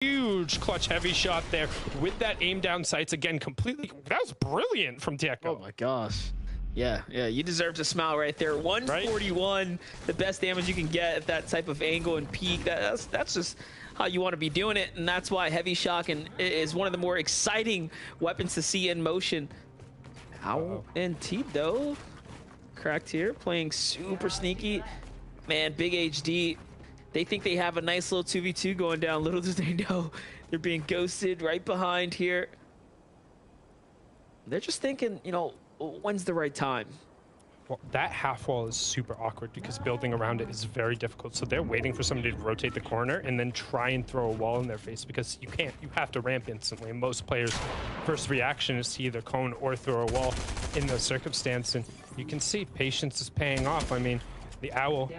huge clutch heavy shot there with that aim down sights again. Completely, that was brilliant from Tieko. Oh my gosh. Yeah, you deserve to smile right there. 141, right? The best damage you can get at that type of angle and peak. That's just how you want to be doing it, and that's why Heavy Shock is one of the more exciting weapons to see in motion. Owl and T though, cracked here, playing super sneaky. Man, Big HD, they think they have a nice little 2v2 going down. Little do they know, they're being ghosted right behind here. They're just thinking, you know, when's the right time? Well, that half wall is super awkward because building around it is very difficult. So they're waiting for somebody to rotate the corner and then try and throw a wall in their face, because you can't. You have to ramp instantly. And most players' first reaction is to either cone or throw a wall in those circumstances. And you can see patience is paying off. I mean, the Owl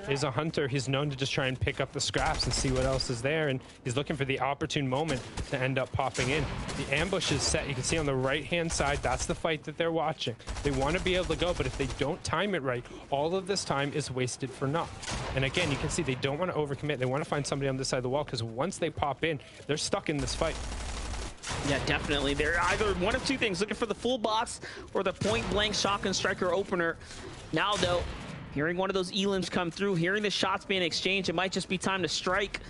is a hunter. He's known to just try and pick up the scraps and see what else is there, and he's looking for the opportune moment to end up popping in. The ambush is set. You can see on the right-hand side, that's the fight that they're watching. They want to be able to go, but if they don't time it right, all of this time is wasted for naught. And again, you can see they don't want to overcommit. They want to find somebody on this side of the wall, because once they pop in, they're stuck in this fight. Yeah, definitely. They're either one of two things, looking for the full box or the point-blank shotgun striker opener. Now, though, hearing one of those elims come through, hearing the shots being exchanged, it might just be time to strike.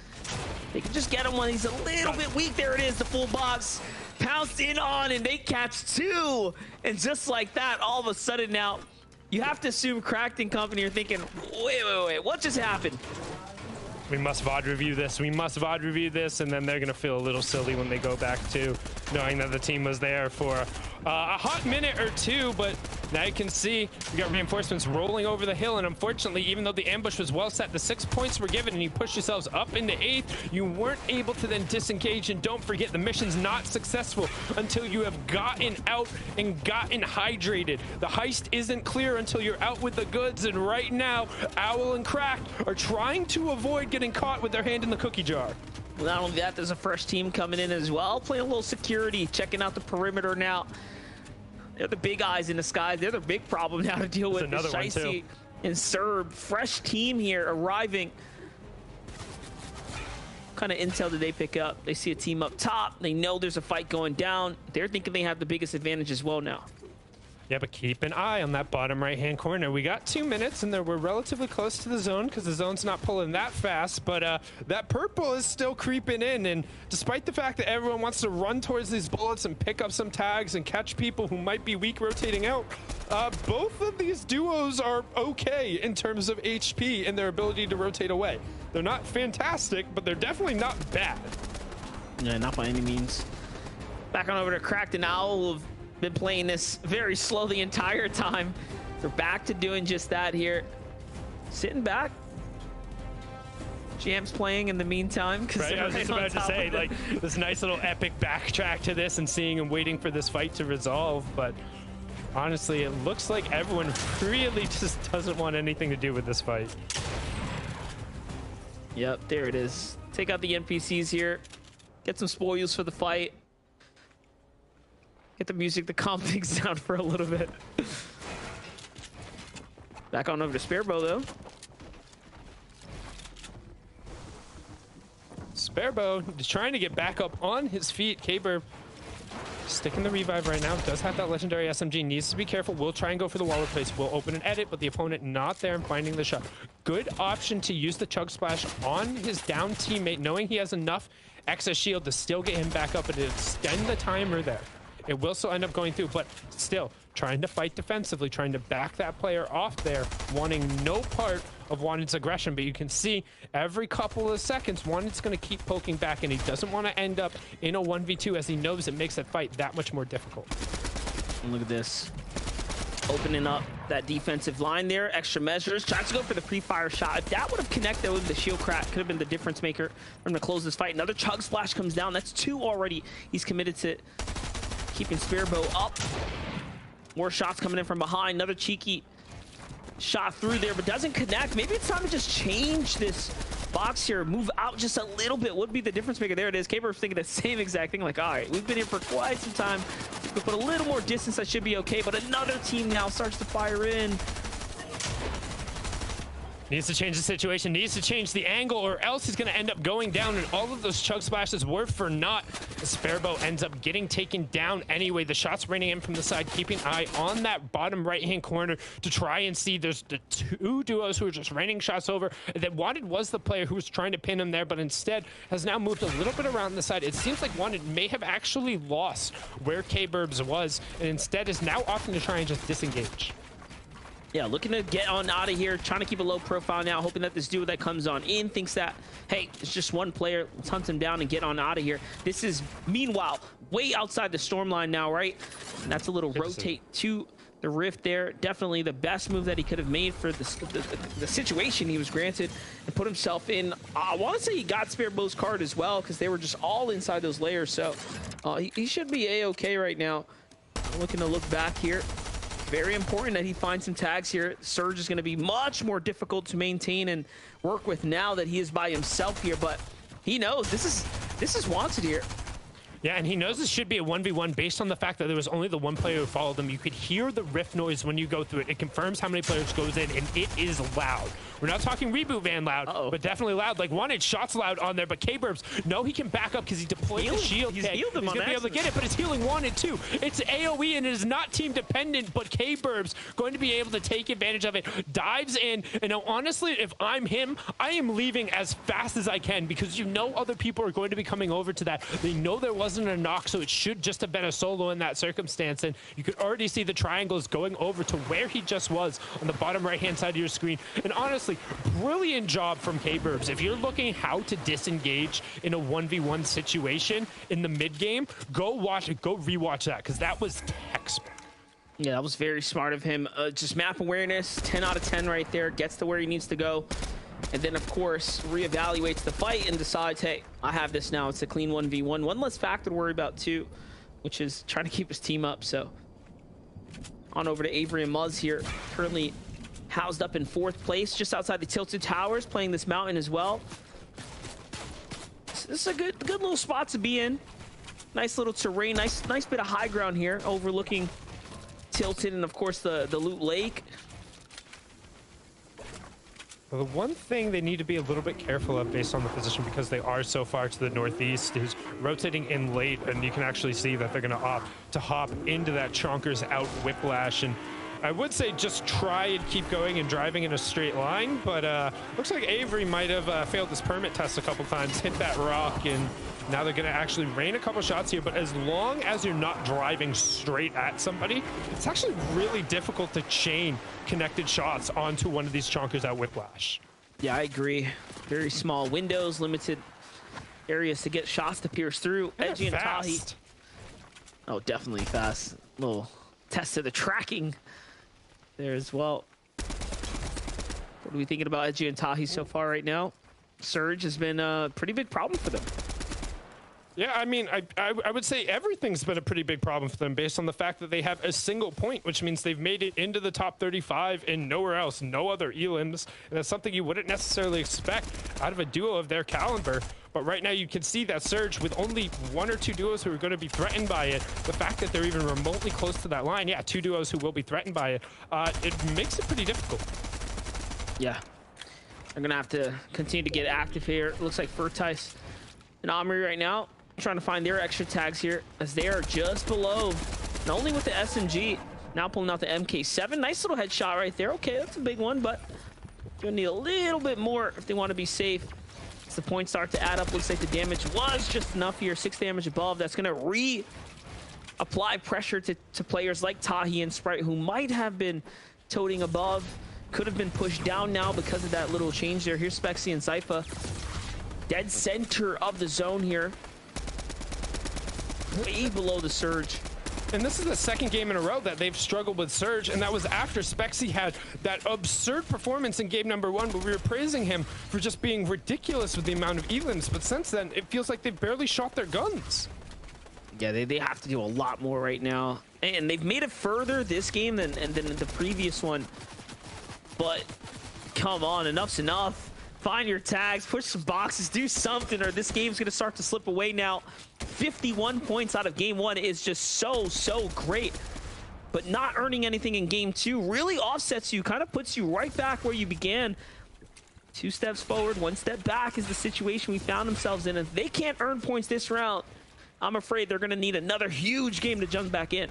They can just get him when he's a little bit weak. There it is, the full box. Pounced in on, and they catch two. And just like that, all of a sudden now, you have to assume Cracked and company are thinking, wait, what just happened? We must VOD review this. We must VOD review this, and then they're going to feel a little silly when they go back to knowing that the team was there for a hot minute or two. But now you can see we got reinforcements rolling over the hill, and unfortunately, even though the ambush was well set, the 6 points were given, and you pushed yourselves up into 8th, you weren't able to then disengage. And don't forget, the mission's not successful until you have gotten out and gotten hydrated. The heist isn't clear until you're out with the goods, and right now, Owl and Cracked are trying to avoid getting caught with their hand in the cookie jar. Well, not only that, there's a fresh team coming in as well, playing a little security, checking out the perimeter now. They're the big eyes in the skies. They're the big problem now to deal with. Another one too. And Serb, fresh team here arriving. What kind of intel did they pick up? They see a team up top. They know there's a fight going down. They're thinking they have the biggest advantage as well now. Yeah, but keep an eye on that bottom right-hand corner. We got 2 minutes, and we're relatively close to the zone because the zone's not pulling that fast, but that purple is still creeping in, and despite the fact that everyone wants to run towards these bullets and pick up some tags and catch people who might be weak rotating out, both of these duos are okay in terms of HP and their ability to rotate away. They're not fantastic, but they're definitely not bad. Yeah, not by any means. Back on over to Cracked and Owl. Been playing this very slow the entire time. They're back to doing just that here. Sitting back. Jam's playing in the meantime. Right, I was just about to say, like, this nice little epic backtrack to this and seeing and waiting for this fight to resolve. But honestly, it looks like everyone really just doesn't want anything to do with this fight. Yep, there it is. Take out the NPCs here. Get some spoils for the fight. Get the music to calm things down for a little bit. Back on over to Sparebow, though. Sparebow is trying to get back up on his feet. Caber sticking the revive right now. Does have that legendary SMG. Needs to be careful. We'll try and go for the wall replace. We'll open an edit, but the opponent not there and finding the shot. Good option to use the Chug Splash on his down teammate, knowing he has enough excess shield to still get him back up and to extend the timer there. It will still end up going through, but still trying to fight defensively, trying to back that player off there, wanting no part of Wanted's aggression. But you can see every couple of seconds, Wanted's going to keep poking back, and he doesn't want to end up in a 1v2 as he knows it makes that fight that much more difficult. And look at this. Opening up that defensive line there. Extra measures. Tries to go for the pre-fire shot. If that would have connected with the shield crack, could have been the difference maker for him to close this fight. Another Chug Splash comes down. That's 2 already. He's committed to keeping Sparebow up. More shots coming in from behind. Another cheeky shot through there, but doesn't connect. Maybe it's time to just change this box here. Move out just a little bit. Would be the difference maker. There it is. Caber's thinking the same exact thing. Like, all right, we've been here for quite some time. If we put a little more distance, that should be okay. But another team now starts to fire in. Needs to change the situation, needs to change the angle, or else he's going to end up going down, and all of those chug splashes were for naught. Sparebow ends up getting taken down anyway. The shots raining in from the side, keeping an eye on that bottom right-hand corner to try and see. There's the two duos who are just raining shots over. That Wanted was the player who was trying to pin him there, but instead has now moved a little bit around the side. It seems like Wanted may have actually lost where K-Burbs was, and instead is now opting to try and just disengage. Yeah, looking to get on out of here, trying to keep a low profile now, hoping that this duo that comes on in thinks that, hey, it's just one player, let's hunt him down and get on out of here. This is, meanwhile, way outside the storm line now, right? And that's a little rotate to the rift there. Definitely the best move that he could have made for the situation he was granted and put himself in. I want to say he got Sparebow's card as well because they were just all inside those layers. So he should be A-okay right now. Looking to look back here. Very important that he finds some tags here. Surge is going to be much more difficult to maintain and work with now that he is by himself here, but he knows this is wanted here. Yeah, and he knows this should be a 1v1 based on the fact that there was only the one player who followed them. You could hear the rift noise when you go through it. It confirms how many players goes in, and it is loud. We're not talking reboot van loud, but definitely loud. Like Wanted shots loud on there, but K-Burbs, no, he can back up because he deployed the shield. He's healed him. He's going to be able to get it, but it's healing Wanted too. It's AoE, and it is not team dependent, but K-Burbs going to be able to take advantage of it. Dives in, and now, honestly, if I'm him, I am leaving as fast as I can because you know other people are going to be coming over to that. They know there wasn't a knock, so it should just have been a solo in that circumstance, and you could already see the triangles going over to where he just was on the bottom right-hand side of your screen. And honestly, brilliant job from K-Burbs. If you're looking how to disengage in a 1v1 situation in the mid-game, go watch it, go rewatch that, because that was textbook. Yeah, that was very smart of him. Just map awareness, 10 out of 10 right there, gets to where he needs to go. And then, of course, reevaluates the fight and decides, hey, I have this now. It's a clean 1v1. One less factor to worry about, too, which is trying to keep his team up. So on over to Avery and Muzz here, currently housed up in 4th place, just outside the Tilted Towers, playing this mountain as well. This is a good little spot to be in. Nice little terrain, nice bit of high ground here, overlooking Tilted and, of course, the Loot Lake. Well, the one thing they need to be a little bit careful of based on the position, because they are so far to the northeast, is rotating in late, and you can actually see that they're going to opt to hop into that Chonkers out Whiplash. And I would say just try and keep going and driving in a straight line, but looks like Avery might have failed his permit test a couple times, hit that rock, and now they're going to actually rain a couple shots here. But as long as you're not driving straight at somebody, it's actually really difficult to chain connected shots onto one of these Chonkers at Whiplash. Yeah, I agree. Very small windows, limited areas to get shots to pierce through. Edgy and Tahi. Oh, definitely fast. Little test of the tracking there as well. What are we thinking about Edgy and Tahi so far right now? Surge has been a pretty big problem for them. Yeah, I mean, I would say everything's been a pretty big problem for them based on the fact that they have a single point, which means they've made it into the top 35 and nowhere else, no other elims. And that's something you wouldn't necessarily expect out of a duo of their caliber. But right now you can see that Surge with only 1 or 2 duos who are going to be threatened by it. The fact that they're even remotely close to that line, yeah, 2 duos who will be threatened by it, it makes it pretty difficult. Yeah, they're going to have to continue to get active here. It looks like Furtice and Omri right now trying to find their extra tags here as they are just below, not only with the SMG, now pulling out the MK7. Nice little headshot right there. Okay, that's a big one, but gonna need a little bit more if they want to be safe. As the points start to add up, looks like the damage was just enough here. 6 damage above. That's gonna apply pressure to players like Tahi and Sprite, who might have been toting above, could have been pushed down now because of that little change there. Here's Spexy and Zypha, dead center of the zone here, way below the Surge. And this is the 2nd game in a row that they've struggled with Surge, and that was after Spexy had that absurd performance in game number 1, but we were praising him for just being ridiculous with the amount of elims. But since then, it feels like they've barely shot their guns. Yeah, they have to do a lot more right now. And they've made it further this game than the previous one. But come on, enough's enough. Find your tags, push some boxes, do something, or this game's going to start to slip away now. 51 points out of game 1 is just so great. But not earning anything in game 2 really offsets you, kind of puts you right back where you began. 2 steps forward, 1 step back is the situation we found themselves in. If they can't earn points this round, I'm afraid they're going to need another huge game to jump back in.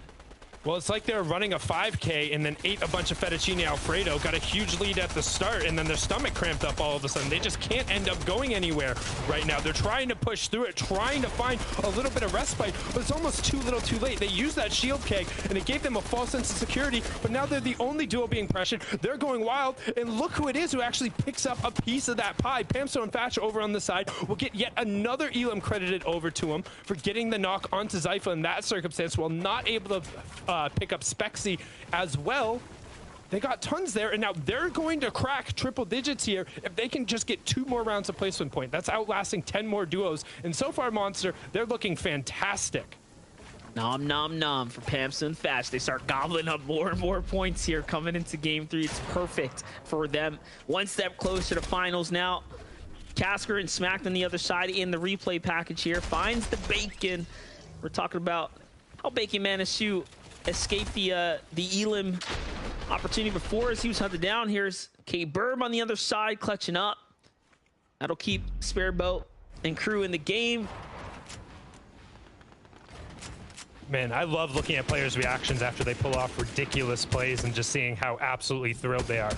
Well, it's like they're running a 5K and then ate a bunch of fettuccine Alfredo, got a huge lead at the start, and then their stomach cramped up all of a sudden. They just can't end up going anywhere right now. They're trying to push through it, trying to find a little bit of respite, but it's almost too little too late. They used that shield keg, and it gave them a false sense of security, but now they're the only duo being pressured. They're going wild, and look who it is who actually picks up a piece of that pie. Pamso and Thatcher over on the side will get yet another Elam credited over to him for getting the knock onto Zypha in that circumstance, while not able to pick up Spexy as well. They got tons there, and now they're going to crack triple digits here if they can just get 2 more rounds of placement point. That's outlasting 10 more duos, and so far, Monster, they're looking fantastic. Nom nom nom for Pamson and Thatch. They start gobbling up more and more points here coming into game 3. It's perfect for them. 1 step closer to finals now. Casker and Smacked on the other side in the replay package here. Finds the Bacon. We're talking about how Bacon managed to escape the Elam opportunity before as he was hunted down. Here's K-Burb on the other side clutching up. That'll keep Spareboat and crew in the game. Man, I love looking at players' reactions after they pull off ridiculous plays and just seeing how absolutely thrilled they are.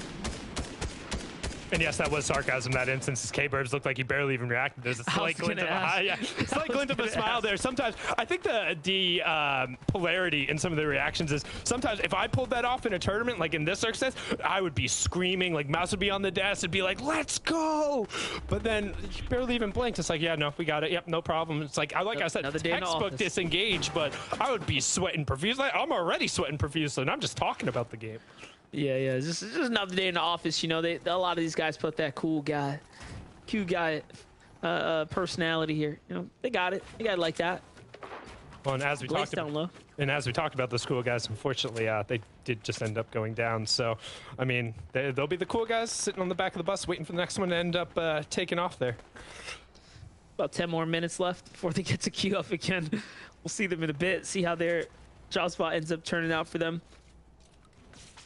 And yes, that was sarcasm in that instance. K-Burbs looked like he barely even reacted. There's a slight glint of a smile there. Sometimes, I think the polarity in some of the reactions is sometimes if I pulled that off in a tournament, like in this circumstance, I would be screaming, like Mouse would be on the desk and be like, let's go. But then he barely even blinked. It's like, yeah, no, we got it. Yep, no problem. It's like I said, textbook disengaged, but I would be sweating profusely. I'm already sweating profusely, and I'm just talking about the game. Yeah, it's just another day in the office. You know, a lot of these guys put that cool guy personality here. You know, they got it. They got it like that. Well, and as we talked about those cool guys, unfortunately, they did just end up going down. So, I mean, they'll be the cool guys sitting on the back of the bus waiting for the next one to end up taking off there. About 10 more minutes left before they get to queue up again. We'll see them in a bit, see how their job spot ends up turning out for them.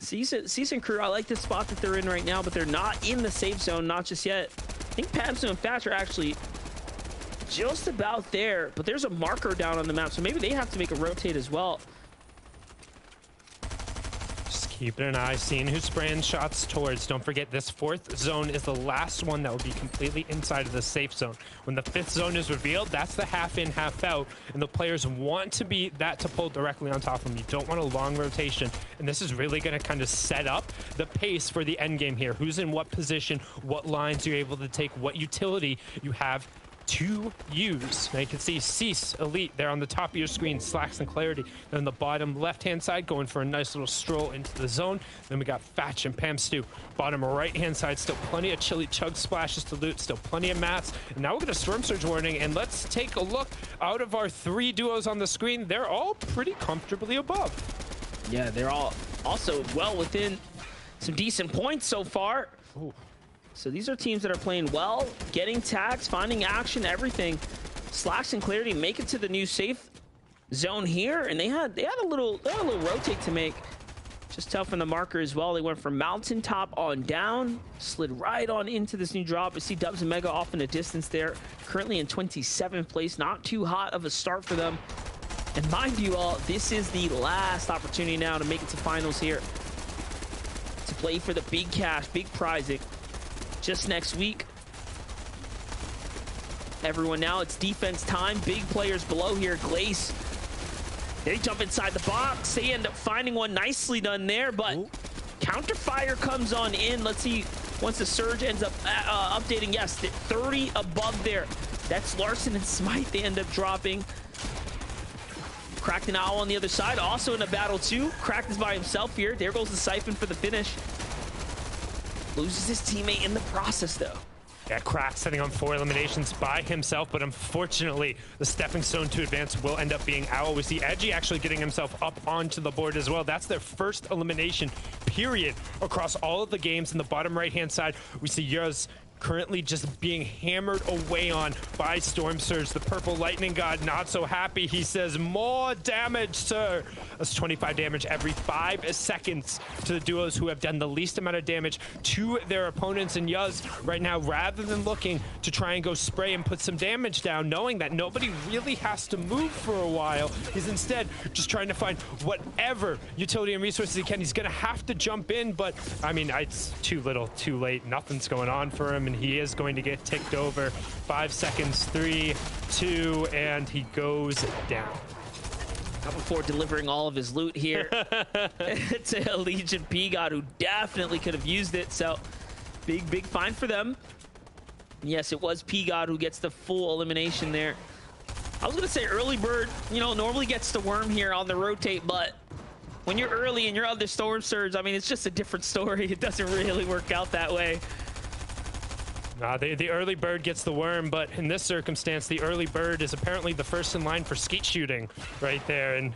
Season Crew, I like the spot that they're in right now, but they're not in the safe zone, not just yet. I think Pamso and Thatch are actually just about there, but there's a marker down on the map, so maybe they have to make a rotate as well. Just keeping an eye, seeing who's spraying shots towards. Don't forget, this 4th zone is the last one that will be completely inside of the safe zone. When the 5th zone is revealed, that's the half in, half out, and the players want to be that to pull directly on top of them. You don't want a long rotation, and this is really going to kind of set up the pace for the end game here. Who's in what position, what lines you're able to take, what utility you have to use. Now you can see Cease, Elite, there on the top of your screen, Slacks and Clarity. Then on the bottom left-hand side, going for a nice little stroll into the zone. Then we got Thatch and Pam Stew. Bottom right-hand side, still plenty of chili chug splashes to loot, still plenty of mats. And now we're going to Storm Surge warning, and let's take a look. Out of our 3 duos on the screen, they're all pretty comfortably above. Yeah, they're all also well within some decent points so far. Ooh. So these are teams that are playing well, getting tags, finding action, everything. Slacks and Clarity make it to the new safe zone here, and they had a little rotate to make. Just tough on the marker as well. They went from mountaintop on down, slid right on into this new drop. We see Dubs and Mega off in the distance there, currently in 27th place. Not too hot of a start for them. And mind you all, this is the last opportunity now to make it to finals here, to play for the big cash, big prizing. Just next week. Everyone now, it's defense time. Big players below here. Glace, they jump inside the box. They end up finding one. Nicely done there, but counterfire comes on in. Let's see, once the surge ends up updating. Yes, 30 above there. That's Larson and Smite. They end up dropping. Cracked and Owl on the other side, also in a battle too. Cracked is by himself here. There goes the Siphon for the finish. Loses his teammate in the process, though. Yeah, Crack setting on 4 eliminations by himself, but unfortunately, the stepping stone to advance will end up being Owl. We see Edgy actually getting himself up onto the board as well. That's their first elimination, period, across all of the games. In the bottom right-hand side, we see Yuz currently just being hammered away on by Storm Surge. The Purple Lightning God not so happy. He says, more damage, sir. That's 25 damage every 5 seconds to the duos who have done the least amount of damage to their opponents. And Yuz right now, rather than looking to try and go spray and put some damage down, knowing that nobody really has to move for a while, he's instead just trying to find whatever utility and resources he can. He's going to have to jump in, but I mean, it's too little, too late. Nothing's going on for him, and he is going to get ticked over. 5 seconds, 3, 2, and he goes down. Not before delivering all of his loot here to a Legion P-God, who definitely could have used it. So big find for them. Yes, it was P-God who gets the full elimination there. I was going to say early bird, you know, normally gets the worm here on the rotate, but when you're early and you're other Storm Surge, I mean, it's just a different story. It doesn't really work out that way. The early bird gets the worm, but in this circumstance, the early bird is apparently the first in line for skeet shooting right there. And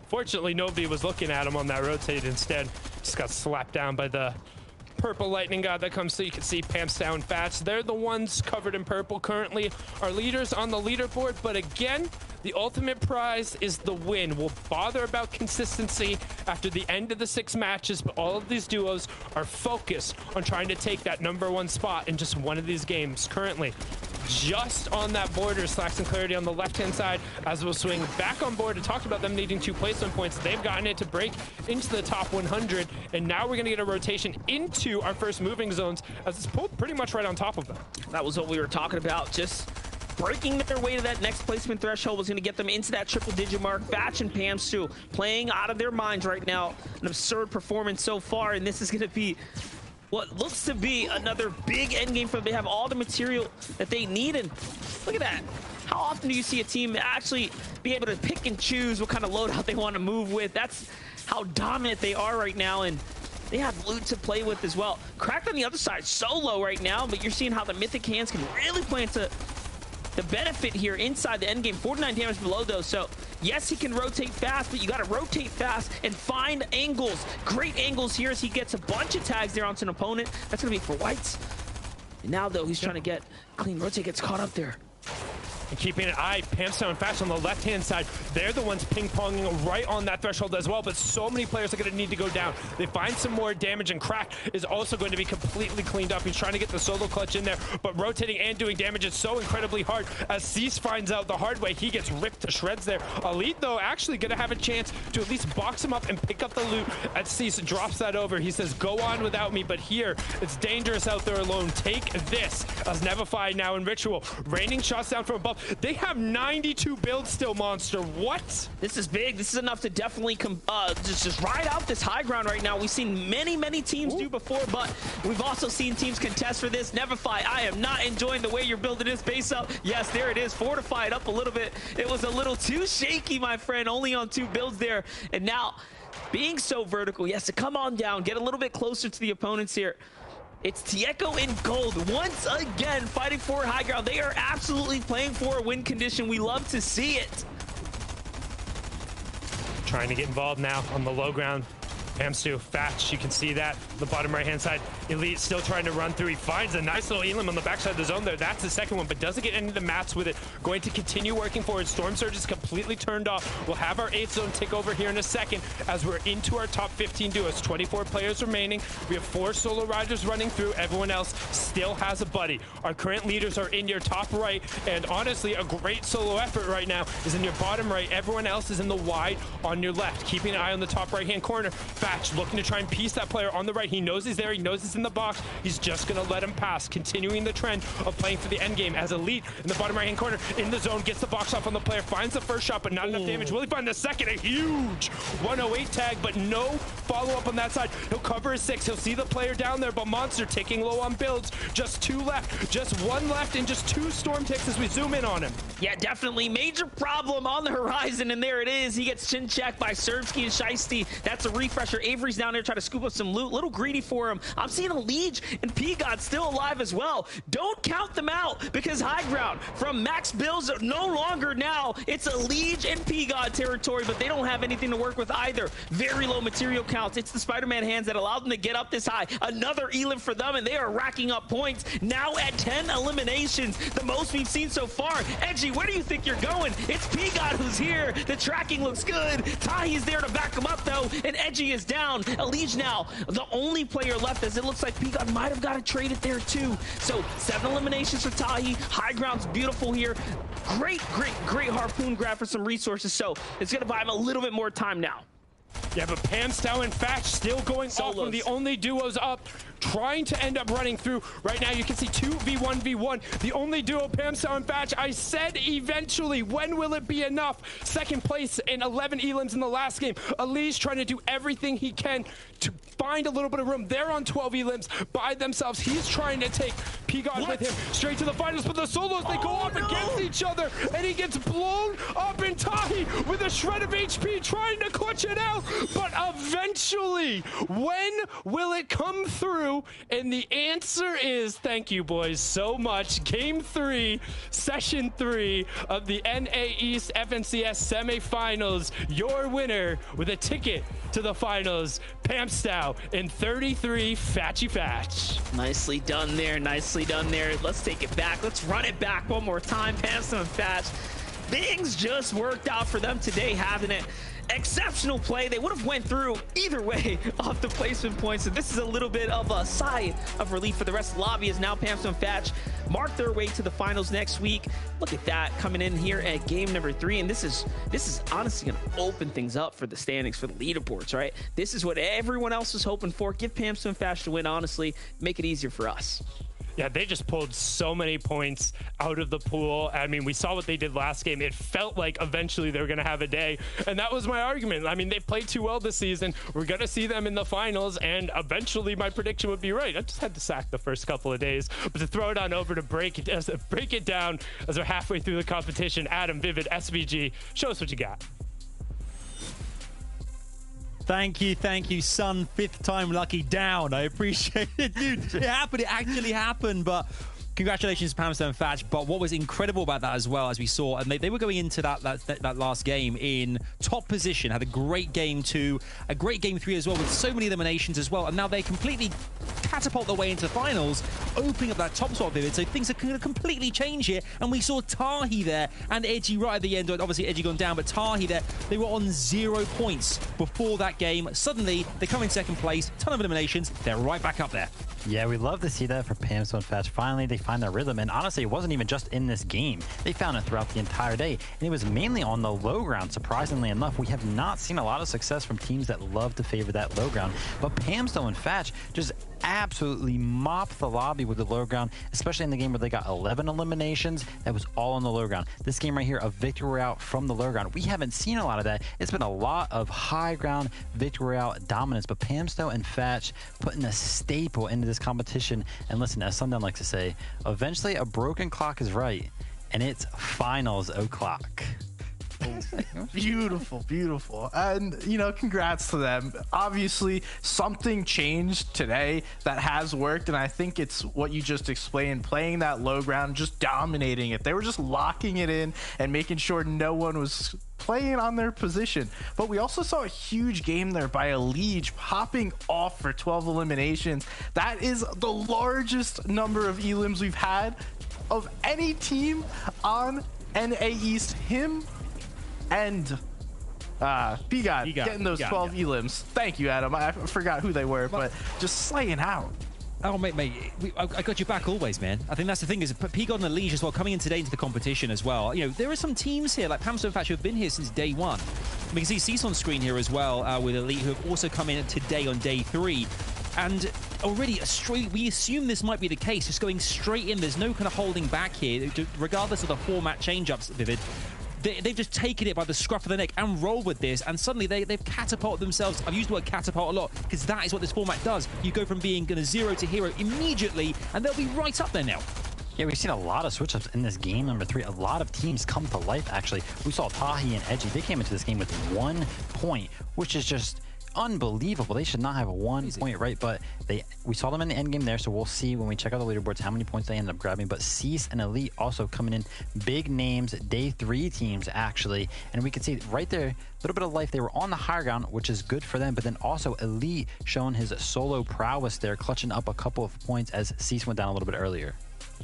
fortunately, nobody was looking at him on that rotate. Instead, just got slapped down by the Purple Lightning God that comes. So you can see Pamstow and Fats. They're the ones covered in purple currently, our leaders on the leaderboard. But again, the ultimate prize is the win. We'll bother about consistency after the end of the 6 matches, but all of these duos are focused on trying to take that #1 spot in just one of these games. Currently, just on that border, Slacks and Clarity on the left-hand side, as we'll swing back on board. I talked about them needing 2 placement points. They've gotten it to break into the top 100, and now we're going to get a rotation into our first moving zones, as it's pulled pretty much right on top of them. That was what we were talking about. Just breaking their way to that next placement threshold was going to get them into that triple-digit mark. Batch and Pamstu playing out of their minds right now. An absurd performance so far, and this is going to be what looks to be another big endgame for them. They have all the material that they need, and look at that. How often do you see a team actually be able to pick and choose what kind of loadout they want to move with? That's how dominant they are right now, and they have loot to play with as well. Cracked on the other side, so low right now, but you're seeing how the Mythic Hands can really play into the benefit here inside the endgame. 49 damage below though, so yes, he can rotate fast, but you got to rotate fast and find angles. Great angles here as he gets a bunch of tags there onto an opponent. That's going to be for Whites. And now though, he's trying to get clean rotate, gets caught up there. And keeping an eye, Pamstow and Fast on the left-hand side, they're the ones ping-ponging right on that threshold as well, but so many players are going to need to go down. They find some more damage, and Crack is also going to be completely cleaned up. He's trying to get the solo clutch in there, but rotating and doing damage is so incredibly hard. As Cease finds out the hard way, he gets ripped to shreds there. Elite, though, actually going to have a chance to at least box him up and pick up the loot as Cease drops that over. He says, go on without me, but here, it's dangerous out there alone. Take this. As Nevify now in Ritual, raining shots down from above. They have 92 builds still, Monster. What? This is big. This is enough to definitely just ride out this high ground right now. We've seen many teams do before, but we've also seen teams contest for this. Nevify, I am not enjoying the way you're building this base up. Yes, there it is. Fortified up a little bit. It was a little too shaky, my friend. Only on 2 builds there. And now, being so vertical, he has to come on down, get a little bit closer to the opponents here. It's Tieko in gold once again, fighting for high ground. They are absolutely playing for a win condition. We love to see it. Trying to get involved now on the low ground. Pamstu, Fatch, you can see that. The bottom right-hand side, Elite still trying to run through. He finds a nice little Elim on the backside of the zone there. That's the second one, but doesn't get any of the mats with it. Going to continue working forward. Storm Surge is completely turned off. We'll have our 8th zone tick over here in a second as we're into our top 15 duos. 24 players remaining. We have 4 solo riders running through. Everyone else still has a buddy. Our current leaders are in your top right, and honestly, a great solo effort right now is in your bottom right. Everyone else is in the wide on your left. Keeping an eye on the top right-hand corner. Fatch looking to try and piece that player on the right. He knows he's there. He knows he's in the box. He's just going to let him pass, continuing the trend of playing for the end game as Elite in the bottom right-hand corner in the zone, gets the box off on the player, finds the first shot, but not enough damage. Will he find the second? A huge 108 tag, but no follow-up on that side. He'll cover his 6. He'll see the player down there, but Monster ticking low on builds. Just 2 left. Just 1 left and just 2 storm ticks as we zoom in on him. Yeah, definitely. Major problem on the horizon, and there it is. He gets chin checked by Serbsky and Shiesty. That's a refresher. pressure. Avery's down there trying to scoop up some loot. Little greedy for him. I'm seeing a Liege and P-God still alive as well. Don't count them out because high ground from Max Bills no longer now. It's a Liege and P-God territory, but they don't have anything to work with either. Very low material counts. It's the Spider-Man hands that allowed them to get up this high. Another elim for them, and they are racking up points. Now at 10 eliminations, the most we've seen so far. Edgy, where do you think you're going? It's P-God who's here. The tracking looks good. Tahi's there to back him up though, and Edgy is down. Elige now, the only player left, as it looks like P-God might have got a trade it there too. So 7 eliminations for Tahi. High ground's beautiful here. Great harpoon grab for some resources, so it's gonna buy him a little bit more time now. Yeah, but Pamstow and Fatch still going off from the only duos up, trying to end up running through. Right now, you can see 2v1v1. The only duo, Pamstow and Fatch. I said eventually, when will it be enough? Second place in 11 elims in the last game. Ali's trying to do everything he can to find a little bit of room. They're on 12 elims by themselves. He's trying to take P-God with him straight to the finals, but the solos, they go up against each other, and he gets blown up in Tahi with a shred of HP, trying to clutch it out. But eventually, when will it come through? And the answer is, thank you boys so much. Game 3, session 3 of the NA East FNCS semifinals. Your winner with a ticket to the finals, Pamstow in 33, Fatchy Fatch. Nicely done there, nicely done there. Let's take it back. Let's run it back one more time. Pamstow and Fatch. Things just worked out for them today, having it. Exceptional play. They would have went through either way off the placement points. So this is a little bit of a sigh of relief for the rest of the lobby, as now Pamstow and Fatch mark their way to the finals next week. Look at that, coming in here at game number 3, and this is honestly going to open things up for the standings, for the leaderboards, right? This is what everyone else was hoping for. Give Pamstow and Fatch to win, honestly, make it easier for us. Yeah, they just pulled so many points out of the pool. I mean, we saw what they did last game. It felt like eventually they were going to have a day, and that was my argument. I mean, they played too well this season. We're going to see them in the finals, and eventually my prediction would be right. I just had to sack the first couple of days, but to throw it on over to break it down as we're halfway through the competition. Adam, Vivid, SVG, show us what you got. Thank you, son. 5th time lucky down. I appreciate it, dude. It happened. It actually happened, but congratulations to Pamstow and Fatch. But what was incredible about that as well, as we saw, and they were going into that last game in top position, had a great game 2, a great game 3 as well, with so many eliminations as well, and now they completely catapult their way into the finals, opening up that top spot, Vivid. So things are going to completely change here, and we saw Tahi there and Edgy right at the end. Obviously Edgy gone down, but Tahi there, they were on 0 points before that game. Suddenly they come in 2nd place, ton of eliminations, they're right back up there. Yeah, we love to see that for Pamstow and Fatch. Finally, they find their rhythm, and honestly, it wasn't even just in this game. They found it throughout the entire day, and it was mainly on the low ground, surprisingly enough. We have not seen a lot of success from teams that love to favor that low ground, but Pamstow and Fatch just absolutely mopped the lobby with the low ground, especially in the game where they got 11 eliminations. That was all on the low ground. This game right here, a victory route from the low ground. We haven't seen a lot of that. It's been a lot of high ground victory route dominance, but Pamstow and Fatch putting a staple into this competition. And listen, as Sundown likes to say, eventually a broken clock is right, and it's finals o'clock. Beautiful, beautiful. And, you know, congrats to them. Obviously, something changed today that has worked, and I think it's what you just explained, playing that low ground, just dominating it. They were just locking it in and making sure no one was playing on their position. But we also saw a huge game there by Elige, popping off for 12 eliminations. That is the largest number of elims we've had of any team on NA East. Him and P-God getting those 12 elims. Thank you, Adam. I forgot who they were, but just slaying out. Oh, mate, I got your back always, man. I think that's the thing, is P-God and Elige as well, coming in today into the competition as well. You know, there are some teams here, like Pamstow and Fatch, who have been here since day 1. We can see Cease on screen here as well, with Elite, who have also come in today on day 3. And already, we assume this might be the case, just going straight in. There's no kind of holding back here, regardless of the format change-ups, Vivid. They've just taken it by the scruff of the neck and rolled with this, and suddenly they've catapulted themselves. I've used the word catapult a lot because that is what this format does. You go from being 0 to hero immediately, and they'll be right up there now. Yeah, we've seen a lot of switch-ups in this game number 3. A lot of teams come to life, actually. We saw Tahi and Edgy. They came into this game with 1 point, which is just unbelievable. They should not have 1 point, right? But we saw them in the end game there, so we'll see when we check out the leaderboards how many points they ended up grabbing. But Cease and Elite also coming in, big names, day 3 teams actually, and we can see right there, a little bit of life. They were on the higher ground, which is good for them, but then also Elite showing his solo prowess there, clutching up a couple of points as Cease went down a little bit earlier.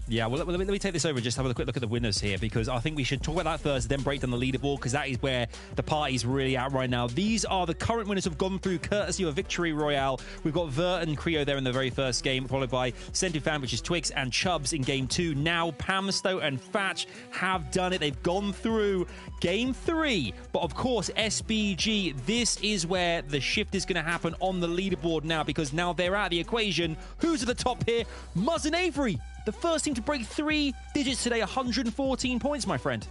Yeah, well, let me take this over and just have a quick look at the winners here, because I think we should talk about that first, then break down the leaderboard, because that is where the party's really at right now. These are the current winners who have gone through courtesy of a victory royale. We've got Vert and Creo there in the very first game, followed by Centufan, which is Twigs, and Chubbs in game 2. Now Pamsto and Fatch have done it. They've gone through game 3. But of course, SBG, this is where the shift is going to happen on the leaderboard now, because now they're out of the equation. Who's at the top here? Muzz and Avery. The first team to break 3 digits today, 114 points, my friend.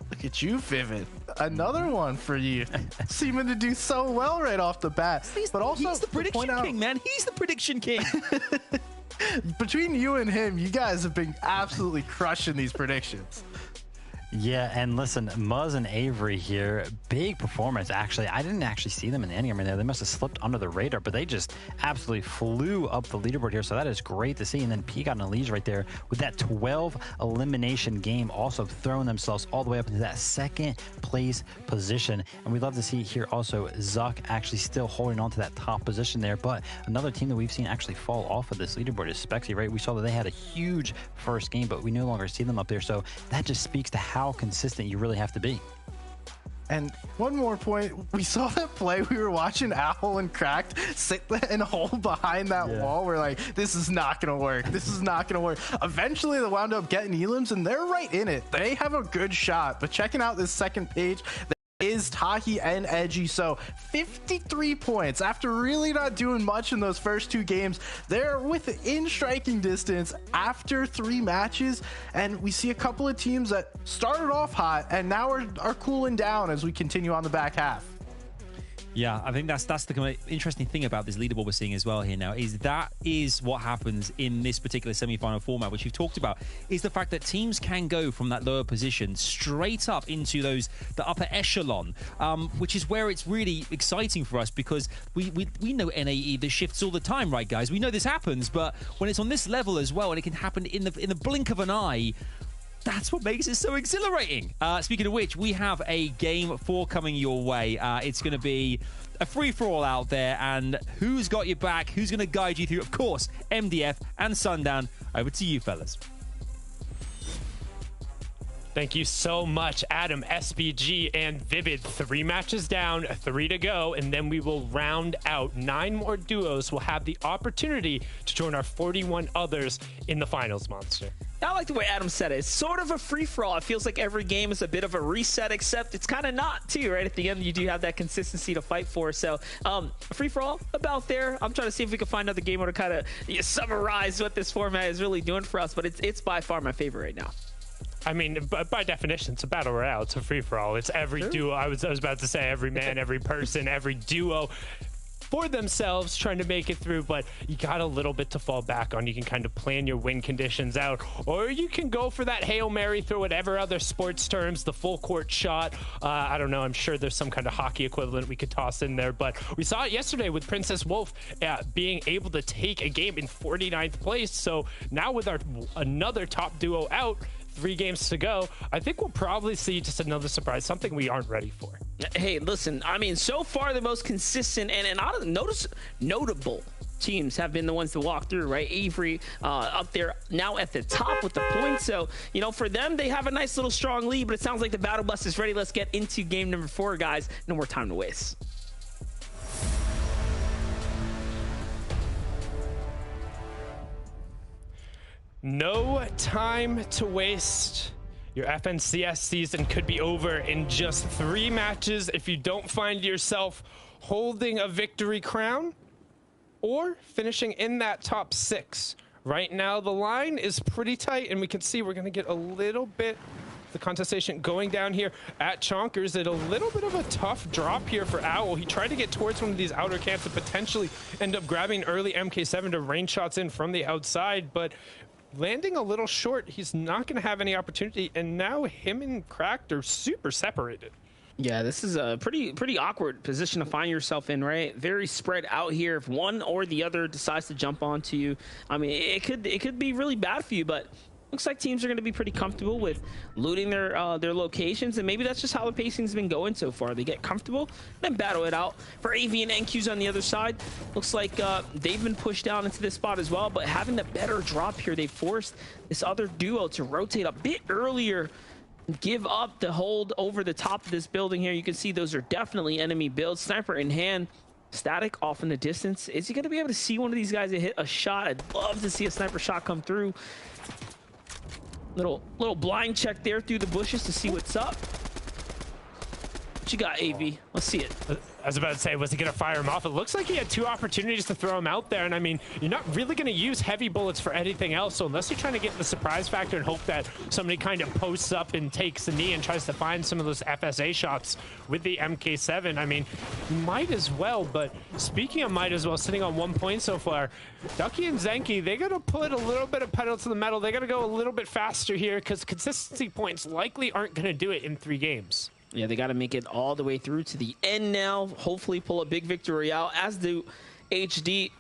Look at you, Vivid. Another one for you. Seeming to do so well right off the bat. He's the prediction king, man. He's the prediction king. Between you and him, you guys have been absolutely crushing these predictions. Yeah, and listen, Muzz and Avery here, big performance, actually. I didn't actually see them in the endgame right there. They must have slipped under the radar, but they just absolutely flew up the leaderboard here, so that is great to see. And then P got an Elise right there with that 12 elimination game, also throwing themselves all the way up into that second place position. And we'd love to see here also Zuck actually still holding on to that top position there. But another team that we've seen actually fall off of this leaderboard is Spexy, right? We saw that they had a huge first game, but we no longer see them up there. So that just speaks to how consistent you really have to be. And one more point, we saw that play. We were watching Owl and Cracked sit and hold behind that wall. We're like, this is not going to work. This is not going to work. Eventually, they wound up getting Elims, and they're right in it. They have a good shot. But checking out this second page, is Tahi and Edgy. So 53 points after really not doing much in those first 2 games. They're within striking distance after 3 matches, and we see a couple of teams that started off hot and now are cooling down as we continue on the back half. Yeah, I think that's the kind of interesting thing about this leaderboard we're seeing as well here now, is that is what happens in this particular semi-final format, which you've talked about, is the fact that teams can go from that lower position straight up into the upper echelon, which is where it's really exciting for us, because we know NAE, the shifts all the time, right, guys? We know this happens, but when it's on this level as well, and it can happen in the blink of an eye, that's what makes it so exhilarating. Speaking of which, we have a game 4 coming your way. It's going to be a free-for-all out there, and who's got your back? Who's going to guide you through? Of course, MDF and Sundown. Over to you, fellas. Thank you so much, Adam, SBG, and Vivid. 3 matches down, 3 to go, and then we will round out 9 more duos. Will have the opportunity to join our 41 others in the finals, Monster. I like the way Adam said it. It's sort of a free-for-all. It feels like every game is a bit of a reset, except it's kind of not, too, right? At the end, you do have that consistency to fight for. So, a free-for-all about there. I'm trying to see if we can find another game to kind of summarize what this format is really doing for us, but it's by far my favorite right now. I mean, by definition, it's a battle royale. It's a free-for-all. It's every duo. I was about to say every man, every person, every duo for themselves trying to make it through, but you got a little bit to fall back on. You can kind of plan your win conditions out, or you can go for that Hail Mary through whatever other sports terms, the full court shot. I don't know. I'm sure there's some kind of hockey equivalent we could toss in there, but we saw it yesterday with Princess Wolf being able to take a game in 49th place. So now with another top duo out, 3 games to go, I think we'll probably see just another surprise, something we aren't ready for. Hey, listen, I mean, so far the most consistent and notable teams have been the ones to walk through, right? Avery up there now at the top with the points. So, you know, for them, they have a nice little strong lead, but it sounds like the battle bus is ready. Let's get into game number 4, guys. No more time to waste. No time to waste. Your FNCS season could be over in just 3 matches if you don't find yourself holding a victory crown or finishing in that top 6. Right now, the line is pretty tight, and we can see we're going to get a little bit the contestation going down here at Chonkers. At a little bit of a tough drop here for Owl. He tried to get towards one of these outer camps to potentially end up grabbing early MK7 to rain shots in from the outside, but landing a little short. He's not going to have any opportunity, and now him and Cracked are super separated. Yeah, this is a pretty awkward position to find yourself in, right? Very spread out here. If one or the other decides to jump onto you, I mean, it could be really bad for you, but looks like teams are going to be pretty comfortable with looting their locations, and maybe that's just how the pacing's been going so far. They get comfortable, then battle it out. For AV and NQ's on the other side, looks like they've been pushed down into this spot as well, but having the better drop here, they forced this other duo to rotate a bit earlier, give up the hold over the top of this building here. You can see those are definitely enemy builds. Sniper in hand, static off in the distance. Is he going to be able to see one of these guys that hit a shot? I'd love to see a sniper shot come through. Little blind check there through the bushes to see what's up. What you got, AV? Let's see it. I was about to say, was he going to fire him off? It looks like he had 2 opportunities to throw him out there. And I mean, you're not really going to use heavy bullets for anything else. So unless you're trying to get the surprise factor and hope that somebody kind of posts up and takes the knee and tries to find some of those FSA shots with the MK7, I mean, you might as well. But speaking of might as well, sitting on 1 point so far, Ducky and Zenki, they got to put a little bit of pedal to the metal. They got to go a little bit faster here because consistency points likely aren't going to do it in 3 games. Yeah, they got to make it all the way through to the end now. Hopefully pull a big victory out, as do HD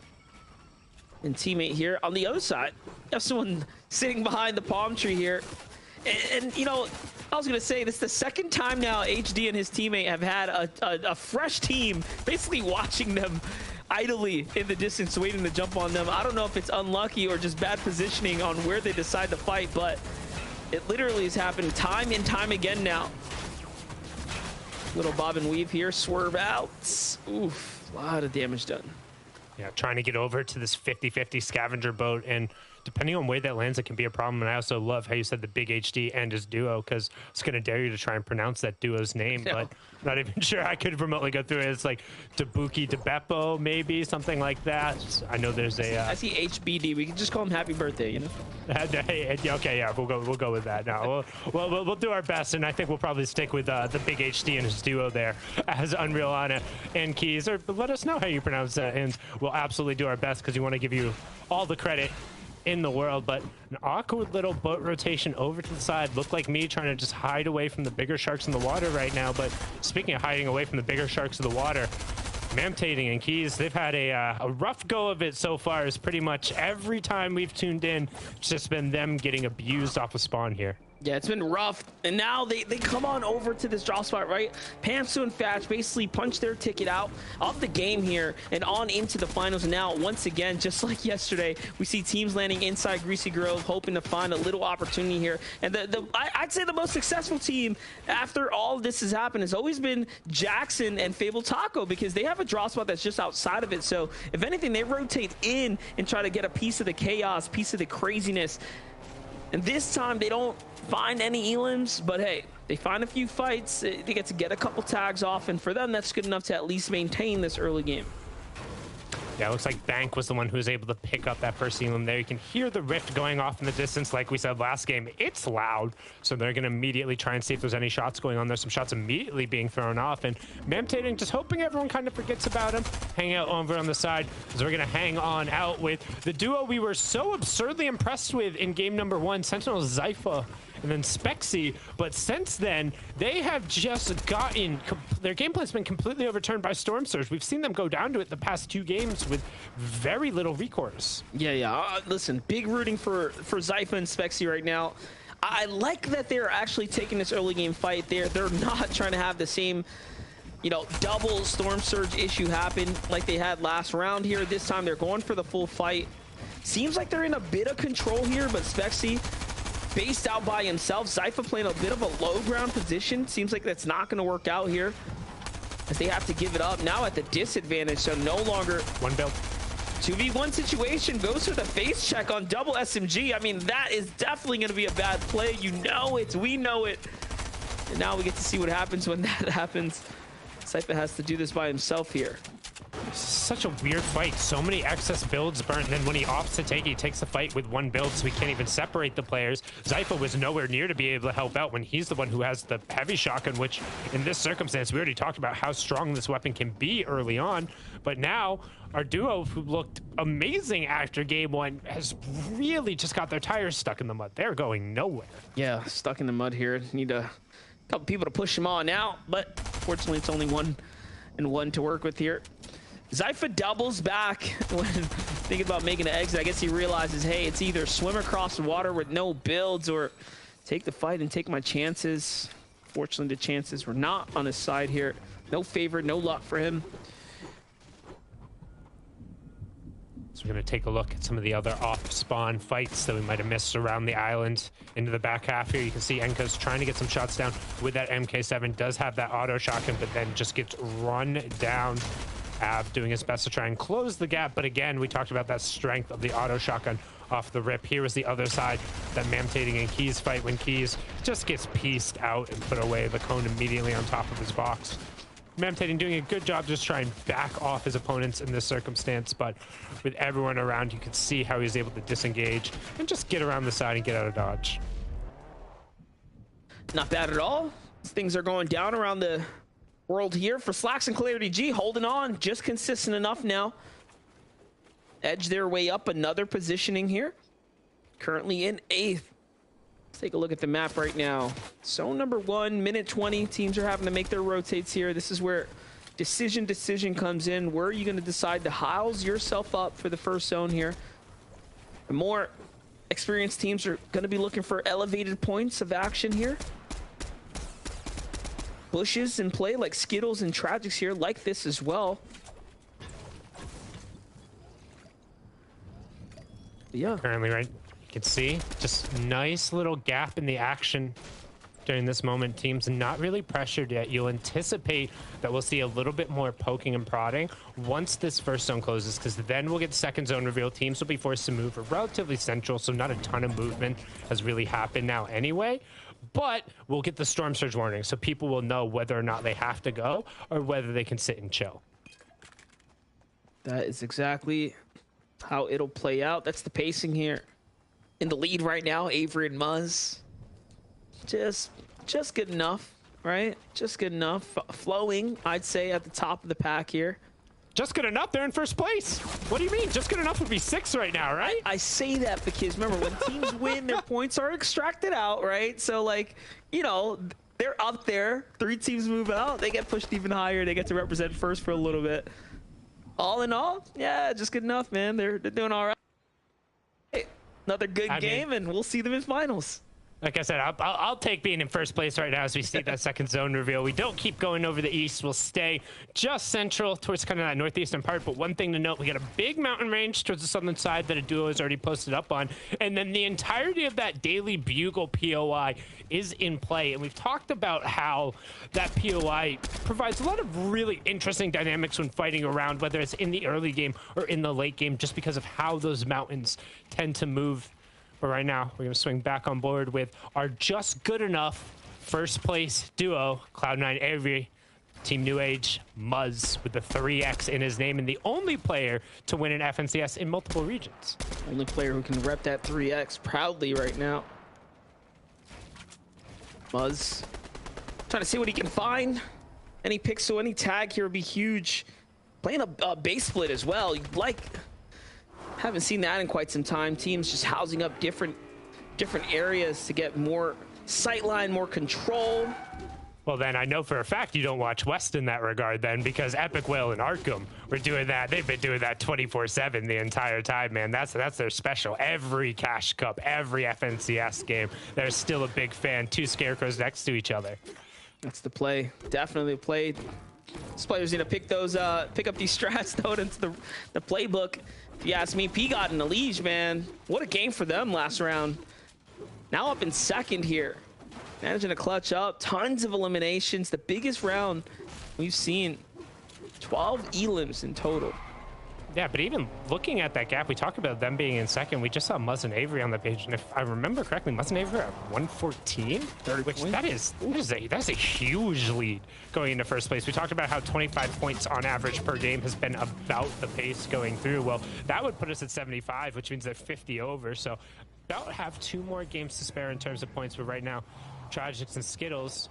and teammate here. On the other side, you have someone sitting behind the palm tree here. And you know, I was going to say, this is the second time now HD and his teammate have had a fresh team basically watching them idly in the distance, waiting to jump on them. I don't know if it's unlucky or just bad positioning on where they decide to fight, but it literally has happened time and time again now. Little bob and weave here, swerve out. Oof, a lot of damage done. Yeah, trying to get over to this 50-50 scavenger boat, and depending on where that lands, it can be a problem. And I also love how you said the big HD and his duo, because I was going to dare you to try and pronounce that duo's name, but I'm not even sure I could remotely go through it. It's like Dabuki Debeppo, maybe, something like that. I know there's a... I see HBD. We can just call him Happy Birthday, you know? Okay, yeah, we'll go with that. No, we'll do our best, and I think we'll probably stick with the big HD and his duo there as Unreal Anna and Keys. Or let us know how you pronounce that, and we'll absolutely do our best because we want to give you all the credit in the world. But an awkward little boat rotation over to the side. Looked like me trying to just hide away from the bigger sharks in the water right now. But speaking of hiding away from the bigger sharks in the water, Mamtating and Keys, they've had a rough go of it so far. Is pretty much every time we've tuned in, it's just been them getting abused off of spawn here. Yeah, it's been rough, and now they come on over to this drop spot, right? Pamsu and Fatch basically punch their ticket out of the game here and on into the finals. And now, once again, just like yesterday, we see teams landing inside Greasy Grove, hoping to find a little opportunity here. And I'd say the most successful team after all this has happened has always been Jackson and Fable Taco, because they have a drop spot that's just outside of it. So, if anything, they rotate in and try to get a piece of the chaos, piece of the craziness. And this time, they don't find any elims, but hey, they find a few fights. They get to get a couple tags off, and for them, that's good enough to at least maintain this early game. Yeah, it looks like Bank was the one who was able to pick up that first elim there. You can hear the rift going off in the distance, like we said last game. It's loud, so they're going to immediately try and see if there's any shots going on. There's some shots immediately being thrown off, and Mamtating just hoping everyone kind of forgets about him. Hanging out over on the side, as we're going to hang on out with the duo we were so absurdly impressed with in game number 1, Sentinel Zypha and then Spexy. But since then, they have just gotten... Their gameplay's been completely overturned by Storm Surge. We've seen them go down to it the past 2 games with very little recourse. Yeah. Listen, big rooting for Zypha and Spexy right now. I like that they're actually taking this early game fight. They're not trying to have the same, you know, double Storm Surge issue happen like they had last round here. This time they're going for the full fight. Seems like they're in a bit of control here, but Spexy based out by himself. Zypha playing a bit of a low ground position. Seems like that's not going to work out here, as they have to give it up now at the disadvantage. So no longer one build. 2v1 situation, goes for the face check on double SMG. I mean, that is definitely going to be a bad play. You know it. We know it. And now we get to see what happens when that happens. Zypha has to do this by himself here. Such a weird fight. So many excess builds burnt, and then when he opts to take it, he takes the fight with 1 build, so he can't even separate the players. Zypha was nowhere near to be able to help out when he's the one who has the heavy shotgun, which in this circumstance, we already talked about how strong this weapon can be early on. But now, our duo, who looked amazing after game 1, has really just got their tires stuck in the mud. They're going nowhere. Yeah, stuck in the mud here. Need to Couple people to push him on out, but fortunately it's only 1-1 to work with here. Zypha doubles back when thinking about making an exit. I guess he realizes, hey, it's either swim across the water with no builds or take the fight and take my chances. Fortunately, the chances were not on his side here. No favor, no luck for him. So we're going to take a look at some of the other off-spawn fights that we might have missed around the island into the back half here. You can see Enko's trying to get some shots down with that MK7. Does have that auto shotgun, but then just gets run down. Av doing his best to try and close the gap, but again, we talked about that strength of the auto shotgun off the rip. Here was the other side, that Mamtating and Keys fight when Keys just gets pieced out and put away the cone immediately on top of his box. Mamtating doing a good job just trying to back off his opponents in this circumstance, but with everyone around, you could see how he was able to disengage and just get around the side and get out of dodge. Not bad at all. Things are going down around the world here for Slacks and Clarity G, holding on, just consistent enough now. Edge their way up another positioning here. Currently in 8th. Let's take a look at the map right now. Zone number 1, minute 20. Teams are having to make their rotates here. This is where decision comes in. Where are you going to decide to house yourself up for the first zone here? The more experienced teams are going to be looking for elevated points of action here. Bushes in play like Skittles and Tragics here, like this as well. Yeah. Currently, right, you can see just nice little gap in the action during this moment. Teams not really pressured yet. You'll anticipate that we'll see a little bit more poking and prodding once this first zone closes, because then we'll get second zone reveal. Teams will be forced to move. We're relatively central, so not a ton of movement has really happened now anyway. But we'll get the storm surge warning, so people will know whether or not they have to go or whether they can sit and chill. That is exactly how it'll play out. That's the pacing here. In the lead right now, Avery and Muzz. Just good enough, right? Just good enough. Flowing, I'd say, at the top of the pack here. Just good enough? They're in first place. What do you mean? Just good enough would be 6 right now, right? I say that because, remember, when teams win, their points are extracted out, right? So, like, you know, they're up there. 3 teams move out. They get pushed even higher. They get to represent first for a little bit. All in all, yeah, just good enough, man. They're doing all right. Hey, another good game, and we'll see them in finals. Like I said, I'll take being in first place right now as we see that second zone reveal. We don't keep going over the east. We'll stay just central towards kind of that northeastern part. But one thing to note, we got a big mountain range towards the southern side that a duo is already posted up on. And then the entirety of that daily bugle POI is in play. And we've talked about how that POI provides a lot of really interesting dynamics when fighting around, whether it's in the early game or in the late game, just because of how those mountains tend to move. But right now, we're going to swing back on board with our just good enough first place duo, Cloud9 Avery, Team New Age, Muzz with the 3X in his name, and the only player to win an FNCS in multiple regions. Only player who can rep that 3X proudly right now. Muzz trying to see what he can find. Any pixel, any tag here would be huge. Playing a base split as well. Haven't seen that in quite some time. Teams just housing up different areas to get more sightline, more control. Well, then I know for a fact you don't watch West in that regard then, because Epic Whale and Arkham were doing that. They've been doing that 24/7 the entire time, man. That's their special. Every Cash Cup, every FNCS game, there's still a big fan. 2 scarecrows next to each other. That's the play. Definitely the play. This players need to pick up these strats though into the playbook. If you ask me, P got in the Liege, man. What a game for them last round. Now up in second here. Managing to clutch up. Tons of eliminations. The biggest round we've seen. 12 elims in total. Yeah, but even looking at that gap, we talked about them being in second. We just saw Muzz and Avery on the page, and if I remember correctly, Muzz and Avery are at 114, which that's a huge lead going into first place. We talked about how 25 points on average per game has been about the pace going through. Well, that would put us at 75, which means they're 50 over. So about have 2 more games to spare in terms of points, but right now, Tragics and Skittles,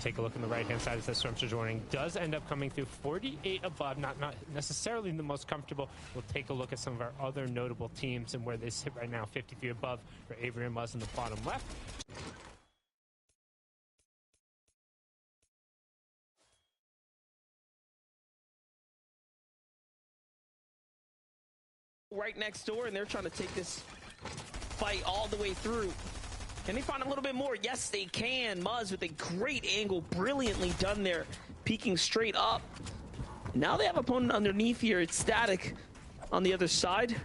take a look on the right-hand side as that Storm Surge warning does end up coming through 48 above, not necessarily the most comfortable. We'll take a look at some of our other notable teams and where they sit right now, 53 above for Avery and Muzz in the bottom left. right next door, and they're trying to take this fight all the way through. Can they find a little bit more? Yes, they can. Muzz with a great angle, brilliantly done there, peeking straight up. Now they have opponent underneath here. It's Static on the other side.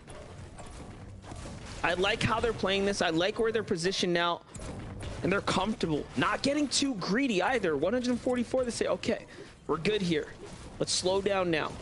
I like how they're playing this. I like where they're positioned now, and they're comfortable. Not getting too greedy either. 144, they say, okay, we're good here. Let's slow down now.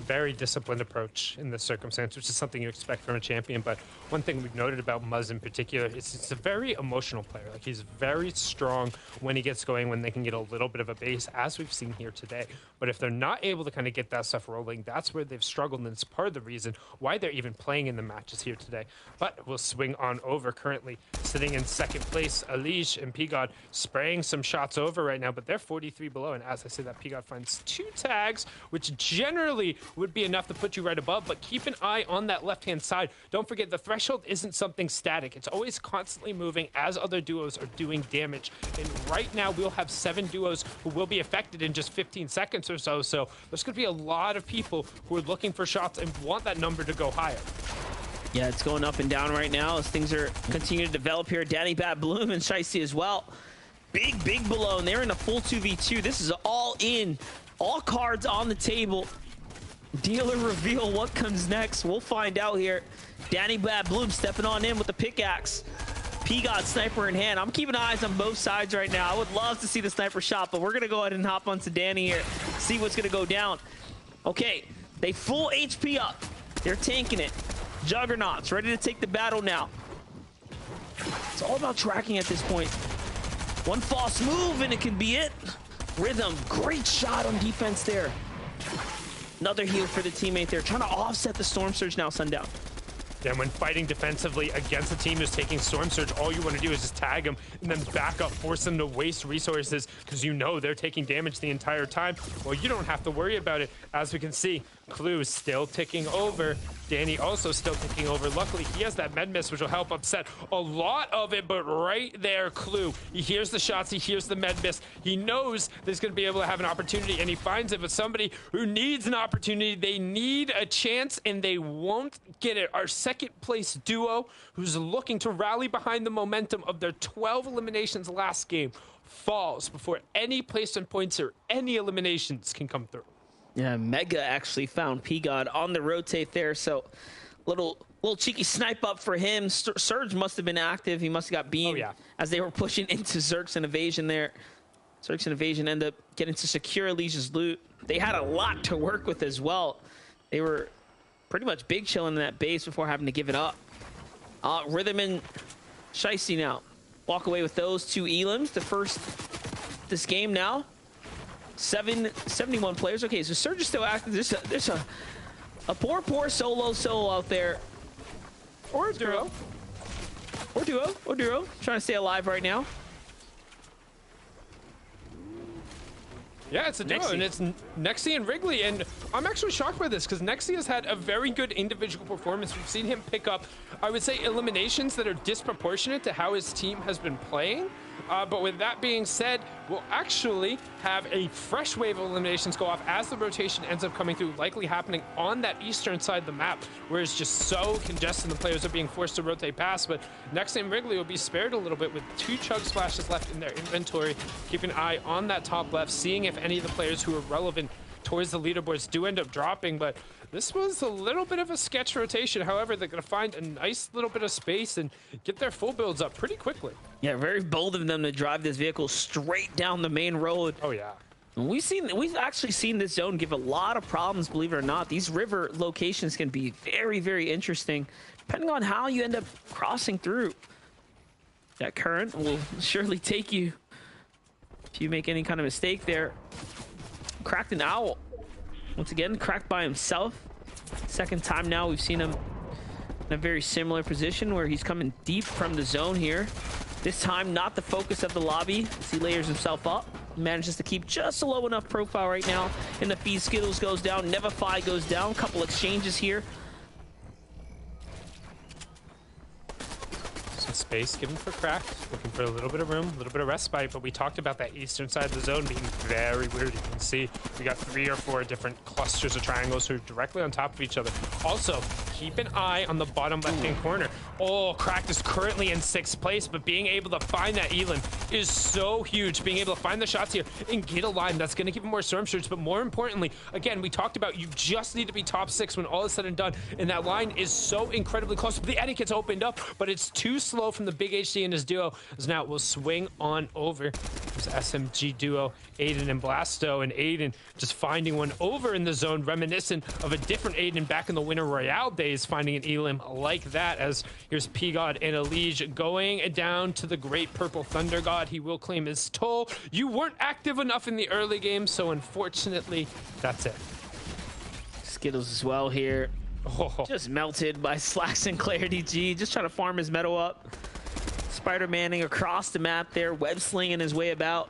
Very disciplined approach in this circumstance, which is something you expect from a champion. But one thing we've noted about Muzz in particular is it's a very emotional player. Like, he's very strong when he gets going, when they can get a little bit of a base, as we've seen here today. But if they're not able to kind of get that stuff rolling, that's where they've struggled, and it's part of the reason why they're even playing in the matches here today. But we'll swing on over. Currently sitting in second place, Alige and Pigod spraying some shots over right now, but they're 43 below. And as I say that, Pigod finds 2 tags, which generally would be enough to put you right above, but keep an eye on that left-hand side. Don't forget, the threshold isn't something static. It's always constantly moving as other duos are doing damage. And right now, we'll have 7 duos who will be affected in just 15 seconds or so. So there's going to be a lot of people who are looking for shots and want that number to go higher. Yeah, it's going up and down right now as things are continuing to develop here. Danny Bad Bloom and Shiesty as well. Big below, and they're in a full 2v2. This is all in. All cards on the table. Dealer reveal what comes next. We'll find out here. Danny Bad Bloom stepping on in with the pickaxe. Pigod sniper in hand. I'm keeping eyes on both sides right now. I would love to see the sniper shot, but we're going to go ahead and hop onto Danny here. See what's going to go down. Okay, they full HP up. They're tanking it. Juggernauts ready to take the battle now. It's all about tracking at this point. One false move and it can be it. Rhythm, great shot on defense there. Another heal for the teammate there, trying to offset the Storm Surge now, Sundown. Then when fighting defensively against a team who's taking Storm Surge, all you want to do is just tag them and then back up, force them to waste resources because you know they're taking damage the entire time. Well, you don't have to worry about it. As we can see, Clue is still ticking over. Danny also still ticking over. Luckily, he has that med miss, which will help upset a lot of it, but right there, Clue, he hears the shots, he hears the med miss. He knows that he's going to be able to have an opportunity, and he finds it with somebody who needs an opportunity. They need a chance, and they won't get it. Our second place duo, who's looking to rally behind the momentum of their 12 eliminations last game, falls before any placement points or any eliminations can come through. Yeah, Mega actually found Pigod on the rotate there, so little cheeky snipe up for him. Surge must have been active. He must have got beamed as they were pushing into Zerx and Evasion there. Zerx and Evasion end up getting to secure Alicia's loot. They had a lot to work with as well. They were pretty much big chilling in that base before having to give it up. Rhythm and Shiesty now walk away with those 2 elims. The first this game now. 71 players. Okay, so Surge is still active. There's a poor solo out there. Or a duo. Or duo. Trying to stay alive right now. Yeah, it's a duo, and it's Nexi and Wrigley, and I'm actually shocked by this because Nexi has had a very good individual performance. We've seen him pick up, I would say, eliminations that are disproportionate to how his team has been playing. But with that being said, we'll actually have a fresh wave of eliminations go off as the rotation ends up coming through, likely happening on that eastern side of the map, where it's just so congested and the players are being forced to rotate past. But Nexi and Wrigley will be spared a little bit with 2 chug splashes left in their inventory. Keep an eye on that top left, seeing if any of the players who are relevant towards the leaderboards do end up dropping. But this was a little bit of a sketch rotation. However, they're going to find a nice little bit of space and get their full builds up pretty quickly. Yeah, very bold of them to drive this vehicle straight down the main road. Oh, yeah. We've actually seen this zone give a lot of problems, believe it or not. These river locations can be very, very interesting, depending on how you end up crossing through. That current will surely take you if you make any kind of mistake there. Cracked an owl. Once again, cracked by himself. Second time now we've seen him in a very similar position where he's coming deep from the zone here. This time, not the focus of the lobby as he layers himself up. Manages to keep just a low enough profile right now. And the feed Skittles goes down. Nevify goes down. Couple exchanges here. space given for Crack, looking for a little bit of room, a little bit of respite, but we talked about that eastern side of the zone being very weird. You can see we got 3 or 4 different clusters of triangles who are directly on top of each other. Also, keep an eye on the bottom left-hand corner. Oh, Cracked is currently in 6th place, but being able to find that Elan is so huge. Being able to find the shots here and get a line, that's going to give him more storm surge, but more importantly, again, we talked about you just need to be top 6 when all is said and done, and that line is so incredibly close. The etiquette's opened up, but it's too slow from the big HD and his duo. As now we'll swing on over. There's SMG duo, Aiden and Blasto, and Aiden just finding one over in the zone, reminiscent of a different Aiden back in the Winter Royale days, finding an Elim like that. As here's P-God and Elige going down to the Great Purple Thunder God. He will claim his toll. You weren't active enough in the early game, so unfortunately, that's it. Skittles as well here. Oh. Just melted by Slacks and Clarity G. Just trying to farm his metal up. Spider-Manning across the map there. Web slinging his way about.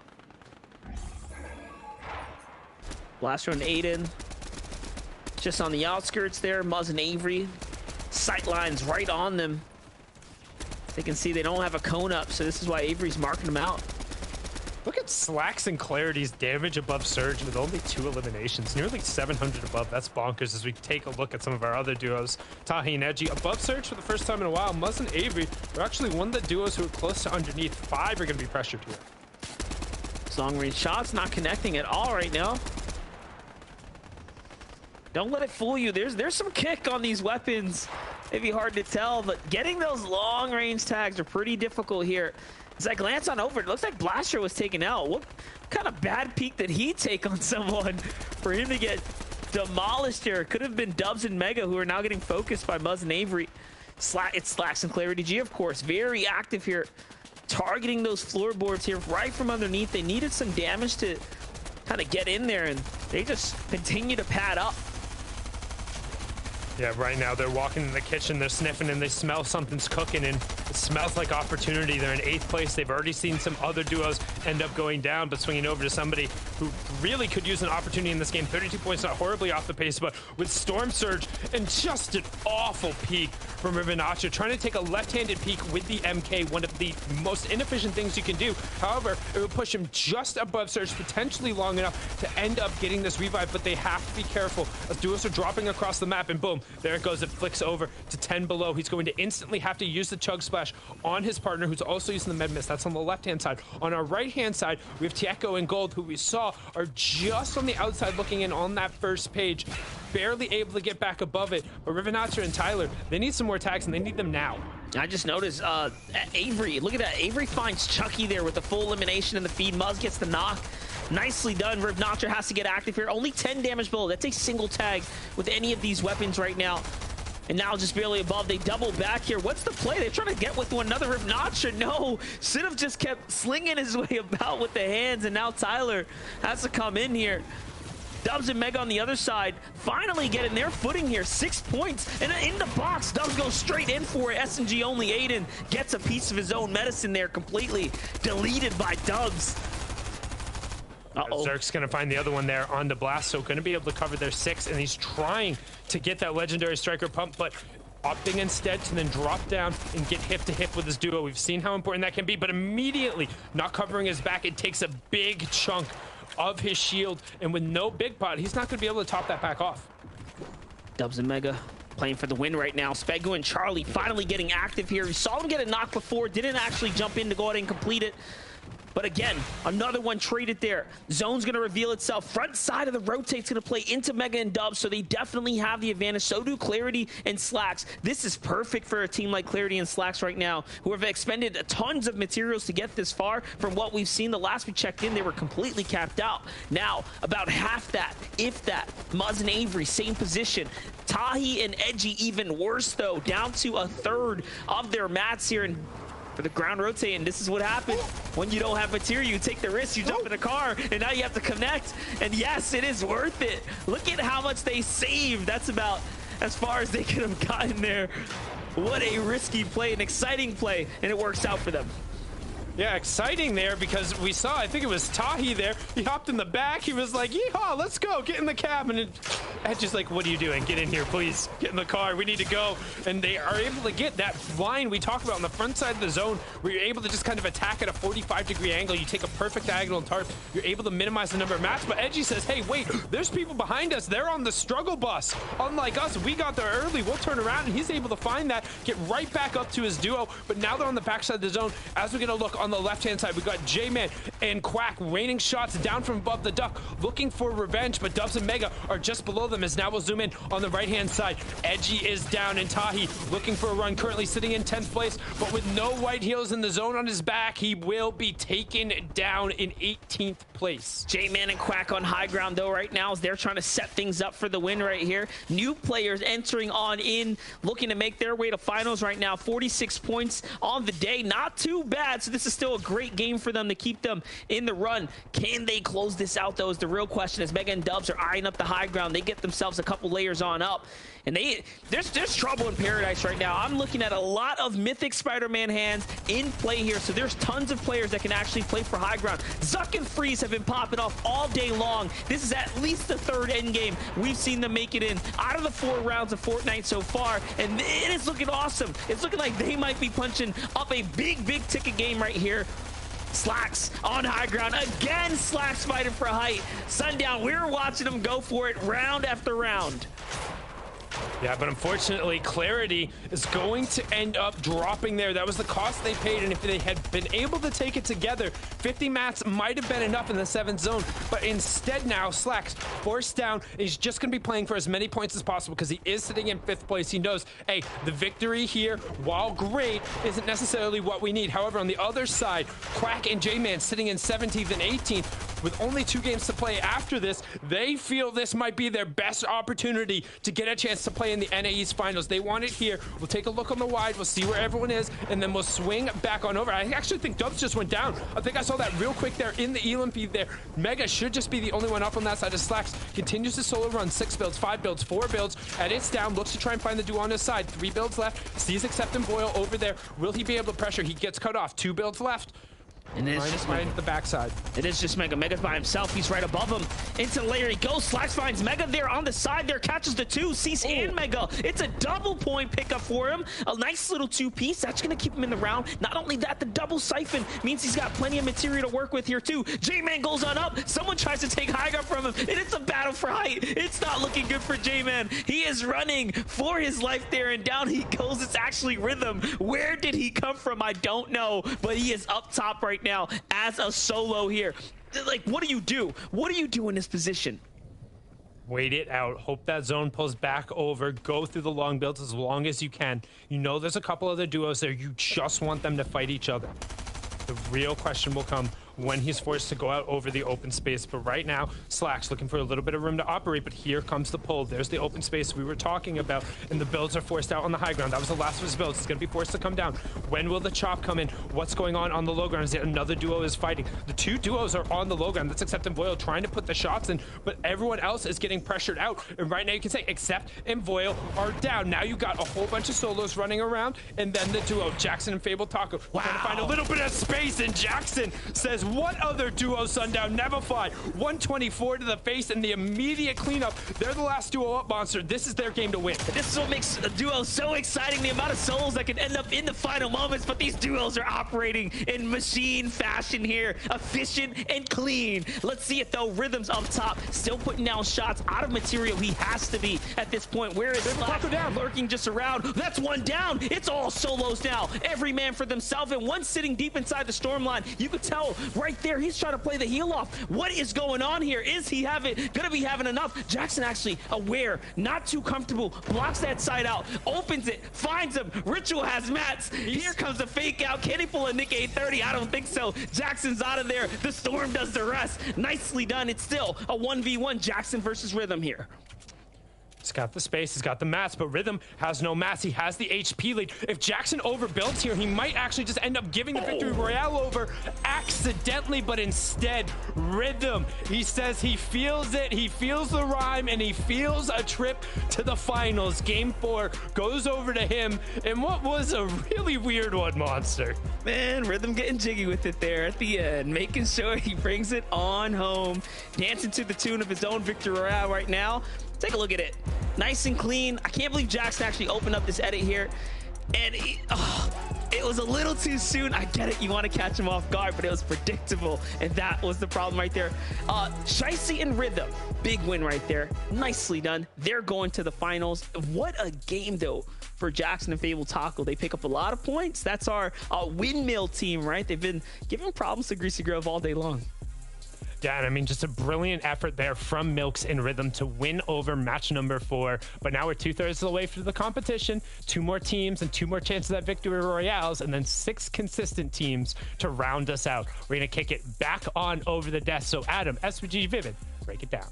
Blaster and Aiden. Just on the outskirts there. Muzz and Avery. Sight lines right on them. They can see they don't have a cone up, so this is why Avery's marking them out. Look at Slacks and Clarity's damage above Surge with only 2 eliminations. Nearly 700 above. That's bonkers as we take a look at some of our other duos. Tahi and Edgy above Surge for the first time in a while. Muzz and Avery are actually one of the duos who are close to underneath. 5 are going to be pressured here. Long range shots not connecting at all right now. Don't let it fool you. There's some kick on these weapons. It'd be hard to tell, but getting those long range tags are pretty difficult here. As I glance on over, it looks like Blaster was taken out. What kind of bad peek did he take on someone for him to get demolished here? Could have been Dubs and Mega, who are now getting focused by Muzz and Avery. It's Slacks and Clarity G, of course, very active here, targeting those floorboards here right from underneath. They needed some damage to kind of get in there, and they just continue to pad up. Yeah, right now they're walking in the kitchen, they're sniffing, and they smell something's cooking, and it smells like opportunity. They're in 8th place. They've already seen some other duos end up going down, but swinging over to somebody who really could use an opportunity in this game. 32 points, not horribly off the pace, but with Storm Surge and just an awful peek from Rivinacha, trying to take a left-handed peek with the MK, one of the most inefficient things you can do. However, it would push him just above Surge, potentially long enough to end up getting this revive, but they have to be careful as duos are dropping across the map, and boom, there it goes. It flicks over to 10 below. He's going to instantly have to use the Chug Splash on his partner, who's also using the Med Mist. That's on the left-hand side. On our right-hand side, we have Tieko and Gold, who we saw are just on the outside looking in on that first page, barely able to get back above it. But Rivinacha and Tyler, they need some more tags, and they need them now. I just noticed Avery, look at that. Avery finds Chucky there with the full elimination in the feed. Muzz gets the knock. Nicely done. Rivnacha has to get active here. Only 10 damage below. That's a single tag with any of these weapons right now. And now just barely above. They double back here. What's the play? They're trying to get with one another. Rivnacha, no. Should have just kept slinging his way about with the hands, and now Tyler has to come in here. Dubs and Mega on the other side finally getting their footing here. 6 points and in the box. Dubs goes straight in for it. SMG only. Aiden gets a piece of his own medicine there, completely deleted by Dubs. Zerk's going to find the other one there on the blast, so going to be able to cover their 6, and he's trying to get that legendary striker pump, but opting instead to then drop down and get hip to hip with his duo. We've seen how important that can be, but immediately not covering his back, it takes a big chunk of his shield, and with no big pot, he's not going to be able to top that back off. Dubs and Mega playing for the win right now. Spegu and Charlie finally getting active here. We saw him get a knock before, didn't actually jump in to go ahead and complete it. But again, another one traded there. Zone's going to reveal itself. Front side of the rotate's going to play into Mega and Dubs, so they definitely have the advantage. So do Clarity and Slacks. This is perfect for a team like Clarity and Slacks right now, who have expended tons of materials to get this far. From what we've seen, the last we checked in, they were completely capped out. Now, about half that, if that. Muzz and Avery, same position. Tahi and Edgy even worse, though. Down to a third of their mats here, and for the ground rotate, and this is what happens when you don't have material. You take the risk, you jump in a car, and now you have to connect. And yes, it is worth it. Look at how much they saved. That's about as far as they could have gotten there. What a risky play, an exciting play, and it works out for them. Yeah, exciting there because we saw, I think it was Tahi there. He hopped in the back. He was like, yeehaw, let's go. Get in the cab. And Edge is like, what are you doing? Get in here, please. Get in the car. We need to go. And they are able to get that line we talked about on the front side of the zone where you're able to just kind of attack at a 45-degree angle. You take a perfect diagonal tarp. You're able to minimize the number of mats. But Edgy says, hey, wait, there's people behind us. They're on the struggle bus. Unlike us, we got there early. We'll turn around. And he's able to find that, get right back up to his duo. But now they're on the backside of the zone. As we're going to look on the left-hand side, we got J-Man and Quack raining shots down from above the duck, looking for revenge, but Dubs and Mega are just below them. As now we'll zoom in on the right-hand side. Edgy is down, and Tahi looking for a run, currently sitting in 10th place, but with no white heels in the zone on his back, he will be taken down in 18th place. J-Man and Quack on high ground, though, right now, as they're trying to set things up for the win right here. New players entering on in, looking to make their way to finals right now. 46 points on the day. Not too bad, so this is still a great game for them to keep them in the run. Can they close this out, though, is the real question. As Mega and Dubs are eyeing up the high ground, they get themselves a couple layers on up. And there's trouble in paradise right now. I'm looking at a lot of Mythic Spider-Man hands in play here, so there's tons of players that can actually play for high ground. Zuck and Freeze have been popping off all day long. This is at least the third end game we've seen them make it in out of the 4 rounds of Fortnite so far, and it is looking awesome. It's looking like they might be punching up a big ticket game right here. Slacks on high ground again. Slacks fighting for height. Sundown, we're watching them go for it round after round. Yeah, but unfortunately, Clarity is going to end up dropping there. That was the cost they paid, and if they had been able to take it together, 50 mats might have been enough in the 7th zone. But instead now, Slacks forced down. He's just going to be playing for as many points as possible because he is sitting in 5th place. He knows, hey, the victory here, while great, isn't necessarily what we need. However, on the other side, Quack and J-Man sitting in 17th and 18th with only 2 games to play after this. They feel this might be their best opportunity to get a chance to play in the NAE's finals. They want it here. We'll take a look on the wide. We'll see where everyone is, and then we'll swing back on over. I actually think Dubs just went down. I think I saw that real quick there in the Elam feed there. Mega should just be the only one up on that side of Slacks. Continues to solo run. 6 builds, 5 builds, 4 builds, and it's down. Looks to try and find the duo on his side. 3 builds left. Sees Accept and Boil over there. Will he be able to pressure? He gets cut off. 2 builds left. And it's just right at the backside. It is just Mega. Mega's by himself. He's right above him. Into the layer he goes. Slacks finds Mega there on the side there. Catches the 2. Sees and Mega. It's a double point pickup for him. A nice little 2-piece. That's going to keep him in the round. Not only that, the double siphon means he's got plenty of material to work with here too. J-Man goes on up. Someone tries to take high ground from him. And it's a battle for height. It's not looking good for J-Man. He is running for his life there. And down he goes. It's actually Rhythm. Where did he come from? I don't know. But he is up top right now as a solo here. Like, what do you do? What do you do in this position? Wait it out. Hope that zone pulls back over. Go through the long builds as long as you can. You know there's a couple other duos there. You just want them to fight each other. The real question will come when he's forced to go out over the open space. But right now, Slacks looking for a little bit of room to operate, but here comes the pull. There's the open space we were talking about, and the builds are forced out on the high ground. That was the last of his builds. It's going to be forced to come down. When will the chop come in? What's going on the low ground? Is there another duo is fighting? The 2 duos are on the low ground. That's Accept and Voil trying to put the shots in, but everyone else is getting pressured out. And right now you can say Accept and Voil are down. Now you got a whole bunch of solos running around, and then the duo, Jackson and Fable Taco, trying to find a little bit of space, and Jackson says, what other duo, Sundown? Never fly. 124 to the face, and the immediate cleanup. They're the last duo up, Monster. This is their game to win. This is what makes a duo so exciting, the amount of solos that can end up in the final moments, but these duos are operating in machine fashion here. Efficient and clean. Let's see it, though. Rhythm's up top, still putting down shots out of material. He has to be at this point. Where is Slack lurking just around? That's 1 down. It's all solos now. Every man for themselves, and one sitting deep inside the storm line. You could tell right there, he's trying to play the heal off. What is going on here? Is he gonna be having enough? Jackson actually aware, not too comfortable, blocks that side out, opens it, finds him. Ritual has mats. Here comes a fake out. Can he pull a Nick 830? I don't think so. Jackson's out of there. The storm does the rest. Nicely done. It's still a 1v1 Jackson versus Rhythm here. He's got the space, he's got the mats, but Rhythm has no mats. He has the HP lead. If Jackson overbuilds here, he might actually just end up giving the victory royale over accidentally, but instead, Rhythm, he says he feels it, he feels the rhyme, and he feels a trip to the finals. Game 4 goes over to him, and what was a really weird one, Monster. Man, Rhythm getting jiggy with it there at the end, making sure he brings it on home, dancing to the tune of his own victory royale right now. Take a look at it. Nice and clean. I can't believe Jackson actually opened up this edit here. And it was a little too soon. I get it. You want to catch him off guard, but it was predictable. And that was the problem right there. Shicey and Rhythm. Big win right there. Nicely done. They're going to the finals. What a game, though, for Jackson and Fable Taco. They pick up a lot of points. That's our windmill team, right? They've been giving problems to Greasy Grove all day long. Yeah, and I mean, just a brilliant effort there from Milks and Rhythm to win over match number 4. But now we're 2/3 of the way through the competition. 2 more teams and 2 more chances at victory royales, and then 6 consistent teams to round us out. We're going to kick it back on over the desk. So Adam, SVG Vivid, break it down.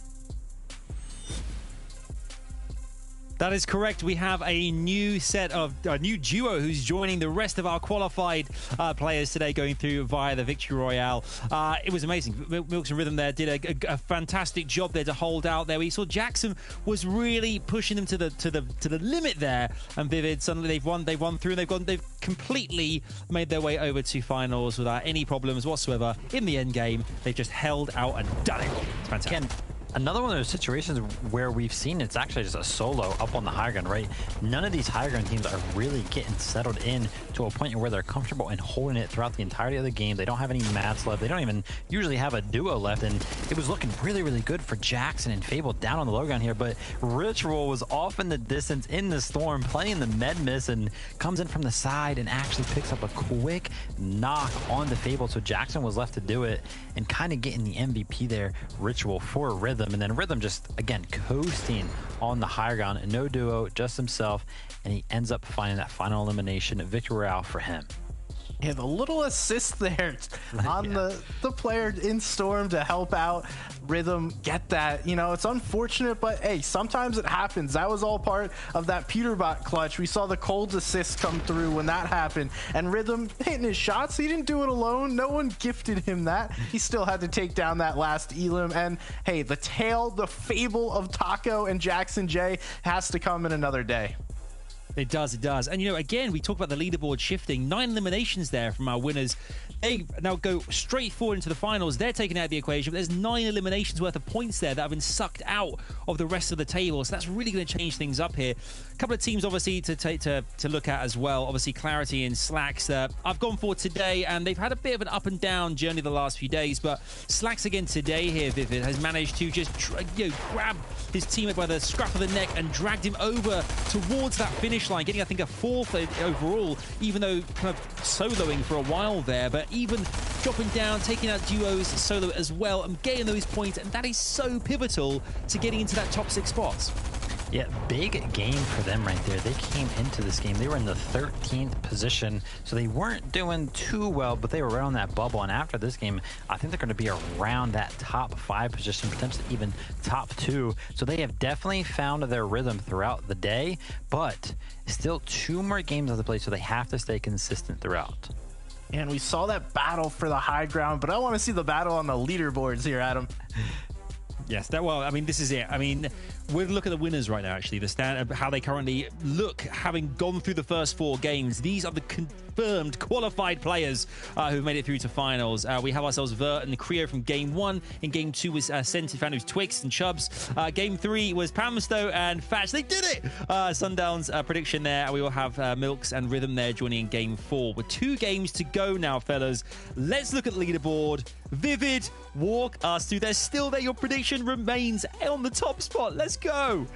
That is correct. We have a new duo who's joining the rest of our qualified players today, going through via the Victory Royale. It was amazing. Milks and Rhythm there did a fantastic job there to hold out there. We saw Jackson was really pushing them to the limit there, and Vivid suddenly they've won through, and they've completely made their way over to finals without any problems whatsoever. In the end game, they've just held out and done it. It's fantastic. Again, another one of those situations where we've seen it's actually just a solo up on the high ground, right? None of these high ground teams are really getting settled in to a point where they're comfortable and holding it throughout the entirety of the game. They don't have any mats left. They don't even usually have a duo left, and it was looking really, really good for Jackson and Fable down on the low ground here, but Ritual was off in the distance in the storm, playing the med miss, and comes in from the side and actually picks up a quick knock on the Fable, so Jackson was left to do it and kind of getting the MVP there, Ritual for Rhythm. And then Rhythm just, again, coasting on the higher ground, and no duo, just himself, and he ends up finding that final elimination victory royale for him. Yeah, the little assist there on the player in Storm to help out Rhythm get that. You know, it's unfortunate, but hey, sometimes it happens. That was all part of that Peterbot clutch. We saw the cold assist come through when that happened, and Rhythm hitting his shots. He didn't do it alone. No one gifted him that. He still had to take down that last Elim, and hey, the fable of Taco and Jackson J has to come in another day. It does, it does. And, you know, again, we talk about the leaderboard shifting. 9 eliminations there from our winners. They now go straight forward into the finals. They're taken out of the equation, but there's 9 eliminations worth of points there that have been sucked out of the rest of the table. So that's really going to change things up here. A couple of teams, obviously, to look at as well. Obviously, Clarity and Slacks. I've gone for today, and they've had a bit of an up and down journey the last few days. But Slacks again today here, Vivid, has managed to just grab his teammate by the scruff of the neck and dragged him over towards that finish line, getting, I think, a 4th overall, even though kind of soloing for a while there, but even dropping down, taking out duos solo as well, and getting those points, and that is so pivotal to getting into that top 6 spots. Yeah, big game for them right there. They came into this game, they were in the 13th position, so they weren't doing too well, but they were right on that bubble. And after this game, I think they're going to be around that top 5 position, potentially even top 2. So they have definitely found their rhythm throughout the day, but still 2 more games on the play, so they have to stay consistent throughout. And we saw that battle for the high ground, but I want to see the battle on the leaderboards here, Adam. Yes, well, I mean, this is it. I mean, we'll look at the winners right now, actually, the stand, how they currently look, having gone through the first 4 games. These are the confirmed qualified players who've made it through to finals. We have ourselves Vert and Creo from Game 1. In Game 2 was Scented Fan, who's Twix and Chubbs. Game 3 was Pamsto and Fatch. They did it! Sundown's prediction there. We will have Milks and Rhythm there joining in Game 4. With 2 games to go now, fellas. Let's look at the leaderboard. Vivid, walk us through. They're still there. Your prediction remains on the top spot. Let's go.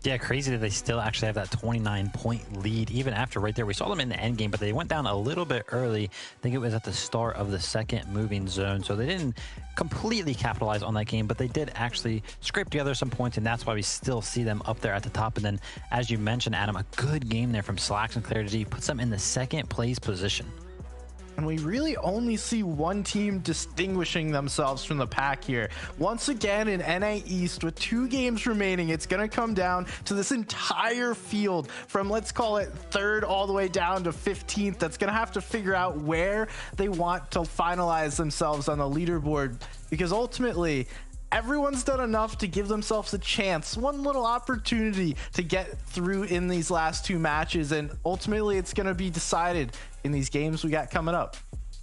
Yeah, crazy that they still actually have that 29-point lead even after right there. We saw them in the end game, but they went down a little bit early. I think it was at the start of the 2nd moving zone, so they didn't completely capitalize on that game, but they did actually scrape together some points, and that's why we still see them up there at the top. And then, as you mentioned, Adam, a good game there from Slacks and Clarity puts them in the 2nd place position. And we really only see one team distinguishing themselves from the pack here. Once again, in NA East, with 2 games remaining, it's going to come down to this entire field from, let's call it 3rd all the way down to 15th. That's going to have to figure out where they want to finalize themselves on the leaderboard, because ultimately, everyone's done enough to give themselves a chance, one little opportunity to get through in these last 2 matches, and ultimately it's going to be decided in these games we got coming up.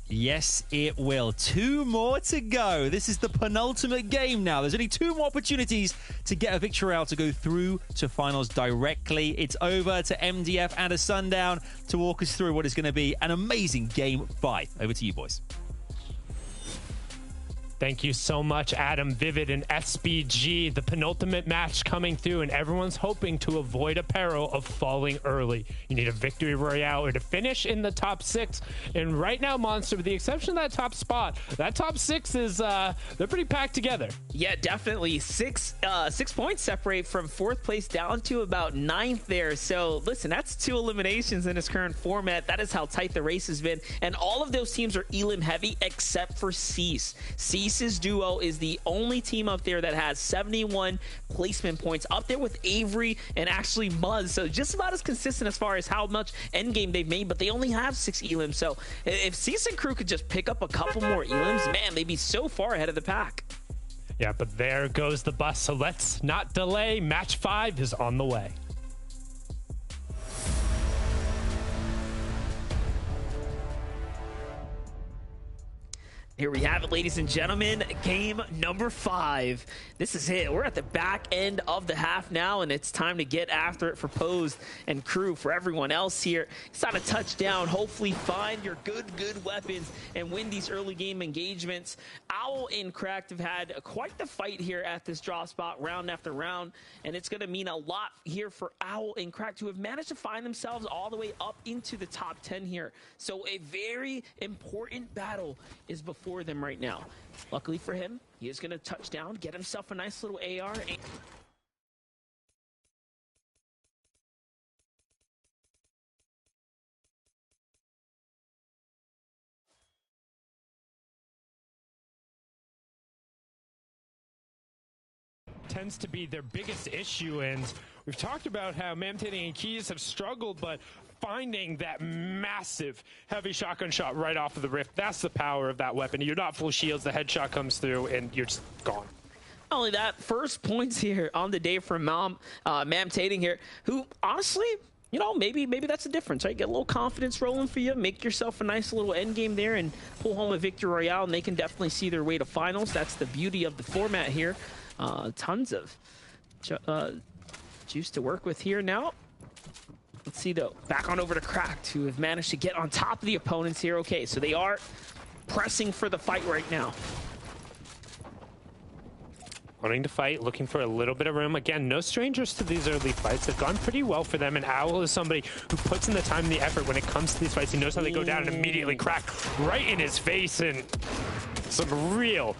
Yes, it will. 2 more to go. This is the penultimate game now. There's only 2 more opportunities to get a victory out to go through to finals directly. It's over to MDF and a Sundown to walk us through what is going to be an amazing game 5. Over to you, boys. Thank you so much, Adam, Vivid, and SBG. The penultimate match coming through, and everyone's hoping to avoid a peril of falling early. You need a victory royale or to finish in the top 6. And right now, Monster, with the exception of that top spot, that top 6 is they're pretty packed together. Yeah, definitely. 6 points separate from 4th place down to about 9th there. So listen, that's 2 eliminations in this current format. That is how tight the race has been. And all of those teams are Elim heavy except for Cease. Cease's duo is the only team up there that has 71 placement points, up there with Avery and actually Muzz. So just about as consistent as far as how much endgame they've made, but they only have 6 elims. So if Cease and crew could just pick up a couple more elims, man, they'd be so far ahead of the pack. Yeah, but there goes the bus. So let's not delay. Match 5 is on the way. Here we have it, ladies and gentlemen, game number 5. This is it. We're at the back end of the half now, and it's time to get after it for Pose and crew, for everyone else here. It's not a touchdown. Hopefully find your good weapons and win these early game engagements. Owl and Cracked have had quite the fight here at this draw spot round after round, and it's going to mean a lot here for Owl and Cracked, who have managed to find themselves all the way up into the top 10 here. So a very important battle is before them right now. Luckily for him, he is going to touch down, get himself a nice little AR. Tends to be their biggest issue, and we've talked about how Mamtani and Keys have struggled, but finding that massive heavy shotgun shot right off of the rift, that's the power of that weapon. You're not full shields, the headshot comes through, and you're just gone. Not only that, first points here on the day from Mamtani here, who honestly, you know, maybe that's the difference, right? Get a little confidence rolling for you, make yourself a nice little end game there, and pull home a victory royale, and they can definitely see their way to finals. That's the beauty of the format here. Tons of juice to work with here now. Let's see, though. Back on over to Cracked, who have managed to get on top of the opponents here. Okay, so they are pressing for the fight right now. Wanting to fight, looking for a little bit of room. Again, no strangers to these early fights. They've gone pretty well for them, and Owl is somebody who puts in the time and the effort when it comes to these fights. He knows how they go down and immediately crack right in his face, and some real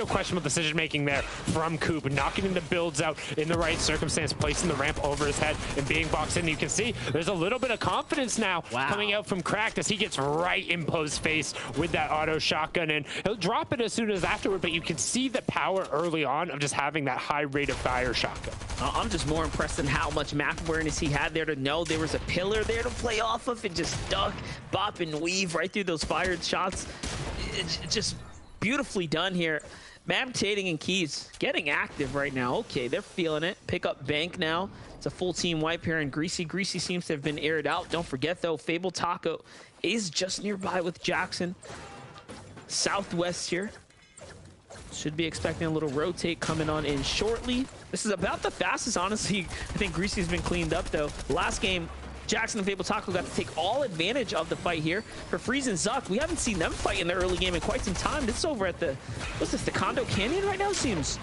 questionable decision making there from Coop, knocking the builds out in the right circumstance, placing the ramp over his head and being boxed in. You can see there's a little bit of confidence now coming out from Cracked as he gets right in Poe's face with that auto shotgun, and he'll drop it as soon as afterward, but you can see the power early on of just having that high rate of fire shotgun. I'm just more impressed in how much map awareness he had there to know there was a pillar there to play off of and just duck, bop, and weave right through those fired shots. It's just beautifully done here. Mamtani and Keys getting active right now. Okay, they're feeling it. Pick up Bank now. It's a full team wipe here, and Greasy seems to have been aired out. Don't forget, though, Fable Taco is just nearby with Jackson. Southwest here. Should be expecting a little rotate coming on in shortly. This is about the fastest, honestly. I think Greasy's been cleaned up, though. Last game, Jackson and Fable Taco got to take all advantage of the fight here. For Freeze and Zuck, we haven't seen them fight in the early game in quite some time. This is over at the, what's this, the Condo Canyon right now, seems?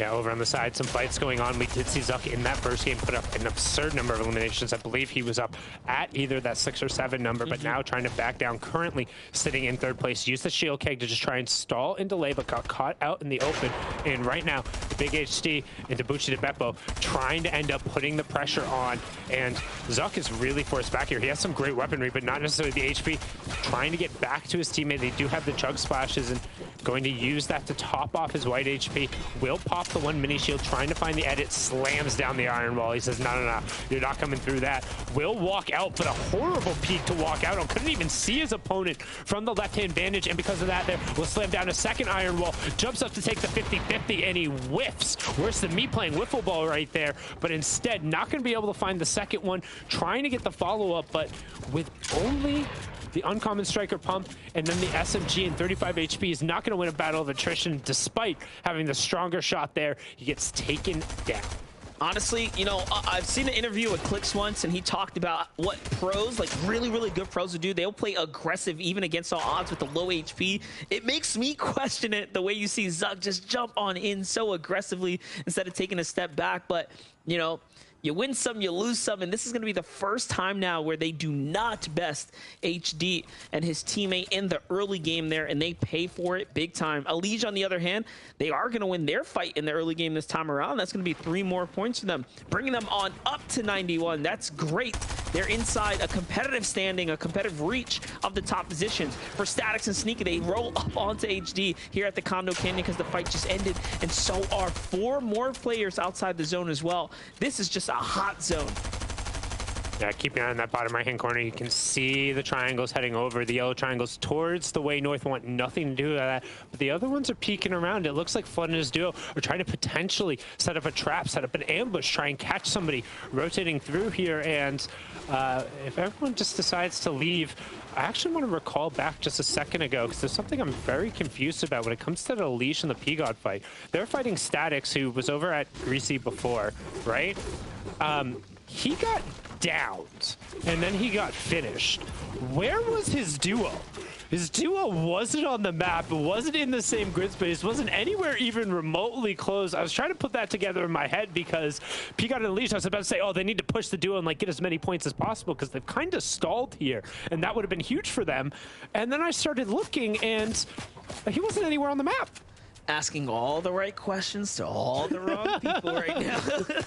Yeah, over on the side, some fights going on. We did see Zuck in that first game put up an absurd number of eliminations. I believe he was up at either that 6 or 7 number, but now trying to back down, currently sitting in 3rd place. Used the shield keg to just try and stall and delay, but got caught out in the open. And right now, Big HD into Bucci de Beppo, trying to end up putting the pressure on. And Zuck is really forced back here. He has some great weaponry, but not necessarily the HP. Trying to get back to his teammate. They do have the chug splashes and going to use that to top off his white HP. Will pop the one mini shield, trying to find the edit, slams down the iron wall. He says, no, you're not coming through that. Will walk out, but a horrible peek to walk out on. Couldn't even see his opponent from the left-hand vantage, and because of that, there will slam down a second iron wall. Jumps up to take the 50-50, and he whiffs. Worse than me playing wiffle ball right there, but instead not going to be able to find the second one. Trying to get the follow-up, but with only the uncommon striker pump and then the SMG and 35 HP is not going to win a battle of attrition despite having the stronger shot there. He gets taken down. Honestly, you know, I've seen an interview with Clicks once, and he talked about what pros, like really good pros would do. They'll play aggressive even against all odds with the low HP. It makes me question it, the way you see Zuck just jump on in so aggressively instead of taking a step back. But, you know, you win some, you lose some, and this is going to be the first time now where they do not best HD and his teammate in the early game there, and they pay for it big time. Elige, on the other hand, they are going to win their fight in the early game this time around. That's going to be 3 more points for them, bringing them on up to 91. That's great. They're inside a competitive standing, a competitive reach of the top positions. For Statics and Sneaky, they roll up onto HD here at the Condo Canyon because the fight just ended, and so are 4 more players outside the zone as well. This is just a hot zone. Yeah, keep an eye on that bottom right-hand corner. You can see the triangles heading over, the yellow triangles towards the way North want nothing to do with that. But the other ones are peeking around. It looks like Flood and his duo are trying to potentially set up a trap, set up an ambush, try and catch somebody rotating through here. And if everyone just decides to leave, I actually want to recall back just a second ago, because there's something I'm very confused about when it comes to the Leash and the P-God fight. They're fighting Statics, who was over at Greasy before, right? He got downed, and then he got finished. Where was his duo? His duo wasn't on the map, wasn't in the same grid space, wasn't anywhere even remotely close. I was trying to put that together in my head because P-God and Leash, I was about to say, oh, they need to push the duo and like get as many points as possible because they've kind of stalled here, and that would have been huge for them. And then I started looking, and he wasn't anywhere on the map. Asking all the right questions to all the wrong people right now.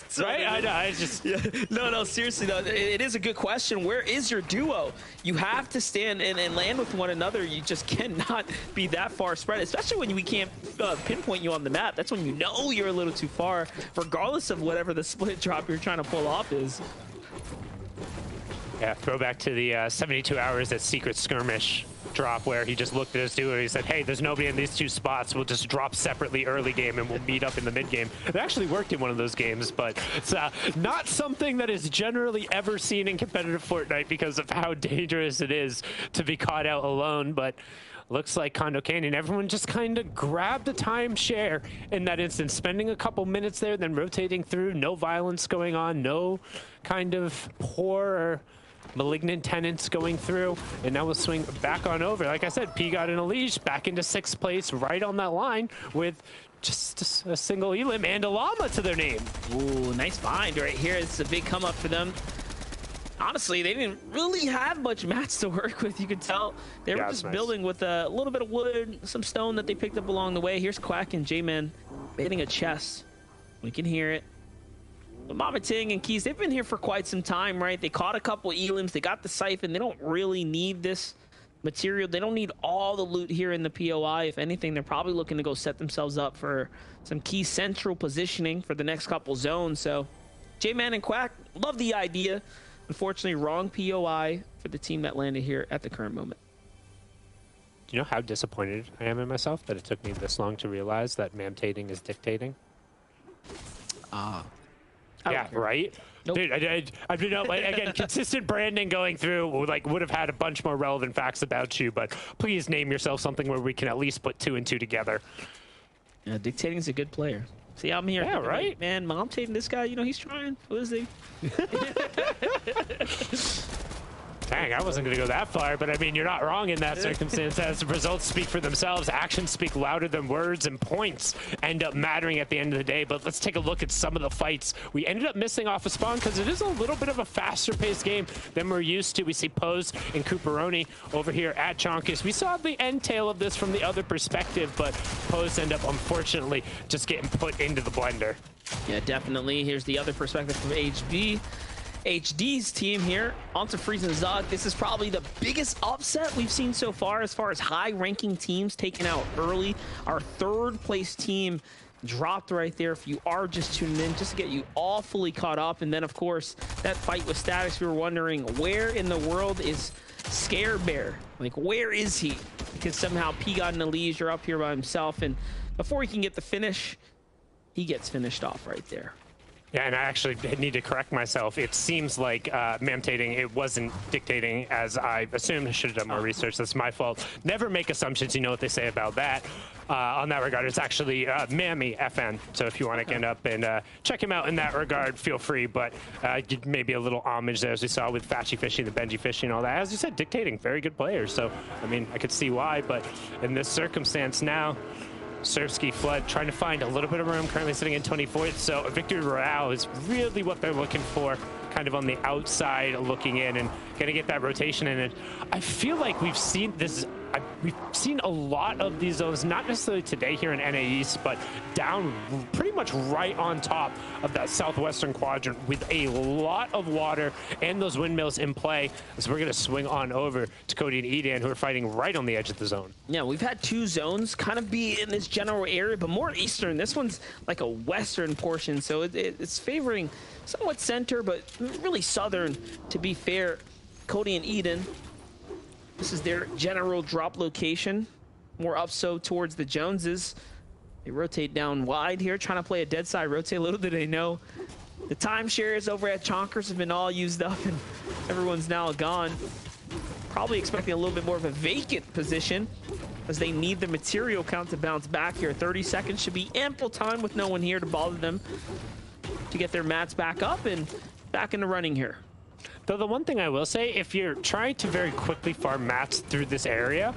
So, right? I know. I just... Yeah. No, seriously, though, it is a good question. Where is your duo? You have to stand and land with one another. You just cannot be that far spread, especially when we can't pinpoint you on the map. That's when you know you're a little too far, regardless of whatever the split drop you're trying to pull off is. Yeah, throwback to the 72 hours at Secret Skirmish drop where he just looked at his duo and he said, hey, there's nobody in these 2 spots. We'll just drop separately early game and we'll meet up in the mid game. It actually worked in one of those games, but it's not something that is generally ever seen in competitive Fortnite because of how dangerous it is to be caught out alone. But looks like Condo Canyon, everyone just kind of grabbed a timeshare in that instance, spending a couple minutes there, then rotating through. No violence going on, no kind of poor or malignant tenants going through, and now we'll swing back on over. Like I said, P-God and Elige back into 6th place, right on that line with just a single Elim and a llama to their name. Ooh, nice find right here. It's a big come up for them. Honestly, they didn't really have much mats to work with. You could tell they were just building with a little bit of wood, some stone that they picked up along the way. Here's Quack and J-Man baiting a chest. We can hear it. But Mama Ting and Keys, they've been here for quite some time, right? They caught a couple Elims. They got the Siphon. They don't really need this material. They don't need all the loot here in the POI. If anything, they're probably looking to go set themselves up for some key central positioning for the next couple zones. So J-Man and Quack, love the idea. Unfortunately, wrong POI for the team that landed here at the current moment. Do you know how disappointed I am in myself that it took me this long to realize that mamtating is dictating? Yeah, right? Nope. Dude, I you know, like, again, consistent branding going through, like, would have had a bunch more relevant facts about you, but please name yourself something where we can at least put 2 and 2 together. Yeah, Dictating's a good player. See, I'm here. Yeah, right? Like, man, momtating this guy, you know, he's trying. What is he? Dang, I wasn't going to go that far, but I mean, you're not wrong in that circumstance. As the results speak for themselves, actions speak louder than words, and points end up mattering at the end of the day. But let's take a look at some of the fights. We ended up missing off a spawn because it is a little bit of a faster-paced game than we're used to. We see Pose and Cooperoni over here at Chonkus. We saw the end tail of this from the other perspective, but Pose end up, unfortunately, just getting put into the blender. Yeah, definitely. Here's the other perspective from HD's team here. Onto Freeze and Zug. This is probably the biggest upset we've seen so far as high-ranking teams taken out early. Our third-place team dropped right there. If you are just tuning in, just to get you all fully caught up. And then, of course, that fight with Status, we were wondering, where in the world is Scare Bear? Like, where is he? Because somehow P got an Elise, you're up here by himself, and before he can get the finish, he gets finished off right there. Yeah, and I actually need to correct myself. It seems like Mamtating, it wasn't dictating as I assumed. I should have done more research. That's my fault. Never make assumptions. You know what they say about that. On that regard, it's actually Mammy FN. So if you want to get up and check him out in that regard, feel free. But maybe a little homage there, as we saw with Fatchy Fishy, the Benji Fishy, and all that. As you said, dictating, very good players. So, I mean, I could see why. But in this circumstance now, Surfsky Flood trying to find a little bit of room, currently sitting in 24th, so a victory royale is really what they're looking for, kind of on the outside looking in and gonna get that rotation in. And I feel like we've seen this, we've seen a lot of these zones, not necessarily today here in NA East, but down pretty much right on top of that southwestern quadrant with a lot of water and those windmills in play. So we're gonna swing on over to Cody and Edan, who are fighting right on the edge of the zone. Yeah, we've had two zones kind of be in this general area, but more eastern. This one's like a western portion, so it's favoring somewhat center, but really southern, to be fair. Cody and Eden, this is their general drop location, more up so towards the Joneses. They rotate down wide here, trying to play a dead side rotate. Little do they know, the timeshares over at Chonkers have been all used up and everyone's now gone. Probably expecting a little bit more of a vacant position as they need the material count to bounce back here. 30 seconds should be ample time with no one here to bother them to get their mats back up and back in the running here. Though the one thing I will say, if you're trying to very quickly farm mats through this area,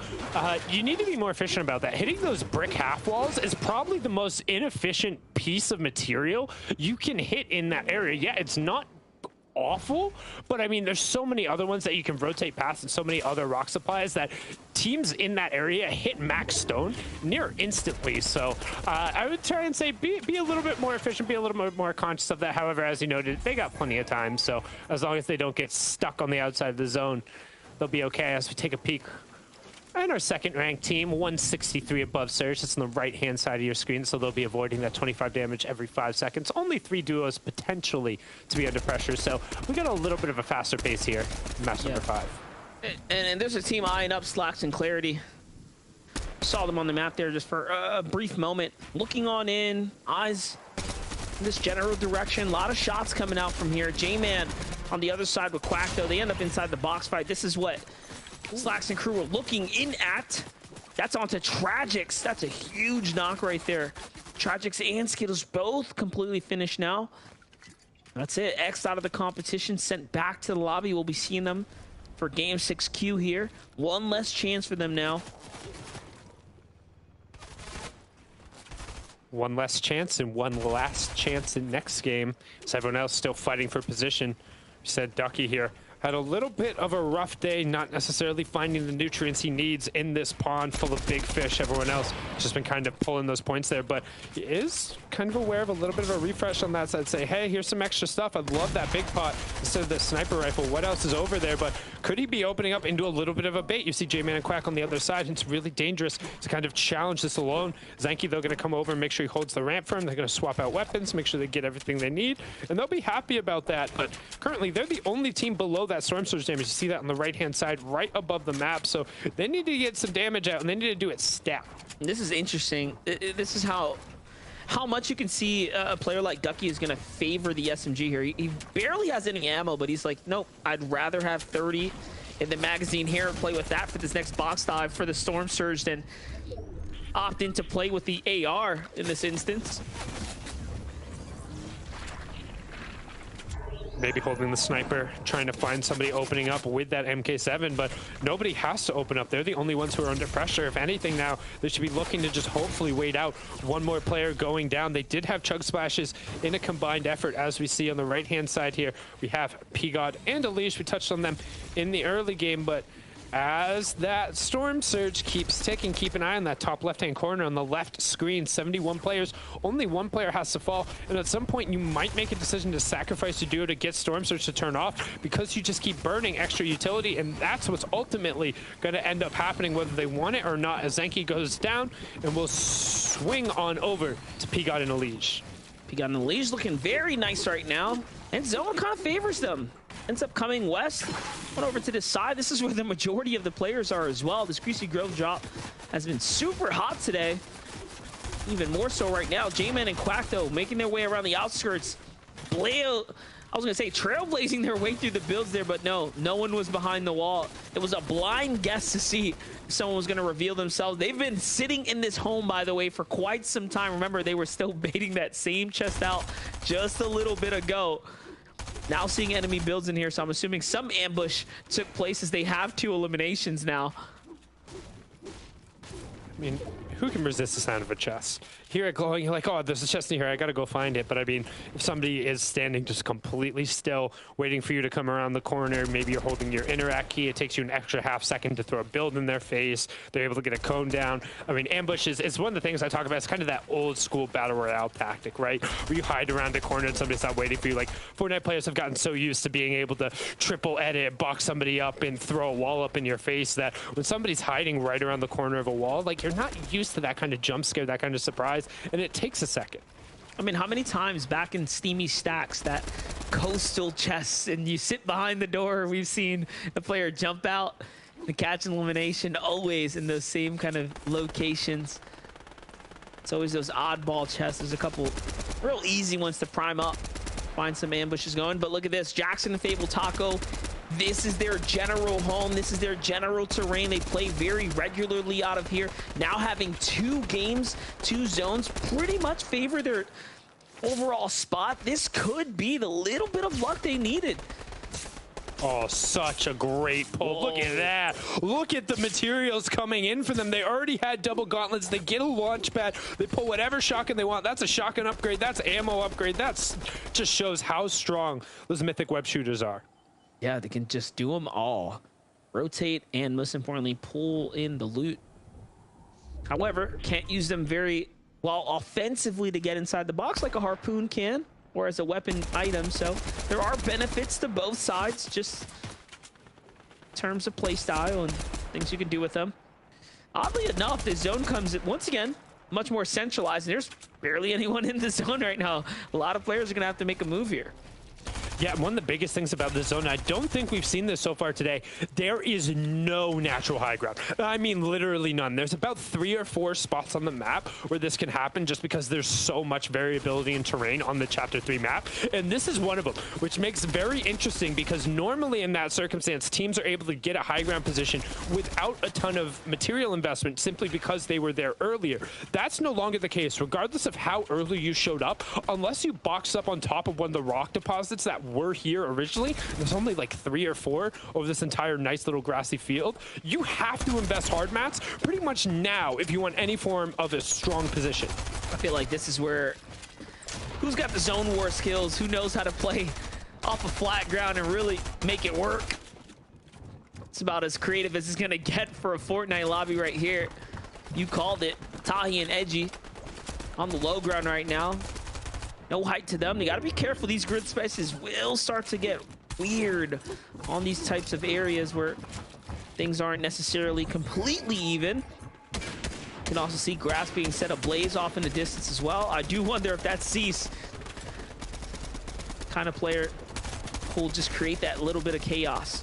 you need to be more efficient about that. Hitting those brick half walls is probably the most inefficient piece of material you can hit in that area. Yeah, it's not awful, but I mean, there's so many other ones that you can rotate past and so many other rock supplies that teams in that area hit max stone near instantly. So I would try and say be a little bit more efficient, be a little bit more conscious of that. However, as you noted, they got plenty of time, so as long as they don't get stuck on the outside of the zone, they'll be okay. As we take a peek, and our second-ranked team, 163 above Surge. It's on the right-hand side of your screen, so they'll be avoiding that 25 damage every 5 seconds. Only 3 duos potentially to be under pressure, so we got a little bit of a faster pace here. Match number 5. And there's a team eyeing up Slacks and Clarity. Saw them on the map there just for a brief moment. Looking on in, eyes in this general direction. A lot of shots coming out from here. J-Man on the other side with Quack, though. They end up inside the box fight. This is what Slacks and crew were looking in at. That's onto Tragics. That's a huge knock right there. Tragics and Skittles both completely finished now. That's it. X out of the competition, sent back to the lobby. We'll be seeing them for Game 6Q here. One less chance for them now. One less chance and one last chance in next game. So everyone else still fighting for position. Said Ducky here. Had a little bit of a rough day, not necessarily finding the nutrients he needs in this pond full of big fish. Everyone else just been kind of pulling those points there, but he is kind of aware of a little bit of a refresh on that side. Say, hey, here's some extra stuff. I'd love that big pot instead of the sniper rifle. What else is over there? But could he be opening up into a little bit of a bait? You see J-Man and Quack on the other side, and it's really dangerous to kind of challenge this alone. Zanky, they're going to come over and make sure he holds the ramp for him. They're going to swap out weapons, make sure they get everything they need, and they'll be happy about that. But currently, they're the only team below that Storm Surge damage. You see that on the right-hand side, right above the map. So they need to get some damage out, and they need to do it stat. This is interesting. This is how much you can see a player like Ducky is going to favor the SMG here. He barely has any ammo, but he's like, nope, I'd rather have 30 in the magazine here and play with that for this next box dive for the Storm Surge than opt in to play with the AR in this instance. maybe holding the sniper, trying to find somebody opening up with that MK7, but nobody has to open up. They're the only ones who are under pressure. If anything now, they should be looking to just hopefully wait out one more player going down. They did have chug splashes in a combined effort, as we see on the right-hand side here. We have P-God and Elish. We touched on them in the early game, but as that storm surge keeps ticking, keep an eye on that top left-hand corner on the left screen. 71 players, only one player has to fall, and at some point you might make a decision to sacrifice your duo to get storm surge to turn off, because you just keep burning extra utility, and that's what's ultimately going to end up happening whether they want it or not, as Zenki goes down and will swing on over to P-God and Elish. P-God and Elish looking very nice right now, and Zone kind of favors them. Ends up coming west, went over to this side. This is where the majority of the players are as well. This Greasy Grove drop has been super hot today. Even more so right now. J-Man and Quack, though, making their way around the outskirts. I was going to say trailblazing their way through the builds there, but no one was behind the wall. It was a blind guess to see if someone was going to reveal themselves. They've been sitting in this home, by the way, for quite some time. Remember, they were still baiting that same chest out just a little bit ago. Now seeing enemy builds in here, so I'm assuming some ambush took place as they have 2 eliminations now. I mean, who can resist the sound of a chest? Hear it glowing, you're like, oh, there's a chest in here, I gotta go find it. But I mean, if somebody is standing just completely still, waiting for you to come around the corner, maybe you're holding your interact key, it takes you an extra half second to throw a build in their face, they're able to get a cone down. I mean, ambush is one of the things I talk about. It's kind of that old school battle royale tactic, right? Where you hide around a corner and somebody's not waiting for you. Like, Fortnite players have gotten so used to being able to triple edit, box somebody up, and throw a wall up in your face that when somebody's hiding right around the corner of a wall, like, you're not used to that kind of jump scare, that kind of surprise, and it takes a second. I mean, how many times back in Steamy Stacks, that coastal chest, and you sit behind the door, we've seen the player jump out and catch an elimination, always in those same kind of locations. It's always those oddball chests. There's a couple real easy ones to prime up, find some ambushes going. But look at this, Jackson and Fable Taco. This is their general home. This is their general terrain. They play very regularly out of here. Now having 2 games, 2 zones, pretty much favor their overall spot. This could be the little bit of luck they needed. Oh, such a great pull. Whoa. Look at that. Look at the materials coming in for them. They already had double gauntlets. They get a launch pad. They pull whatever shotgun they want. That's a shotgun upgrade. That's ammo upgrade. That's just shows how strong those mythic web shooters are. Yeah, they can just do them all. Rotate and, most importantly, pull in the loot. However, can't use them very well offensively to get inside the box like a harpoon can, or as a weapon item. So there are benefits to both sides, just in terms of playstyle and things you can do with them. Oddly enough, the zone comes, once again, much more centralized. There's barely anyone in the zone right now. A lot of players are going to have to make a move here. Yeah, one of the biggest things about this zone, I don't think we've seen this so far today, there is no natural high ground. I mean, literally none. There's about 3 or 4 spots on the map where this can happen just because there's so much variability in terrain on the Chapter 3 map. And this is one of them, which makes it very interesting because normally in that circumstance, teams are able to get a high ground position without a ton of material investment simply because they were there earlier. That's no longer the case, regardless of how early you showed up, unless you box up on top of one of the rock deposits that were here originally. There's only like 3 or 4 over this entire nice little grassy field. You have to invest hard mats pretty much now if you want any form of a strong position. I feel like this is where who's got the zone war skills, who knows how to play off a flat ground and really make it work. It's about as creative as it's gonna get for a Fortnite lobby right here. You called it. Tahi and Edgy on the low ground right now. No height to them. They got to be careful. These grid spaces will start to get weird on these types of areas where things aren't necessarily completely even. You can also see grass being set ablaze off in the distance as well. I do wonder if that's Cease kind of player who will just create that little bit of chaos.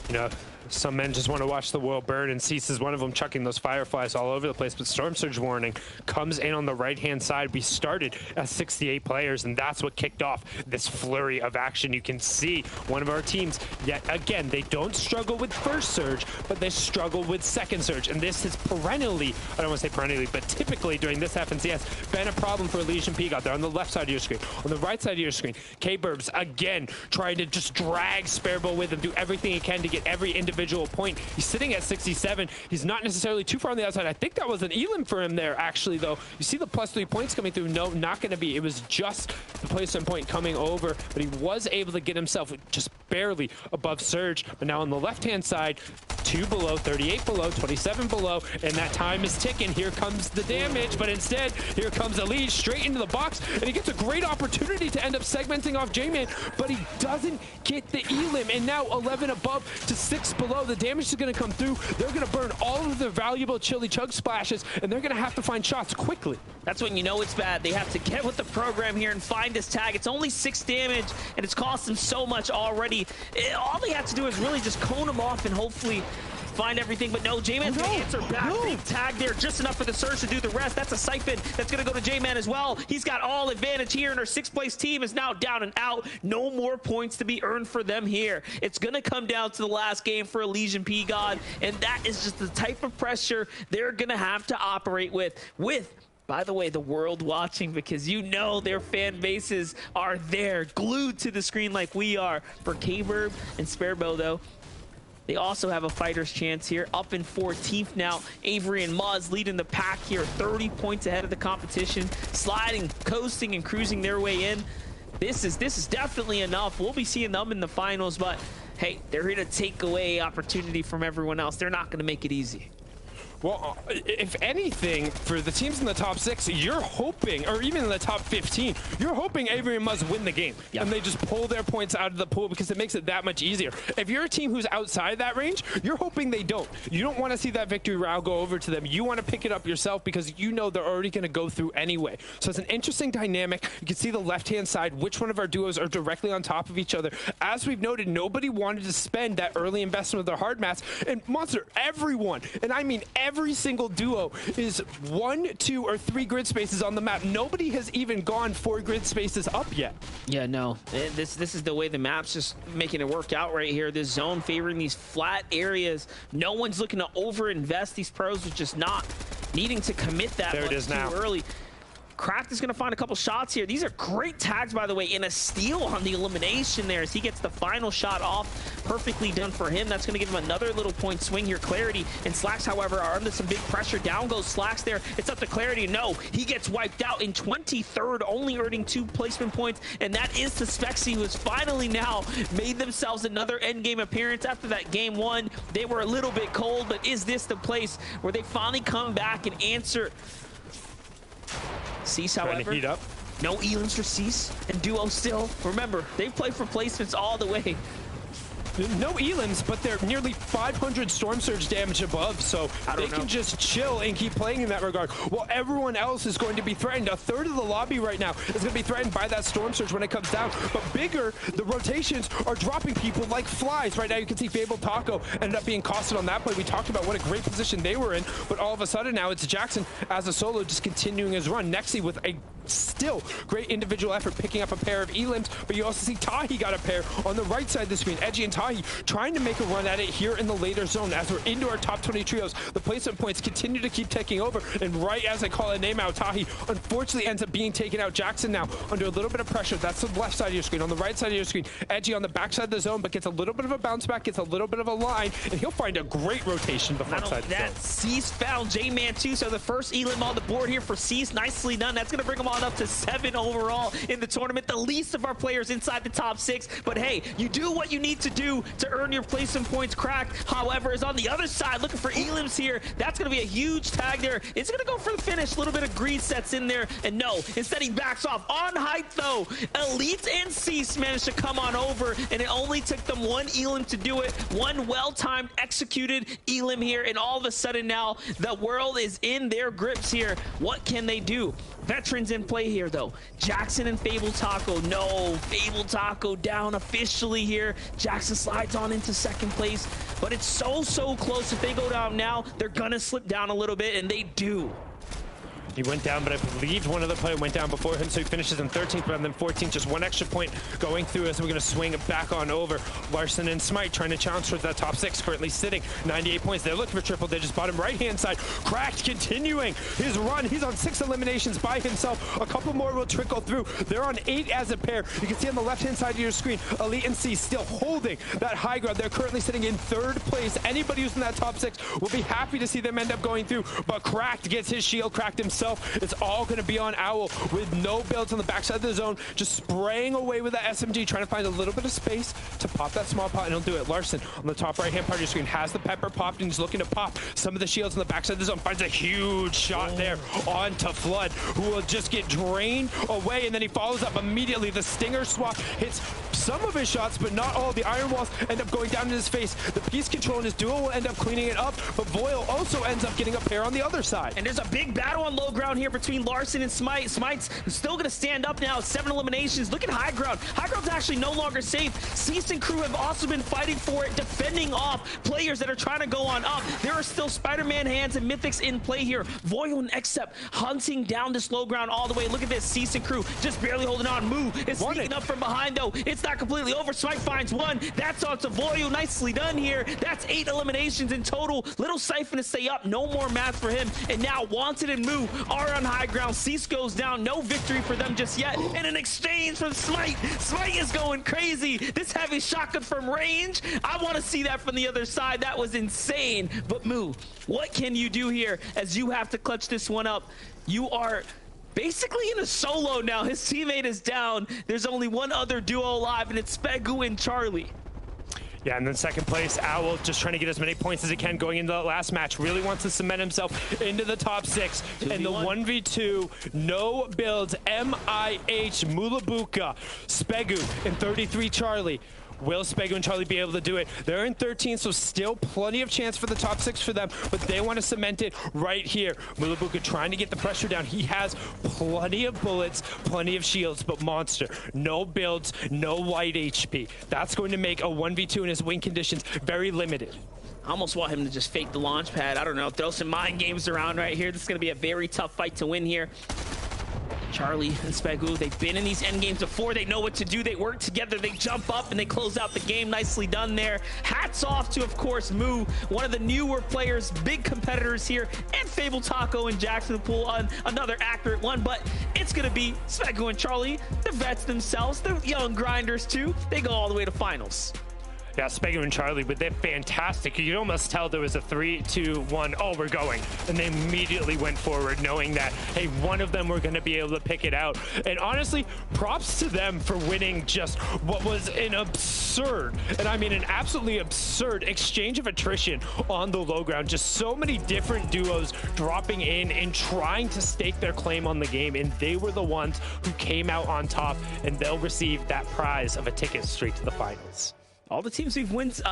You know, Some men just want to watch the world burn, and Cease is one of them, chucking those fireflies all over the place. But Storm Surge warning comes in on the right-hand side. We started at 68 players, and that's what kicked off this flurry of action. You can see one of our teams, yet again, they don't struggle with first surge, but they struggle with second surge. And this has perennially, I don't want to say perennially, but typically during this FNCS, been a problem for Elysian Peak out there on the left side of your screen. On the right side of your screen, K-Burbs, again, trying to just drag Sparebow with him, do everything he can to get every individual point. He's sitting at 67. He's not necessarily too far on the outside. I think that was an elim for him there, actually, though. You see the +3 points coming through. No, not going to be. It was just the placement point coming over, but he was able to get himself just barely above Surge. But now on the left-hand side, 2 below, 38 below, 27 below, and that time is ticking. Here comes the damage, but instead, here comes Elise straight into the box, and he gets a great opportunity to end up segmenting off J-Man, but he doesn't get the elim, and now 11 above to 6 below. The damage is going to come through. They're going to burn all of their valuable chili chug splashes, and they're going to have to find shots quickly. That's when you know it's bad. They have to get with the program here and find this tag. It's only 6 damage, and it's cost them so much already. All they have to do is really just cone them off and hopefully find everything. But no, J-Man's going to answer back. Big tag there, just enough for the Surge to do the rest. That's a siphon that's going to go to J-Man as well. He's got all advantage here, and our 6th place team is now down and out. No more points to be earned for them here. It's going to come down to the last game for Elysian P-God, and that is just the type of pressure they're going to have to operate with, by the way, the world watching, because you know their fan bases are there, glued to the screen like we are. For K-Burb and Sparebow, though, they also have a fighter's chance here. Up in 14th now. Avery and Muzz leading the pack here, 30 points ahead of the competition, sliding, coasting, and cruising their way in. This is definitely enough. We'll be seeing them in the finals, but hey, they're here to take away opportunity from everyone else. They're not going to make it easy. Well, if anything, for the teams in the top 6, you're hoping, or even in the top 15, you're hoping Avery and Muzz win the game. Yep. And they just pull their points out of the pool because it makes it that much easier. If you're a team who's outside that range, you're hoping they don't. You don't want to see that victory route go over to them. You want to pick it up yourself because you know they're already going to go through anyway. So it's an interesting dynamic. You can see the left-hand side, which one of our duos are directly on top of each other. As we've noted, nobody wanted to spend that early investment of their hard mats. And Monster, everyone, and I mean every single duo, is 1, 2, or 3 grid spaces on the map. Nobody has even gone 4 grid spaces up yet. Yeah, no. This is the way the map's just making it work out right here. This zone favoring these flat areas. No one's looking to over-invest. These pros are just not needing to commit that there much it is too now. early. Cracked is going to find a couple shots here. These are great tags, by the way, and a steal on the elimination there as he gets the final shot off. Perfectly done for him. That's going to give him another little point swing here. Clarity and Slacks, however, are under some big pressure. Down goes Slacks there. It's up to Clarity. No, he gets wiped out in 23rd, only earning 2 placement points, and that is to Spexy, who has finally now made themselves another endgame appearance after that game 1. They were a little bit cold, but is this the place where they finally come back and answer? Cease, however, heat up. No elims for Cease and Duo still. Remember, they play for placements all the way. No elims, but they're nearly 500 Storm Surge damage above, so they can just chill and keep playing in that regard. While everyone else is going to be threatened. A third of the lobby right now is going to be threatened by that Storm Surge when it comes down. But bigger, the rotations are dropping people like flies. Right now you can see Fable Taco ended up being costed on that play. We talked about what a great position they were in, but all of a sudden now it's Jackson as a solo just continuing his run. Nexi with a still great individual effort picking up a pair of elims, but you also see Tahi got a pair on the right side of the screen. Edgy and Tahi trying to make a run at it here in the later zone as we're into our top 20 trios. The placement points continue to keep taking over, and right as I call a name out, Tahi unfortunately ends up being taken out. Jackson now under a little bit of pressure. That's the left side of your screen. On the right side of your screen, Edgy on the back side of the zone, but gets a little bit of a bounce back, gets a little bit of a line, and he'll find a great rotation the front side of the zone. Cease found J-Man too, so the first elim on the board here for Cease. Nicely done. That's going to bring him on up to 7 overall in the tournament. The least of our players inside the top 6, but hey, you do what you need to do to earn your placement points. Cracked, however, is on the other side looking for elims here. That's going to be a huge tag there. It's going to go for the finish. A little bit of greed sets in there, and no, instead he backs off. On height though, Elite and Cease managed to come on over, and it only took them 1 elim to do it. 1 well-timed, executed elim here, and all of a sudden now the world is in their grips here. What can they do? Veterans in play here, though. Jackson and Fable Taco. No, Fable Taco down officially here. Jackson slides on into second place, but it's so close. If they go down now, they're gonna slip down a little bit, and they do. He went down, but I believe one other player went down before him, so he finishes in 13th, but then 14th, just one extra point going through as we're going to swing it back on over. Larson and Smite trying to challenge towards that top 6, currently sitting 98 points. They're looking for triple digits, bottom right-hand side. Cracked continuing his run. He's on 6 eliminations by himself. A couple more will trickle through. They're on 8 as a pair. You can see on the left-hand side of your screen, Elite and C still holding that high ground. They're currently sitting in 3rd place. Anybody who's in that top 6 will be happy to see them end up going through, but Cracked gets his shield cracked himself. It's all going to be on Owl with no builds on the backside of the zone, just spraying away with that SMG, trying to find a little bit of space to pop that small pot, and he'll do it. Larson on the top right-hand part of your screen has the pepper popped, and he's looking to pop some of the shields on the backside of the zone. Finds a huge shot there onto Flood, who will just get drained away, and then he follows up immediately. The Stinger swap hits some of his shots, but not all. The Iron Walls end up going down in his face. The Peace Control and his duo will end up cleaning it up, but Voyle also ends up getting a pair on the other side. And there's a big battle on low ground here between Larson and Smite. Smite's still going to stand up now. 7 eliminations. Look at high ground. High ground's actually no longer safe. Cease and crew have also been fighting for it, defending off players that are trying to go on up. There are still Spider-Man hands and Mythics in play here. Voyle and Except hunting down this low ground all the way. Look at this. Cease and crew just barely holding on. Moo is sneaking up from behind, though. It's not completely over. Smite finds one. That's onto Voyle. Nicely done here. That's 8 eliminations in total. Little Siphon to stay up. No more math for him. And now Wanted and Moo are on high ground. Cease goes down. No victory for them just yet. And an exchange from Smite. Smite is going crazy. This heavy shotgun from range. I want to see that from the other side. That was insane. But Moo, what can you do here as you have to clutch this one up? You are basically in a solo now. His teammate is down. There's only one other duo alive, and it's Spegu and Charlie. Yeah, and then second place, Owl just trying to get as many points as he can going into the last match. Really wants to cement himself into the top 6. And the 1v2, no builds, MIH, Mulabuka, Spegu, and 33 Charlie. Will Spegu and Charlie be able to do it? They're in 13, so still plenty of chance for the top 6 for them, but they want to cement it right here. Mulabuka trying to get the pressure down. He has plenty of bullets, plenty of shields, but Monster, no builds, no white HP. That's going to make a 1v2 in his win conditions very limited. I almost want him to just fake the launch pad. I don't know, throw some mind games around right here. This is going to be a very tough fight to win here. Charlie and Spegu, they've been in these end games before. They know what to do. They work together. They jump up and they close out the game. Nicely done there. Hats off to, of course, Moo, one of the newer players, big competitors here, and Fable Taco and Jackson Pool on another accurate one. But it's going to be Spegu and Charlie, the vets themselves, the young grinders too. They go all the way to finals. Yeah, Spegu and Charlie, but they're fantastic. You could almost tell there was a 3, 2, 1, oh, we're going. And they immediately went forward knowing that, hey, one of them were going to be able to pick it out. And honestly, props to them for winning just what was an absurd, and I mean an absolutely absurd exchange of attrition on the low ground. Just so many different duos dropping in and trying to stake their claim on the game. And they were the ones who came out on top, and they'll receive that prize of a ticket straight to the finals. All the teams we've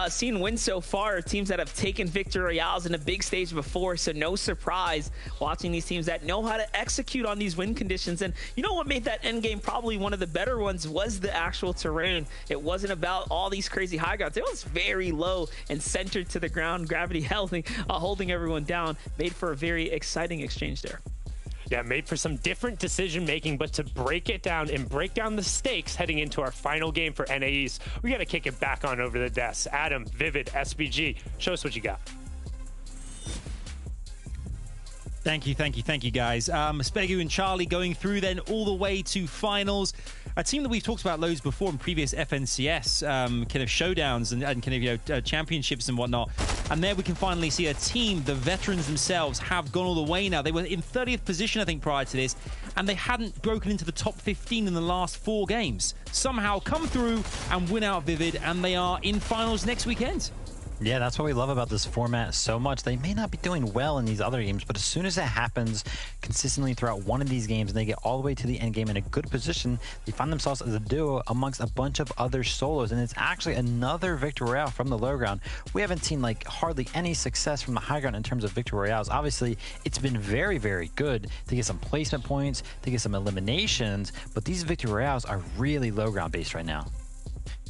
seen win so far are teams that have taken victory royales in a big stage before, so no surprise watching these teams that know how to execute on these win conditions. And you know what made that end game probably one of the better ones was the actual terrain. It wasn't about all these crazy high grounds. It was very low and centered to the ground. Gravity holding everyone down. Made for a very exciting exchange there. Yeah, made for some different decision making, but to break it down and break down the stakes heading into our final game for NAEs, we got to kick it back on over the desk. Adam, Vivid, SBG, show us what you got. Thank you, guys. Spegu and Charlie going through then all the way to finals. A team that we've talked about loads before in previous FNCS kind of showdowns and kind of championships and whatnot. And there we can finally see a team, the veterans themselves, have gone all the way now. They were in 30th position, I think, prior to this, and they hadn't broken into the top 15 in the last 4 games. Somehow come through and win out Vivid, and they are in finals next weekend. Yeah, that's what we love about this format so much. They may not be doing well in these other games, but as soon as it happens consistently throughout one of these games and they get all the way to the end game in a good position, they find themselves as a duo amongst a bunch of other solos. And it's actually another victory royale from the low ground. We haven't seen like hardly any success from the high ground in terms of victory royales. Obviously, it's been very, very good to get some placement points, to get some eliminations, but these victory royales are really low ground based right now.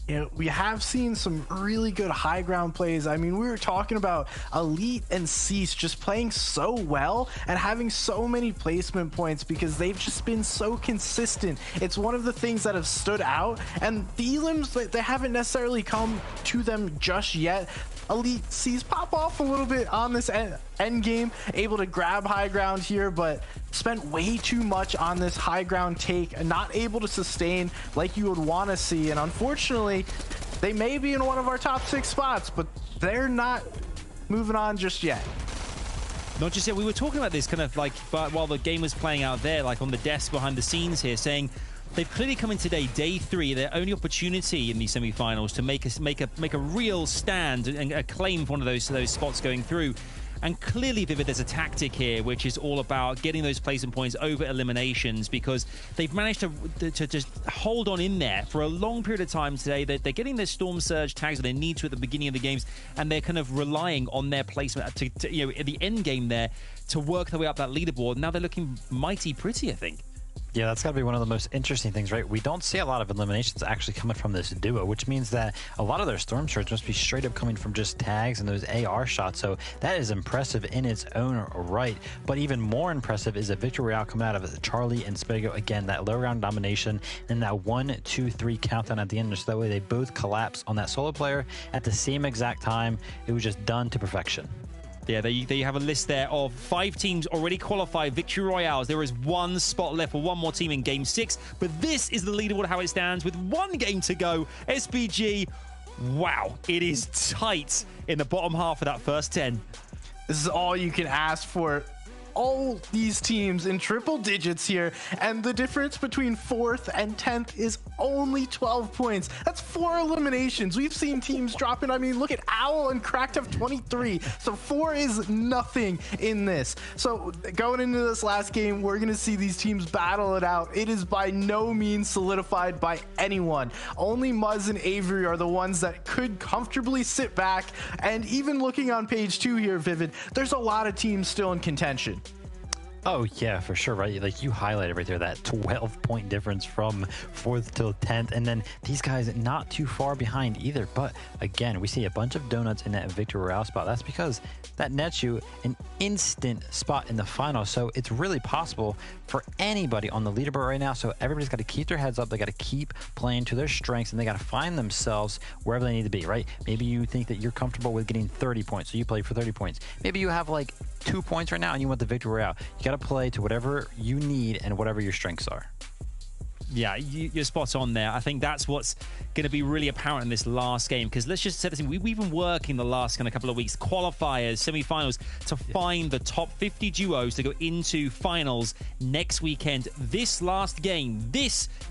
You know, we have seen some really good high ground plays. I mean, we were talking about Elite and Cease just playing so well and having so many placement points because they've just been so consistent. It's one of the things that have stood out, and the elims, they haven't necessarily come to them just yet. Elite sees pop off a little bit on this end game, able to grab high ground here, but spent way too much on this high ground take and not able to sustain like you would want to see. And unfortunately, they may be in one of our top 6 spots, but they're not moving on just yet. Not just yet. We were talking about this kind of like while the game was playing out there, like on the desk behind the scenes here, saying they've clearly come in today, day 3, their only opportunity in these semi-finals to make a real stand and a claim for one of those spots going through. And clearly, Vivid, there's a tactic here, which is all about getting those placement points over eliminations, because they've managed to just hold on in there for a long period of time today. They're getting their Storm Surge tags that they need to at the beginning of the games, and they're kind of relying on their placement to you know, at the end game there to work their way up that leaderboard. Now they're looking mighty pretty, I think. Yeah, that's got to be one of the most interesting things, right? We don't see a lot of eliminations actually coming from this duo, which means that a lot of their Storm Surge must be straight up coming from just tags and those AR shots. So that is impressive in its own right. But even more impressive is a victory royale coming out of Charlie and Spago. Again, that low round domination and that 1, 2, 3 countdown at the end. So that way they both collapse on that solo player at the same exact time. It was just done to perfection. Yeah, there you have a list there of 5 teams already qualified victory royales. There is 1 spot left for one more team in game 6, but this is the leaderboard how it stands with 1 game to go. SBG, wow, it is tight in the bottom half of that first 10. This is all you can ask for. All these teams in triple digits here, and the difference between 4th and 10th is only 12 points. That's 4 eliminations. We've seen teams dropping. I mean, look at Owl and Cracked have 23, so 4 is nothing in this. So going into this last game, we're gonna see these teams battle it out. It is by no means solidified by anyone. Only Muzz and Avery are the ones that could comfortably sit back, and even looking on page 2 here, Vivid, there's a lot of teams still in contention. Oh, yeah, for sure, right? Like you highlighted right there, that 12-point difference from 4th till 10th. And then these guys not too far behind either. But again, we see a bunch of donuts in that victory royale spot. That's because that nets you an instant spot in the final. So it's really possible for anybody on the leaderboard right now. So everybody's got to keep their heads up. They got to keep playing to their strengths, and they got to find themselves wherever they need to be, right? Maybe you think that you're comfortable with getting 30 points, so you play for 30 points. Maybe you have like 2 points right now and you want the victory royale. You got to play to whatever you need and whatever your strengths are. Yeah, you're spot on there. I think that's what's going to be really apparent in this last game, because let's just say this, we've been working the last kind of couple of weeks, qualifiers, semi-finals, to find the top 50 duos to go into finals next weekend. This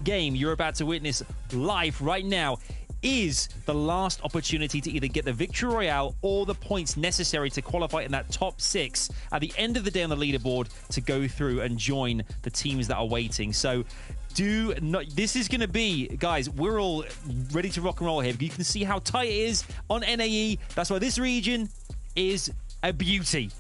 game you're about to witness live right now is the last opportunity to either get the victory royale or the points necessary to qualify in that top 6 at the end of the day on the leaderboard to go through and join the teams that are waiting. So this is going to be, guys, we're all ready to rock and roll here. You can see how tight it is on NAE. That's why this region is a beauty.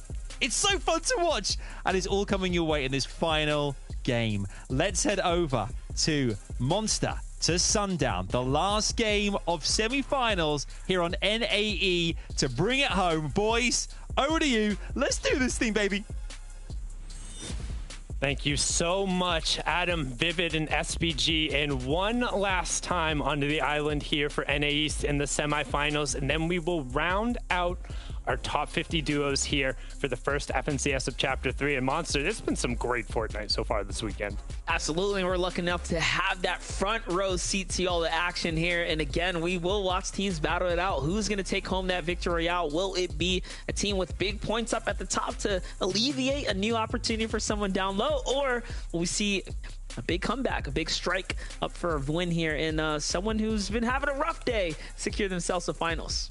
It's so fun to watch, and it's all coming your way in this final game. Let's head over to Monster to Sundown, the last game of semi-finals here on NAE to bring it home. Boys, over to you. Let's do this thing, baby. Thank you so much, Adam, Vivid, and SBG. And one last time onto the island here for NA East in the semifinals, and then we will round out our top 50 duos here for the first FNCS of Chapter 3. And Monster, there's been some great Fortnite so far this weekend. Absolutely. We're lucky enough to have that front row seat to all the action here. And again, we will watch teams battle it out. Who's going to take home that victory royale? Will it be a team with big points up at the top to alleviate a new opportunity for someone down low? Or will we see a big comeback, a big strike up for a win here, and someone who's been having a rough day secure themselves the finals?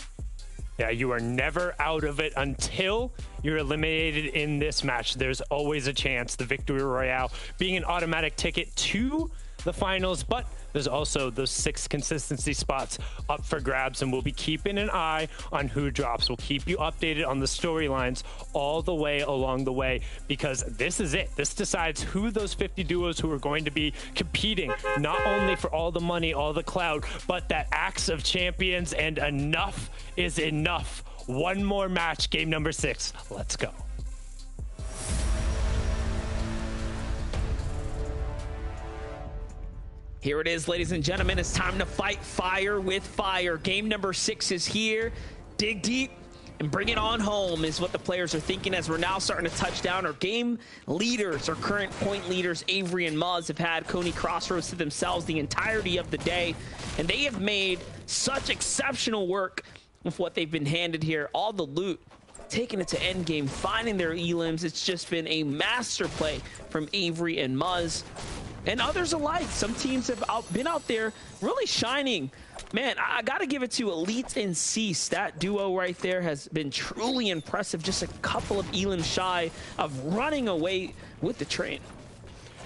Yeah, you are never out of it until you're eliminated in this match. There's always a chance. The Victory Royale being an automatic ticket to the finals, but there's also those 6 consistency spots up for grabs, and we'll be keeping an eye on who drops. We'll keep you updated on the storylines all the way along the way, because this is it. This decides who those 50 duos who are going to be competing, not only for all the money, all the clout, but that Axe of Champions, and enough is enough. One more match, game number 6. Let's go. Here it is, ladies and gentlemen. It's time to fight fire with fire. Game number 6 is here. Dig deep and bring it on home is what the players are thinking, as we're now starting to touch down. Our game leaders, our current point leaders, Avery and Muzz, have had Coney Crossroads to themselves the entirety of the day, and they have made such exceptional work with what they've been handed here. All the loot, taking it to endgame, finding their elims. It's just been a master play from Avery and Muzz, and others alike. Some teams have been out there really shining. Man, I got to give it to Elite and Cease. That duo right there has been truly impressive. Just a couple of elims shy of running away with the train.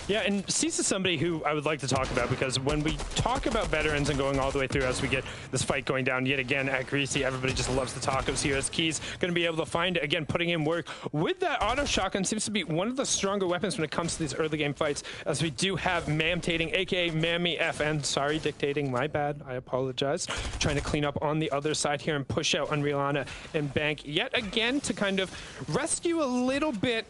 Yeah, and Cease is somebody who I would like to talk about, because when we talk about veterans and going all the way through as we get this fight going down yet again at Greasy, everybody just loves the tacos here, as Key's going to be able to find, again, putting in work with that auto shotgun. Seems to be one of the stronger weapons when it comes to these early game fights, as we do have Mamtating, aka Mammy FN, sorry, dictating, my bad, I apologize, trying to clean up on the other side here and push out Unrealana and Bank yet again to kind of rescue a little bit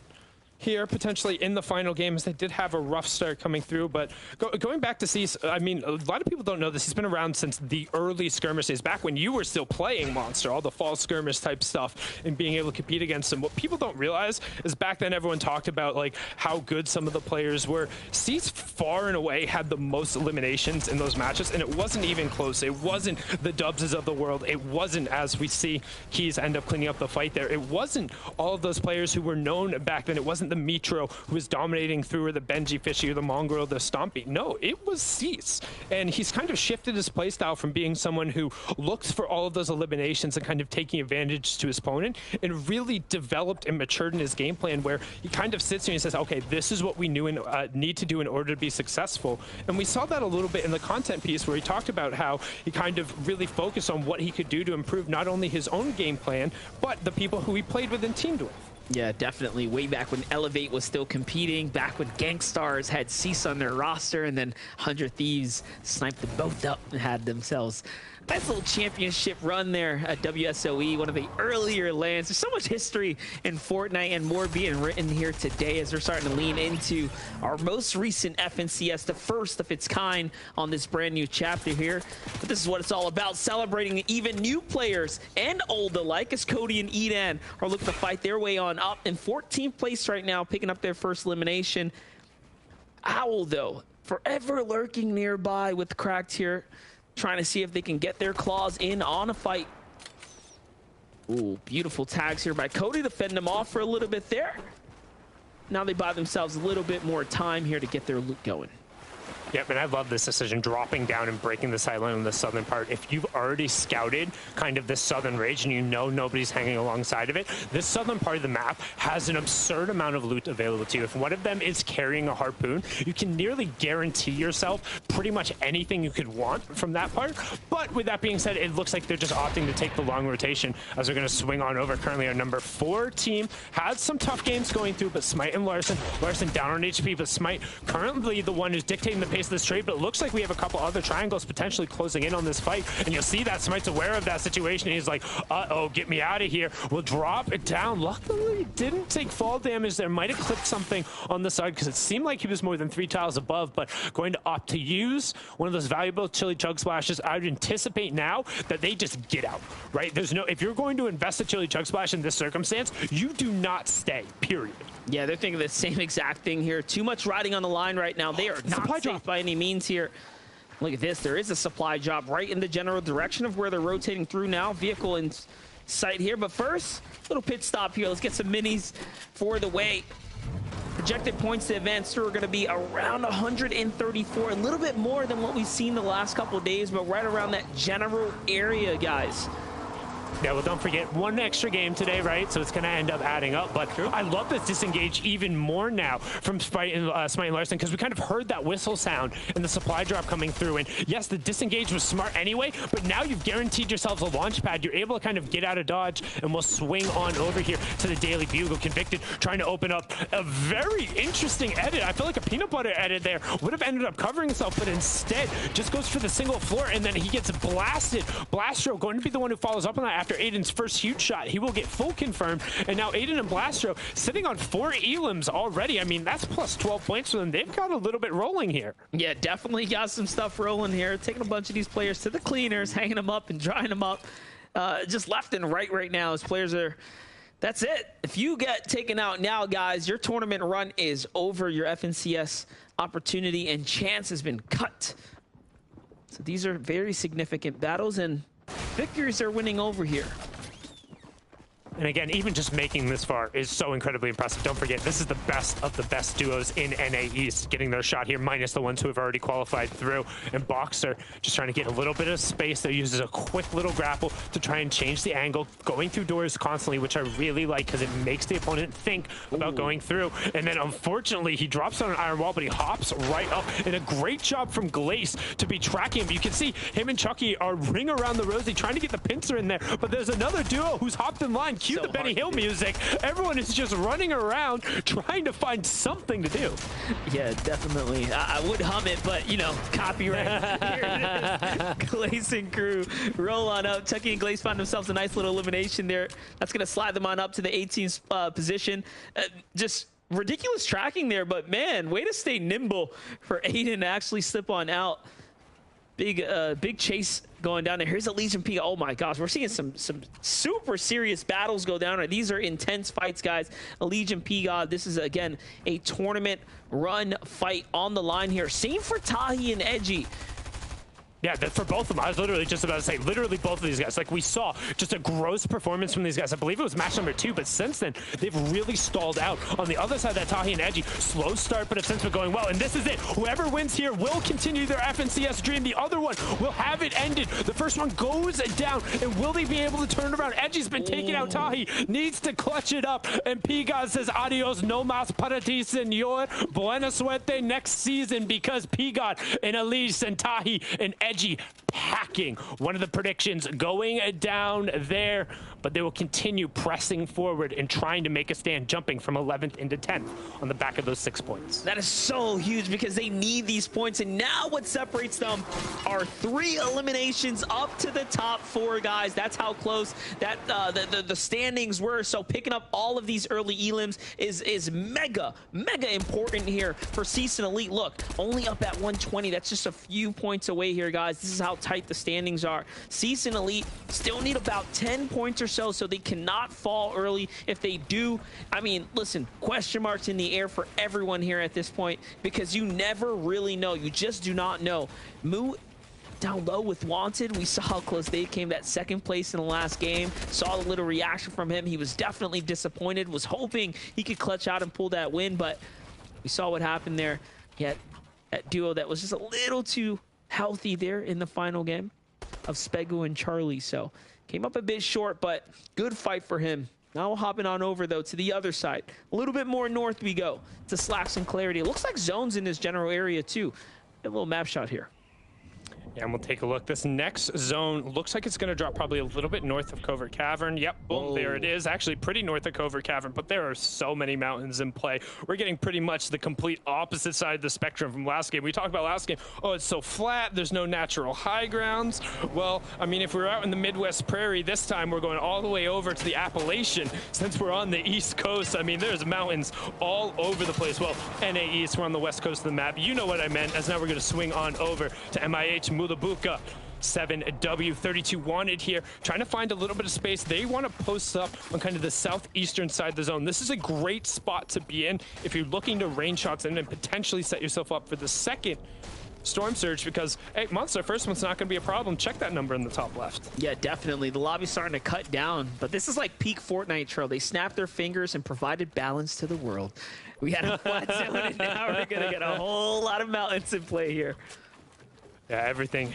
here potentially in the final game, as they did have a rough start coming through. But going back to Cease, I mean, a lot of people don't know this. He's been around since the early skirmishes, back when you were still playing Monster, all the fall skirmish type stuff, and being able to compete against him. What people don't realize is back then everyone talked about like how good some of the players were. Cease far and away had the most eliminations in those matches, and it wasn't even close. It wasn't the Dubses of the world. It wasn't, as we see Keys end up cleaning up the fight there, it wasn't all of those players who were known back then. It wasn't the Mitro who was dominating through, or the Benji Fishy, or the Mongrel, or the Stompy. No, it was Cease. And he's kind of shifted his playstyle from being someone who looks for all of those eliminations and kind of taking advantage to his opponent, and really developed and matured in his game plan, where he kind of sits here and says, okay, this is what we knew and need to do in order to be successful. And we saw that a little bit in the content piece, where he talked about how he kind of really focused on what he could do to improve not only his own game plan, but the people who he played with and teamed with. Yeah, definitely. Way back when Elevate was still competing, back when Gangstars had Cease on their roster, and then 100 Thieves sniped them both up and had themselves a nice little championship run there at WSOE, one of the earlier lands. There's so much history in Fortnite, and more being written here today as we're starting to lean into our most recent FNCS, the first of its kind on this brand new chapter here. But this is what it's all about, celebrating even new players and old alike, as Cody and Edan are looking to fight their way on up in 14th place right now, picking up their first elimination. Owl, though, forever lurking nearby with Cracked here, trying to see if they can get their claws in on a fight. Ooh, beautiful tags here by Cody to fend them off for a little bit there. Now they buy themselves a little bit more time here to get their loot going. Yep, and I love this decision, dropping down and breaking the sideline on the southern part. If you've already scouted kind of this southern rage and you know nobody's hanging alongside of it, this southern part of the map has an absurd amount of loot available to you. If one of them is carrying a harpoon, you can nearly guarantee yourself pretty much anything you could want from that part. But with that being said, it looks like they're just opting to take the long rotation, as they're going to swing on over. Currently our number 4 team has some tough games going through, but Smite and Larson down on HP, but Smite currently the one who's dictating the pace of this trade. But it looks like we have a couple other triangles potentially closing in on this fight, and you'll see that Smite's aware of that situation. He's like, uh-oh, get me out of here. We'll drop it down. Luckily, he didn't take fall damage there. Might have clipped something on the side, because it seemed like he was more than 3 tiles above, but going to opt to use one of those valuable Chili Chug Splashes. I would anticipate now that they just get out, right? There's no, if you're going to invest a Chili Chug Splash in this circumstance, you do not stay, period. Yeah, they're thinking the same exact thing here. Too much riding on the line right now. They are not safe by any means here. Look at this. There is a supply drop right in the general direction of where they're rotating through now. Vehicle in sight here. But first, little pit stop here. Let's get some minis for the way. Projected points to advance through are going to be around 134, a little bit more than what we've seen the last couple of days, but right around that general area, guys. Yeah, well, don't forget, one extra game today, right? So it's going to end up adding up. But I love this disengage even more now from Smite and Larson, because we kind of heard that whistle sound and the supply drop coming through. And yes, the disengage was smart anyway, but now you've guaranteed yourselves a launch pad. You're able to kind of get out of dodge, and we'll swing on over here to the Daily Bugle. Convicted trying to open up a very interesting edit. I feel like a peanut butter edit there would have ended up covering himself, but instead just goes for the single floor, and then he gets blasted. Blastro going to be the one who follows up on that after Aiden's first huge shot. He will get full confirmed, and now Aiden and Blastro sitting on 4 elims already. I mean, that's plus 12 points for them. They've got a little bit rolling here. Yeah, definitely got some stuff rolling here. Taking a bunch of these players to the cleaners, hanging them up and drying them up. Just left and right now as players are... That's it. If you get taken out now, guys, your tournament run is over. Your FNCS opportunity and chance has been cut. So these are very significant battles, and victories are winning over here. And again, even just making this far is so incredibly impressive. Don't forget, this is the best of the best duos in NA East, getting their shot here, minus the ones who have already qualified through. And Boxer just trying to get a little bit of space. That uses a quick little grapple to try and change the angle, going through doors constantly, which I really like because it makes the opponent think about going through. And then unfortunately, he drops on an iron wall, but he hops right up. And a great job from Glace to be tracking him. You can see him and Chucky are ring around the rosy, trying to get the pincer in there. But there's another duo who's hopped in line. Cue the Benny Hill music. Everyone is just running around trying to find something to do. Yeah, definitely. I would hum it, but you know, copyright. Here it is. Glace and crew roll on up. Chucky and Glace find themselves a nice little elimination there. That's going to slide them on up to the 18th position. Just ridiculous tracking there, but man, way to stay nimble for Aiden to actually slip on out. Big chase going down there. Here's a Legion P. Oh my gosh, we're seeing some super serious battles go down. These are intense fights, guys. A Legion P God. This is again a tournament run fight on the line here. Same for Tahi and Edgy. Yeah, for both of them. I was literally just about to say, literally both of these guys. Like, we saw just a gross performance from these guys. I believe it was match number 2, but since then, they've really stalled out. On the other side, that Tahi and Edgy, slow start, but have since been going well. And this is it. Whoever wins here will continue their FNCS dream. The other one will have it ended. The first one goes down, and will they be able to turn around? Edgy's been taking out Tahi, needs to clutch it up, and P-God says, adios, no mas para ti, senor. Buena suerte next season, because P-God and Elise and Tahi and Edgy packing. One of the predictions going down there, but they will continue pressing forward and trying to make a stand, jumping from 11th into 10th on the back of those 6 points. That is so huge because they need these points, and now what separates them are 3 eliminations up to the top 4, guys. That's how close that the standings were. So picking up all of these early elims is mega important here for Season Elite. Look, only up at 120. That's just a few points away here, guys. This is how tight the standings are. Season Elite still need about 10 points or so they cannot fall early. If they do, I mean, listen, question marks in the air for everyone here at this point, because you never really know. You just do not know. Moo down low with Wanted. We saw how close they came, that 2nd place in the last game. Saw a little reaction from him. He was definitely disappointed, was hoping he could clutch out and pull that win, but we saw what happened there. Yet that duo that was just a little too healthy there in the final game of Spegu and Charlie. So came up a bit short, but good fight for him. Now we're hopping on over, though, to the other side. A little bit more north we go to Slacks and Clarity. It looks like zones in this general area, too. A little map shot here. Yeah, and we'll take a look. This next zone looks like it's going to drop probably a little bit north of Covert Cavern. Yep, boom, there it is. Actually, pretty north of Covert Cavern, but there are so many mountains in play. We're getting pretty much the complete opposite side of the spectrum from last game. We talked about last game, oh, it's so flat, there's no natural high grounds. Well, I mean, if we're out in the Midwest Prairie this time, we're going all the way over to the Appalachian. Since we're on the East Coast, I mean, there's mountains all over the place. Well, NA East, we're on the West Coast of the map. You know what I meant, as now we're going to swing on over to MIH Mulabuka. 7W32 wanted here, trying to find a little bit of space. They want to post up on kind of the southeastern side of the zone. This is a great spot to be in if you're looking to rain shots in and potentially set yourself up for the second Storm Surge, because, hey, Monster, first one's not going to be a problem. Check that number in the top left. Yeah, definitely. The lobby's starting to cut down, but this is like peak Fortnite trail. They snapped their fingers and provided balance to the world. We had a flat zone, and now we're going to get a whole lot of mountains in play here. Yeah, everything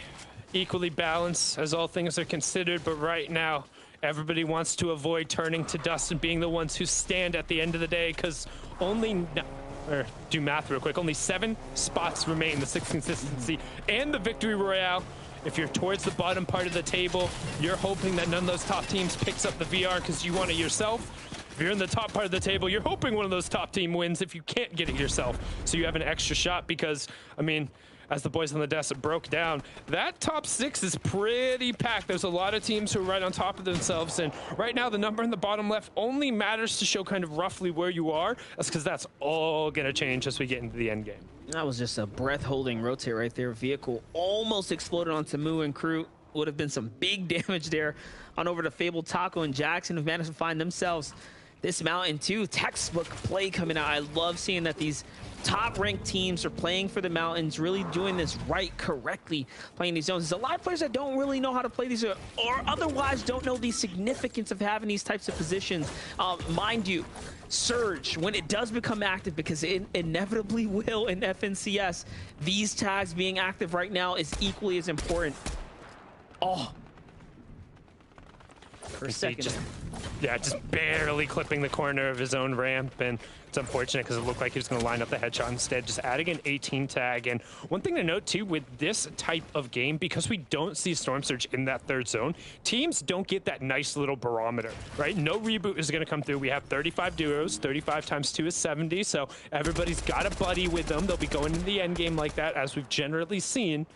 equally balanced as all things are considered, but right now Everybody wants to avoid turning to dust and being the ones who stand at the end of the day, because do math real quick, only 7 spots remain, the 6th consistency and the victory royale. If you're towards the bottom part of the table, you're hoping that none of those top teams picks up the VR because you want it yourself. If you're in the top part of the table, you're hoping one of those top team wins if you can't get it yourself. So you have an extra shot because, I mean, as the boys on the desk broke down, that top 6 is pretty packed. There's a lot of teams who are right on top of themselves, and right now the number in the bottom left only matters to show kind of roughly where you are. That's because that's all gonna change as we get into the end game. That was just a breath-holding rotate right there. Vehicle almost exploded onto Moo and crew. Would have been some big damage there on over to Fable, Taco, and Jackson, who managed to find themselves this mountain too. Textbook play coming out. I love seeing that these top-ranked teams are playing for the mountains, really doing this right, correctly, playing these zones. There's a lot of players that don't really know how to play these or otherwise don't know the significance of having these types of positions. Mind you, Surge, when it does become active, because it inevitably will in FNCS, these tags being active right now is equally as important. Oh. For a second. Just barely clipping the corner of his own ramp, and it's unfortunate because it looked like he was going to line up the headshot instead, just adding an 18 tag. And one thing to note too with this type of game, because we don't see Storm Surge in that 3rd zone, teams don't get that nice little barometer, right? No reboot is going to come through. We have 35 duos, 35 times 2 is 70, so everybody's got a buddy with them. They'll be going into the end game like that, as we've generally seen.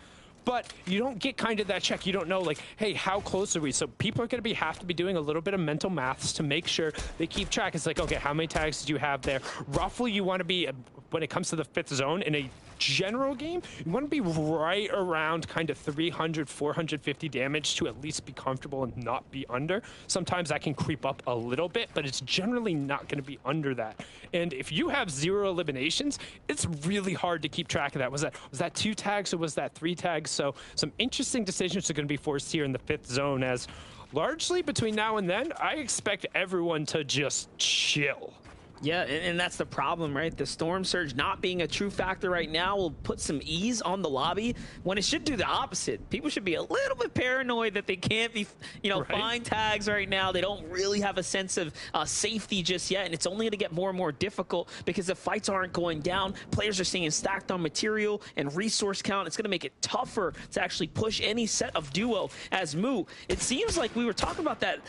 But you don't get kind of that check. You don't know, like, hey, how close are we? So people are going to have to be doing a little bit of mental maths to make sure they keep track. It's like, okay, how many tags did you have there? Roughly, you want to be, when it comes to the 5th zone in a general game, you want to be right around kind of 300, 450 damage to at least be comfortable and not be under. Sometimes that can creep up a little bit, but it's generally not going to be under that. And if you have 0 eliminations, it's really hard to keep track of that. Was that 2 tags or was that 3 tags? So some interesting decisions are going to be forced here in the 5th zone, as largely between now and then, I expect everyone to just chill. Yeah, and that's the problem, right? The Storm Surge not being a true factor right now will put some ease on the lobby when it should do the opposite. People should be a little bit paranoid that they can't be, find tags right now. They don't really have a sense of safety just yet, and it's only going to get more and more difficult because the fights aren't going down. Players are staying stacked on material and resource count. It's going to make it tougher to actually push any set of duo. As Moo, it seems like we were talking about that,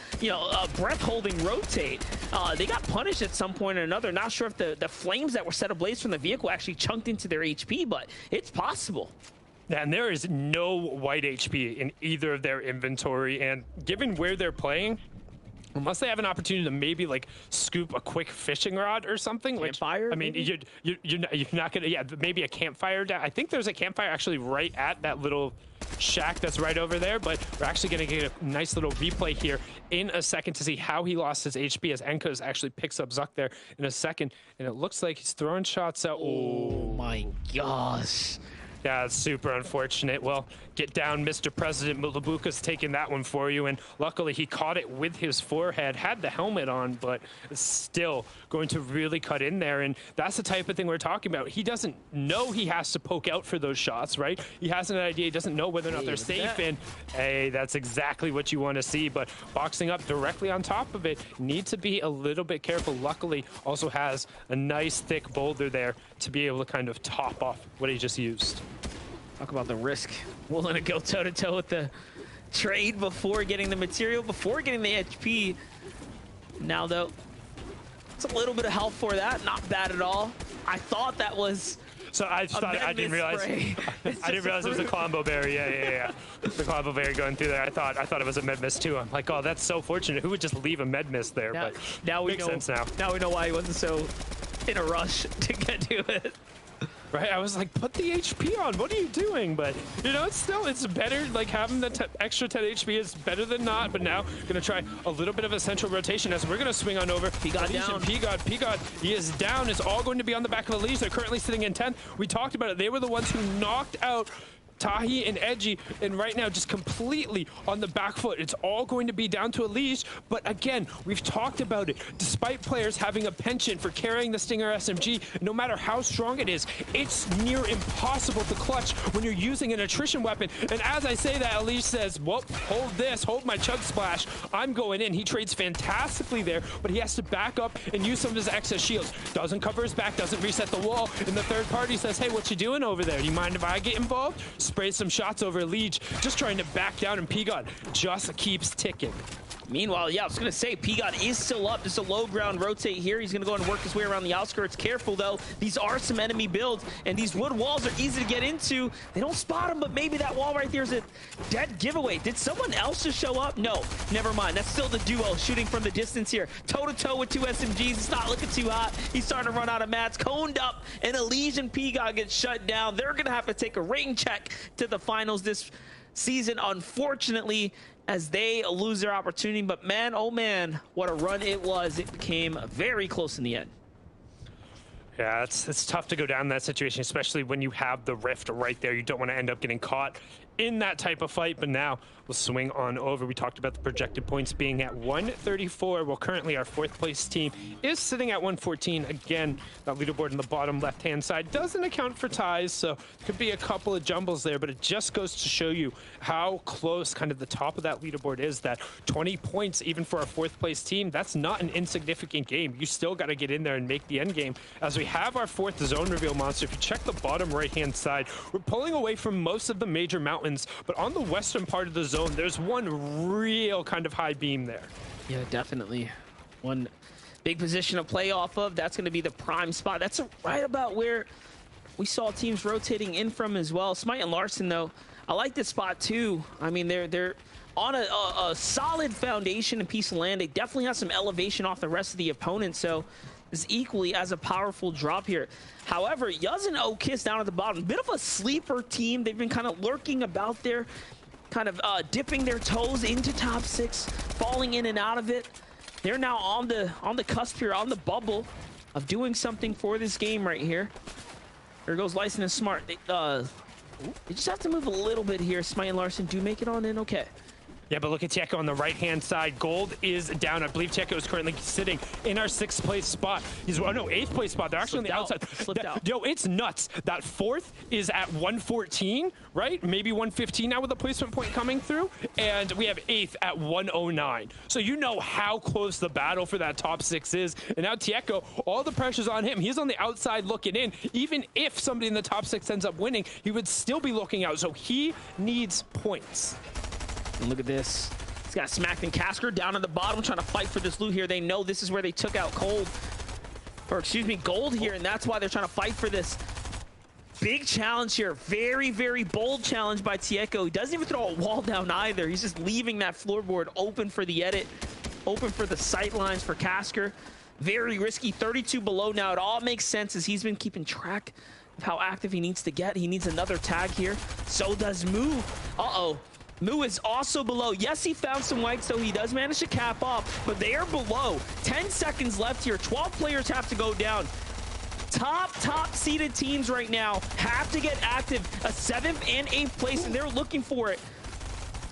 breath-holding rotate. They got punished at some point or another. Not sure if the flames that were set ablaze from the vehicle actually chunked into their HP, but it's possible. And there is no white HP in either of their inventory, and given where they're playing, unless they have an opportunity to maybe like scoop a quick fishing rod or something, campfire, I mean, you're not gonna, maybe a campfire down. I think there's a campfire actually right at that little shack that's right over there, but we're actually gonna get a nice little replay here in a second to see how he lost his HP, as Enkos actually picks up Zuck there in a second, and it looks like he's throwing shots out. Oh my gosh. Yeah, it's super unfortunate. Well, get down, Mr. President. Mulabuka's taking that one for you, and luckily he caught it with his forehead, had the helmet on, but it's still going to really cut in there, and that's the type of thing we're talking about. He doesn't know he has to poke out for those shots, right? He has an idea. He doesn't know whether or not they're safe, and hey, that's exactly what you want to see, but boxing up directly on top of it, need to be a little bit careful. Luckily, also has a nice thick boulder there to be able to kind of top off what he just used. Talk about the risk. Willing to go toe-to-toe with the trade before getting the material, before getting the HP. Now, though, it's a little bit of help for that. Not bad at all. I thought that was... So I didn't realize it was a combo berry. Yeah. The combo berry going through there. I thought it was a med mist too. I'm like, oh, that's so fortunate. Who would just leave a med mist there? But now we makes know. sense now. Now we know why he wasn't so in a rush to get to it. Right, I was like, put the HP on. What are you doing? But it's better. Like having the extra 10 HP is better than not. But now gonna try a little bit of a central rotation as we're gonna swing on over. He got down. P-God, he is down. It's all going to be on the back of the leads. They're currently sitting in 10th. We talked about it. They were the ones who knocked out Tahi and Edgy, and right now just completely on the back foot. It's all going to be down to Elise, but again, we've talked about it. Despite players having a penchant for carrying the Stinger SMG, no matter how strong it is, it's near impossible to clutch when you're using an attrition weapon. And as I say that, Elise says, well, hold this, hold my chug splash. I'm going in. He trades fantastically there, but he has to back up and use some of his excess shields. Doesn't cover his back, doesn't reset the wall, and the third party says, hey, what you doing over there? Do you mind if I get involved? Sprays some shots over Liege, just trying to back down, and P-God just keeps ticking. Meanwhile, yeah, I was going to say, P-God is still up. Just a low ground rotate here. He's going to go and work his way around the outskirts. Careful, though. These are some enemy builds, and these wood walls are easy to get into. They don't spot him, but maybe that wall right there is a dead giveaway. Did someone else just show up? No, never mind. That's still the duo shooting from the distance here. Toe-to-toe with two SMGs. It's not looking too hot. He's starting to run out of mats. Coned up, and Elysian P-God gets shut down. They're going to have to take a rain check to the finals this season, unfortunately, as they lose their opportunity. But man, oh man, what a run it was. It became very close in the end. Yeah, it's tough to go down in that situation, especially when you have the rift right there. You don't want to end up getting caught in that type of fight, but now we'll swing on over. We talked about the projected points being at 134. Well, currently our fourth place team is sitting at 114. Again, that leaderboard in the bottom left-hand side doesn't account for ties, so could be a couple of jumbles there, but it just goes to show you how close kind of the top of that leaderboard is. That 20 points, even for our fourth place team, that's not an insignificant game. You still got to get in there and make the end game. As we have our fourth zone reveal monster, if you check the bottom right-hand side, we're pulling away from most of the major mountains, but on the western part of the zone, there's one real kind of high beam there. Yeah, definitely. One big position to play off of. That's going to be the prime spot. That's right about where we saw teams rotating in from as well. Smite and Larson, though, I like this spot too. I mean, they're on a solid foundation in piece of land. They definitely have some elevation off the rest of the opponent, so is equally as a powerful drop here. However, Yuz and Okiss down at the bottom, bit of a sleeper team. They've been kind of lurking about there, kind of dipping their toes into top 6, falling in and out of it. They're now on the cusp here, on the bubble of doing something for this game right here. There goes Lyson and Smart. They just have to move a little bit here. Smite and Larson do make it on in okay. Yeah, but look at Tieko on the right-hand side. Gold is down. I believe Tieko is currently sitting in our 6th place spot. He's, oh no, 8th place spot. They're actually on the outside. Slipped out. Yo, it's nuts. That 4th is at 114, right? Maybe 115 now with the placement point coming through. And we have 8th at 109. So you know how close the battle for that top 6 is. And now Tieko, all the pressure's on him. He's on the outside looking in. Even if somebody in the top 6 ends up winning, he would still be looking out. So he needs points. And look at this. He's got Smacked and Casker down at the bottom trying to fight for this loot here. They know this is where they took out Gold here, and that's why they're trying to fight for this. Big challenge here. Very, very bold challenge by Tieko. He doesn't even throw a wall down either. He's just leaving that floorboard open for the edit, open for the sight lines for Casker. Very risky. 32 below now. It all makes sense as he's been keeping track of how active he needs to get. He needs another tag here. So does Moo. Uh-oh. Moo is also below. Yes, he found some whites, so he does manage to cap off, but they are below. 10 seconds left here. 12 players have to go down. Top seeded teams right now have to get active. A 7th and 8th place, and they're looking for it.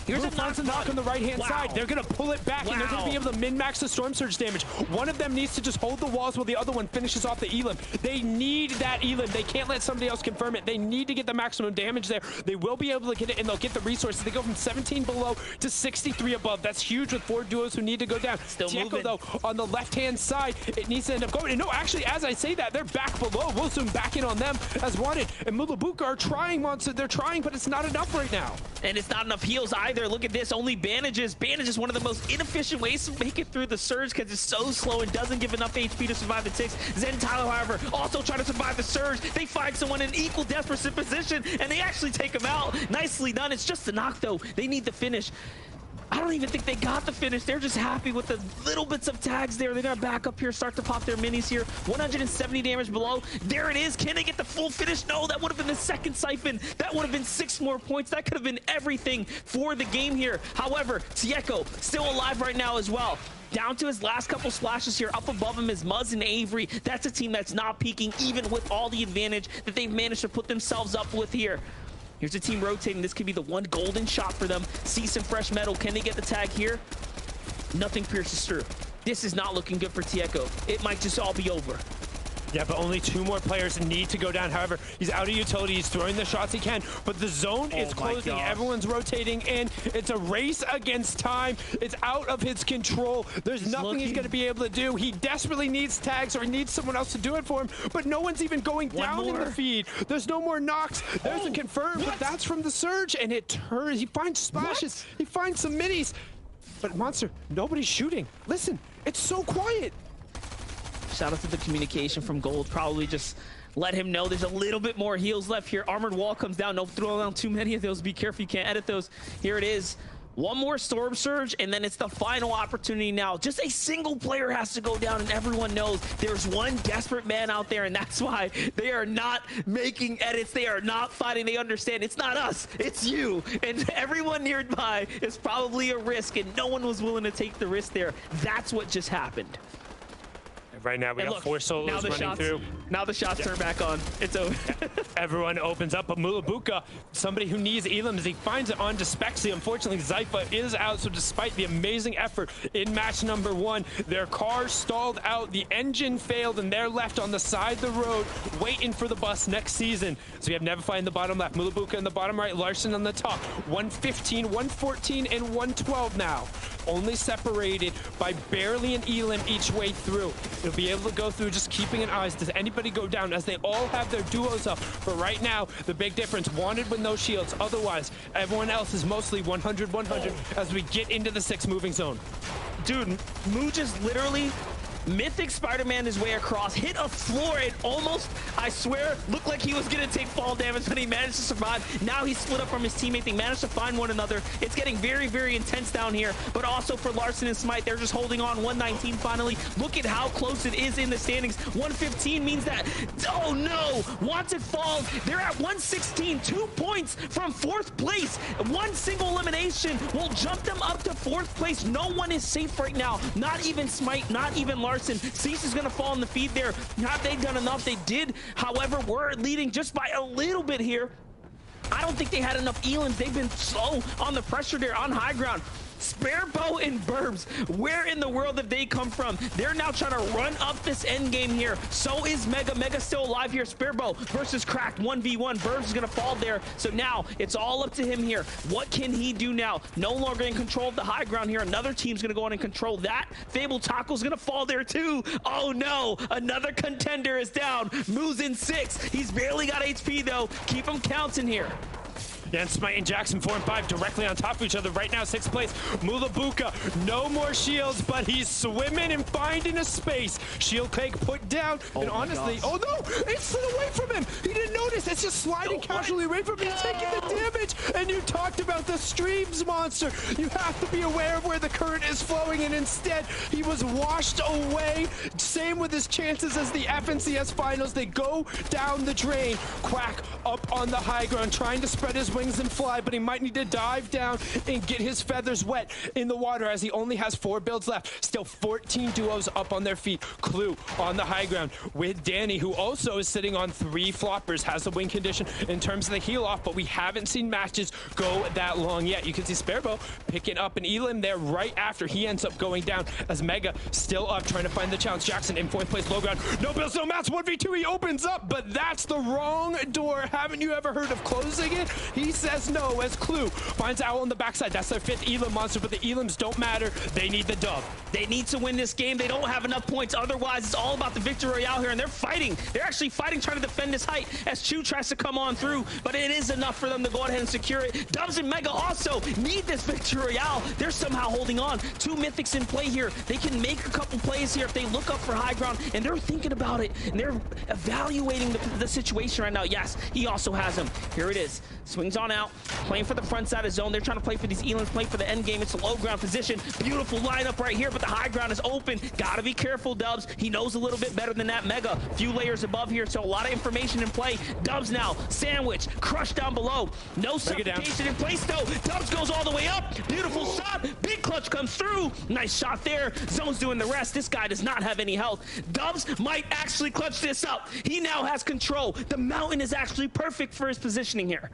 Here's a knock on the right-hand side. They're going to pull it back, and they're going to be able to min-max the Storm Surge damage. One of them needs to just hold the walls while the other one finishes off the Elim. They need that Elim. They can't let somebody else confirm it. They need to get the maximum damage there. They will be able to get it, and they'll get the resources. They go from 17 below to 63 above. That's huge with 4 duos who need to go down. Still Tieko, moving. though, on the left-hand side, it needs to end up going. And no, actually, as I say that, they're back below. We'll zoom back in on them as wanted. And Mulabuka are trying, Monster. They're trying, but it's not enough right now. And it's not enough heals either. Look at this. Only bandages. Bandage is one of the most inefficient ways to make it through the surge because it's so slow and doesn't give enough HP to survive the ticks. Zen Tyler, however, also trying to survive the surge. They find someone in equal desperate position and they actually take him out. Nicely done. It's just the knock though. They need the finish. I don't even think they got the finish. They're just happy with the little bits of tags there. They're gonna back up here, start to pop their minis here. 170 damage below. There it is. Can they get the full finish? No, that would have been the second siphon. That would have been 6 more points. That could have been everything for the game here. However, Tieko still alive right now as well. Down to his last couple splashes here. Up above him is Muzz and Avery. That's a team that's not peaking, even with all the advantage that they've managed to put themselves up with here. Here's a team rotating. This could be the one golden shot for them. See some fresh metal. Can they get the tag here? Nothing pierces through. This is not looking good for Tieko. It might just all be over. Yeah, but only 2 more players need to go down. However, he's out of utility. He's throwing the shots he can, but the zone is closing. Everyone's rotating in. It's a race against time. It's out of his control. There's nothing he's going to be able to do. He desperately needs tags, or he needs someone else to do it for him, but no one's even going down in the feed. There's no more knocks. There's a confirm, but that's from the Surge, and it turns. He finds splashes. He finds some minis. But Monster, nobody's shooting. Listen, it's so quiet. Shout out to the communication from Gold. Probably just let him know there's a little bit more heals left here. Armored wall comes down. Don't throw down too many of those. Be careful. You can't edit those. Here it is. One more Storm Surge, and then it's the final opportunity now. Just a single player has to go down, and everyone knows there's one desperate man out there, and that's why they are not making edits. They are not fighting. They understand it's not us, it's you. And everyone nearby is probably a risk, and no one was willing to take the risk there. That's what just happened. Right now, we got 4 solos running through. Now the shots turn back on. It's over. Everyone opens up, but Mulabuka, somebody who needs Elims, he finds it on Despexy. Unfortunately, Zypha is out, so despite the amazing effort in match number 1, their car stalled out, the engine failed, and they're left on the side of the road waiting for the bus next season. So we have Neverfight in the bottom left, Mulabuka in the bottom right, Larson on the top. 115, 114, and 112 now. Only separated by barely an Elim each way through. They'll be able to go through just keeping an eye. Does anybody go down as they all have their duos up? But right now, the big difference, wanted with no shields. Otherwise, everyone else is mostly 100-100 as we get into the 6 moving zone. Dude, Moo just literally Mythic Spider-Man his way across, hit a floor, and almost, I swear, looked like he was gonna take fall damage, but he managed to survive. Now he's split up from his teammate. They managed to find one another. It's getting very, very intense down here, but also for Larson and Smite, they're just holding on. 119 finally. Look at how close it is in the standings. 115 means that, oh no, Wanted falls. They're at 116, 2 points from 4th place. One single elimination will jump them up to 4th place. No one is safe right now. Not even Smite, not even Larson. Cease is going to fall in the feed there. Have they done enough? They did. However, we're leading just by a little bit here. I don't think they had enough Elims. They've been slow on the pressure there on high ground. Sparebow and Burbs, where in the world have they come from? They're now trying to run up this end game here. So is Mega. Mega's still alive here. Sparebow versus Cracked 1v1. Burbs is going to fall there. So now it's all up to him here. What can he do now? No longer in control of the high ground here. Another team's going to go on and control that. Fable Taco's going to fall there too. Oh no, another contender is down. Moo's in 6. He's barely got HP though. Keep him counting here. Yeah, and Smite and Jackson 4 and 5 directly on top of each other right now. 6th place. Mulabuka, no more shields, but he's swimming and finding a space. Shield cake put down, and honestly, oh no, it slid away from him. He didn't notice. It's just sliding casually away from him. He's taking the damage. And you talked about the streams, Monster. You have to be aware of where the current is flowing, and instead, he was washed away. Same with his chances as the FNCS finals. They go down the drain. Quack up on the high ground, trying to spread his wings and fly, but he might need to dive down and get his feathers wet in the water as he only has 4 builds left. Still 14 duos up on their feet. Clue on the high ground with Danny, who also is sitting on 3 floppers, has the win condition in terms of the heal off, but we haven't seen matches go that long yet. You can see Sparebow picking up an Elim there right after he ends up going down as Mega still up trying to find the challenge. Jackson in 4th place, low ground. No builds, no mats, 1v2, he opens up, but that's the wrong door. Haven't you ever heard of closing it? He says no as Clue finds Owl on the backside. That's their 5th Elim, Monster, but the Elims don't matter. They need the dub. They need to win this game. They don't have enough points. Otherwise, it's all about the victory royale here, and they're fighting. They're actually fighting, trying to defend this height as Chu tries to come on through, but it is enough for them to go ahead and secure it. Dubs and Mega also need this victory royale. They're somehow holding on. 2 Mythics in play here. They can make a couple plays here if they look up for high ground, and they're thinking about it, and they're evaluating the situation right now. Yes, he also has him. Here it is. Swings on out, playing for the front side of zone. They're trying to play for these Elims, playing for the end game. It's a low ground position. Beautiful lineup right here, but the high ground is open. Gotta be careful, Dubs. He knows a little bit better than that. Mega, few layers above here, so a lot of information in play. Dubs now, sandwich, crushed down below. No suffocation in place though. Dubs goes all the way up. Beautiful shot. Big clutch comes through. Nice shot there. Zone's doing the rest. This guy does not have any health. Dubs might actually clutch this up. He now has control. The mountain is actually perfect for his positioning here.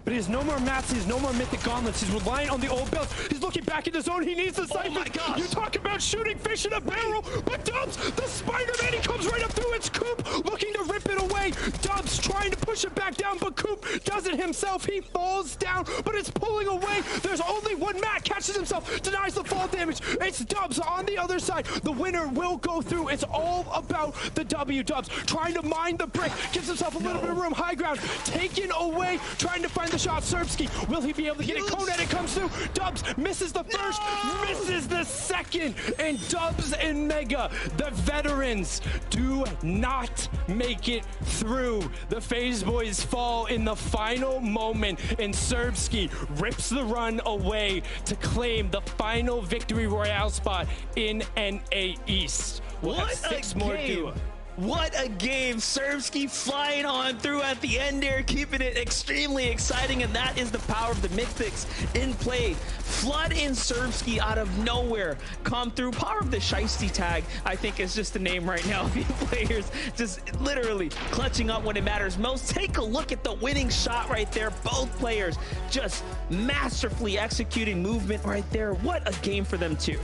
but he has no more mats, he has no more mythic gauntlets. He's relying on the old builds. He's looking back in the zone. He needs the siphon. my gosh. You talk about shooting fish in a barrel, but Dubs, the Spider-Man, he comes right up through. It's Coop looking to rip it away. Dubs trying to push it back down, but Coop does it himself. He falls down, but it's pulling away. There's only one mat, catches himself, denies the fall damage. It's Dubs on the other side. The winner will go through. It's all about the W. Dubs trying to mine the brick, gives himself a little bit of room. High ground taken away, trying to find the shot. Serbsky, will he be able to get it? Konet comes through. Dubs misses the first, misses the second, and Dubs and Mega, the veterans, do not make it through. The FaZe boys fall in the final moment, and Serbsky rips the run away to claim the final victory royale spot in NA East. We'll have 6 more duos. What a game. Serbsky flying on through at the end there, keeping it extremely exciting, and that is the power of the Mythics in play. Flood and Serbsky out of nowhere come through. Power of the Shiesty tag, I think, is just the name right now. The players just literally clutching up when it matters most. Take a look at the winning shot right there. Both players just masterfully executing movement right there. What a game for them too.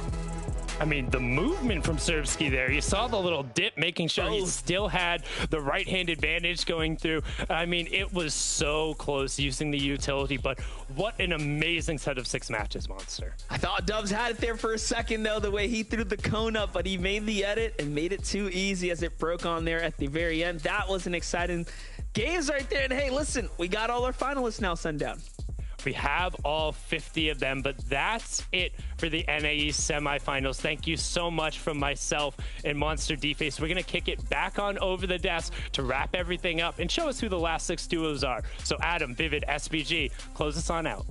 I mean, the movement from Serbsky there, you saw the little dip, making sure he still had the right-hand advantage going through. I mean, it was so close using the utility, but what an amazing set of 6 matches, Monster. I thought Dubs had it there for a second, though, the way he threw the cone up, but he made the edit and made it too easy as it broke on there at the very end. That was an exciting games right there. And hey, listen, we got all our finalists now, Sundown. We have all 50 of them, but that's it for the NAE semifinals. Thank you so much from myself and Monster D-Face. We're going to kick it back on over the desk to wrap everything up and show us who the last 6 duos are. So Adam, Vivid, SBG, close us on out.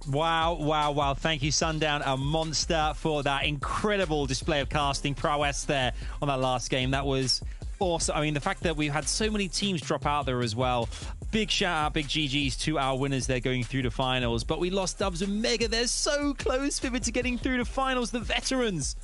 Wow, wow, wow. Thank you, Sundown, a monster, for that incredible display of casting prowess there on that last game. That was awesome. I mean, the fact that we've had so many teams drop out there as well. Big shout out, big GGs to our winners. They're going through the finals, but we lost Dubs and Mega. They're so close, Vivid, to getting through the finals. The veterans.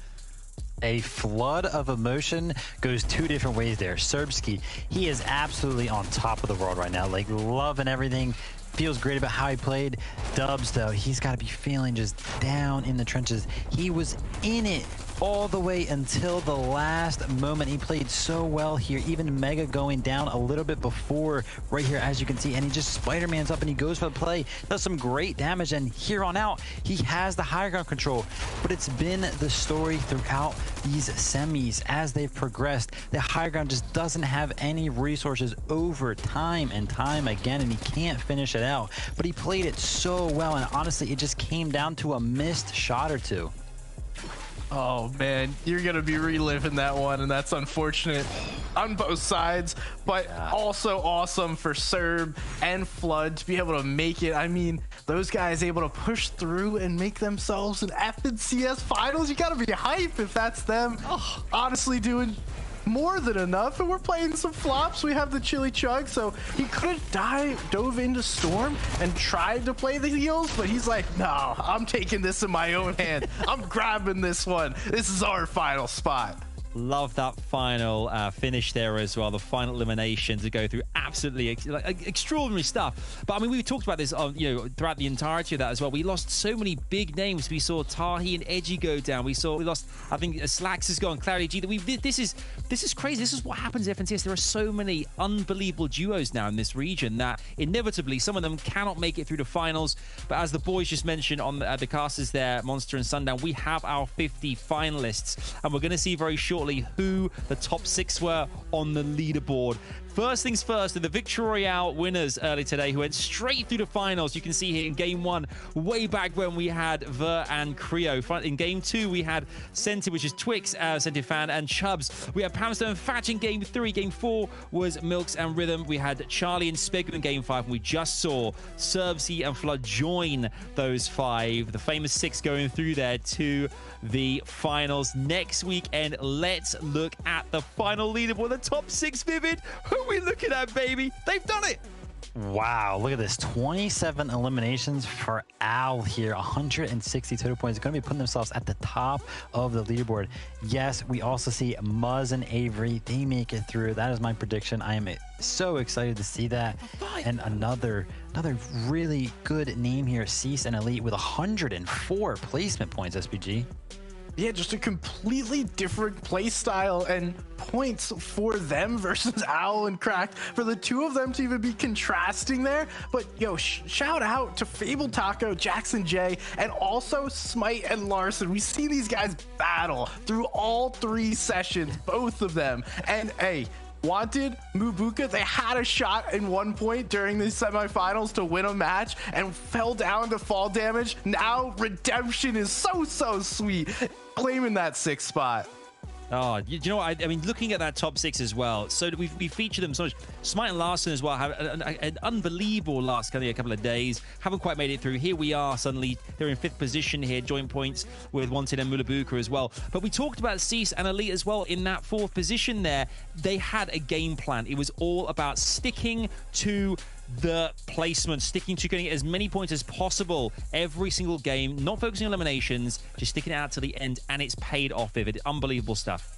A flood of emotion goes 2 different ways there. Serbsky, he is absolutely on top of the world right now, like loving everything. Feels great about how he played. Dubs, though, he's got to be feeling just down in the trenches. He was in it all the way until the last moment. He played so well here. Even Mega going down a little bit before right here, as you can see, and he just Spider-Man's up and he goes for the play. Does some great damage, and here on out, he has the higher ground control. But it's been the story throughout these semis as they've progressed. The higher ground just doesn't have any resources over time and time again, and he can't finish it out. But he played it so well, and honestly, it just came down to a missed shot or 2. Oh man, you're gonna be reliving that one, and that's unfortunate on both sides, but also awesome for Serb and Flood to be able to make it. I mean, those guys able to push through and make themselves an FNCS finals. You gotta be hype if that's them. Honestly, doing more than enough, and we're playing some flops. We have the Chili Chug, so he could have dove into Storm and tried to play the heals, but he's like, no, I'm taking this in my own hand. I'm grabbing this one. This is our final spot. Love that final finish there as well. The final elimination to go through, absolutely extraordinary stuff. But I mean, we talked about this on, throughout the entirety of that as well. We lost so many big names. We saw Tahi and Edgy go down. We lost, I think, Slacks has gone, Clarity G. This is crazy. This is what happens at FNCS. There are so many unbelievable duos now in this region that inevitably some of them cannot make it through the finals. But as the boys just mentioned on the casters there, Monster and Sundown, we have our 50 finalists, and we're going to see very shortly who the top 6 were on the leaderboard. First things first, the Victory Royale winners early today who went straight through the finals. You can see here in game 1, way back when we had Ver and Creo. In game 2, we had Senti, which is Twix, Senti Fan, and Chubbs. We had Pamstone and Fatch in game 3. Game 4 was Milks and Rhythm. We had Charlie and Spegu in game 5. And we just saw Serbsky and Flood join those 5. The famous 6 going through there to the finals next weekend. Let's look at the final leaderboard. The top 6, Vivid. Who are we looking at, baby? They've done it. Wow, look at this. 27 eliminations for Owl here. 160 total points. Going to be putting themselves at the top of the leaderboard. Yes, we also see Muzz and Avery. They make it through. That is my prediction. I am so excited to see that. And another really good name here, Cease and Elite with 104 placement points, SPG. Yeah, just a completely different play style and points for them versus Owl and Cracked. For the two of them to even be contrasting there. But yo, shout out to Fable Taco, Jackson J, and also Smite and Larson. We see these guys battle through all 3 sessions, both of them. And hey, Wanted, Mubuka, they had a shot in one point during the semifinals to win a match and fell down to fall damage. Now Redemption is so sweet, claiming that 6th spot. Oh, you know what? I mean, looking at that top 6 as well. So we featured them so much. Smite and Larson as well have an unbelievable last couple of days. Haven't quite made it through. Here we are. Suddenly, they're in 5th position here, joint points with Wanted and Mulabuka as well. But we talked about Cease and Elite as well in that 4th position there. They had a game plan. It was all about sticking to the placement, sticking to getting as many points as possible every single game, not focusing on eliminations, just sticking it out to the end, and it's paid off, Vivid. Unbelievable stuff.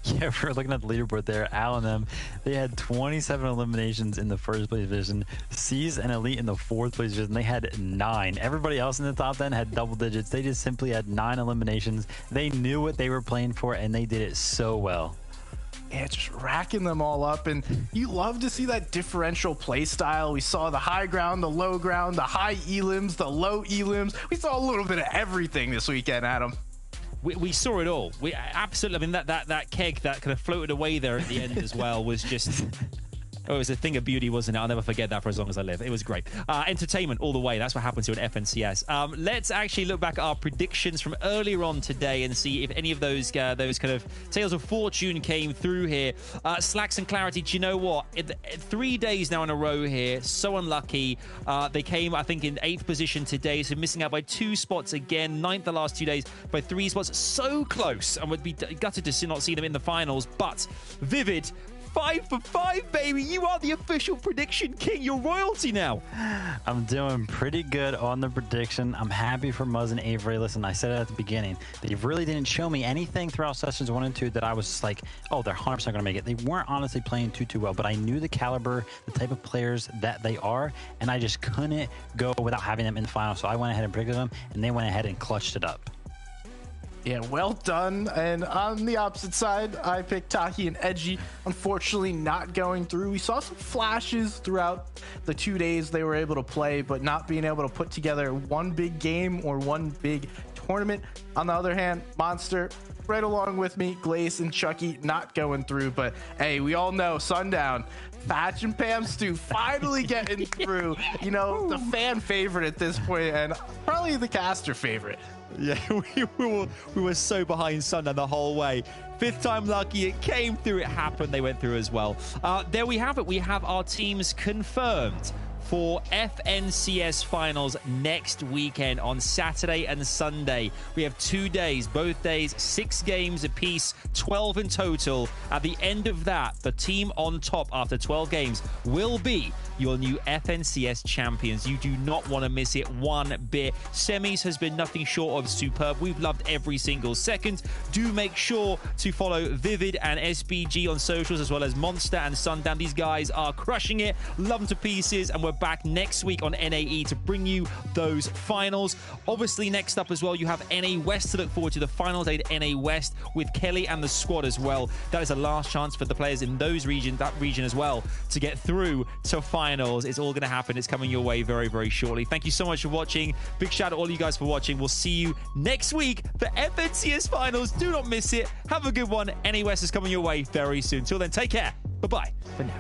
Yeah, we're looking at the leaderboard there. Al and them, they had 27 eliminations in the 1st place division. C's and Elite in the 4th place division, they had 9. Everybody else in the top 10 had double digits. They just simply had 9 eliminations. They knew what they were playing for, and they did it so well. Yeah, just racking them all up, and you love to see that differential play style. We saw the high ground, the low ground, the high elims, the low elims. We saw a little bit of everything this weekend, Adam. We saw it all. We absolutely. I mean, that keg that kind of floated away there at the end as well was just. Oh, it was a thing of beauty, wasn't it? I'll never forget that for as long as I live. It was great. Entertainment all the way. That's what happens to an FNCS. Let's actually look back at our predictions from earlier on today and see if any of those kind of tales of fortune came through here. Slacks and Clarity, do you know what? 3 days now in a row here. So unlucky. They came, I think, in 8th position today, so missing out by 2 spots again. 9th the last 2 days by 3 spots. So close, and would be gutted to not see them in the finals. But Vivid, 5 for 5, baby. You are the official prediction king. You're royalty now. I'm doing pretty good on the prediction. I'm happy for Muzz and Avery. Listen, I said it at the beginning. They really didn't show me anything throughout sessions 1 and 2 that I was just like, oh, they're 100% going to make it. They weren't honestly playing too well, but I knew the caliber, the type of players that they are, and I just couldn't go without having them in the final. So I went ahead and predicted them, and they went ahead and clutched it up. Yeah, well done. And on the opposite side, I picked Taki and Edgy. Unfortunately, not going through. We saw some flashes throughout the 2 days they were able to play, but not being able to put together one big game or one big tournament. On the other hand, Monster, right along with me, Glaze and Chucky, not going through. But hey, we all know Sundown, Patch and Pam Stu finally getting through. You know, the fan favorite at this point, and probably the caster favorite. Yeah, we were so behind Sundown the whole way. 5th time lucky, it came through, it happened, they went through as well. There we have it. We have our teams confirmed for FNCS finals next weekend on Saturday and Sunday. We have 2 days, both days, 6 games apiece, 12 in total. At the end of that, the team on top after 12 games will be your new FNCS champions. You do not want to miss it one bit. Semis has been nothing short of superb. We've loved every single second. Do make sure to follow Vivid and SBG on socials, as well as Monster and Sundown. These guys are crushing it. Love them to pieces, and we're back next week on NAE to bring you those finals. Obviously, next up as well, you have NA West to look forward to. The final day at NA West with Kelly and the squad as well. That is a last chance for the players in that region as well, to get through to finals. It's all going to happen. It's coming your way very, very shortly. Thank you so much for watching. Big shout out to all you guys for watching. We'll see you next week for FNCS finals. Do not miss it. Have a good one. NA West is coming your way very soon. Till then, take care. Bye-bye for now.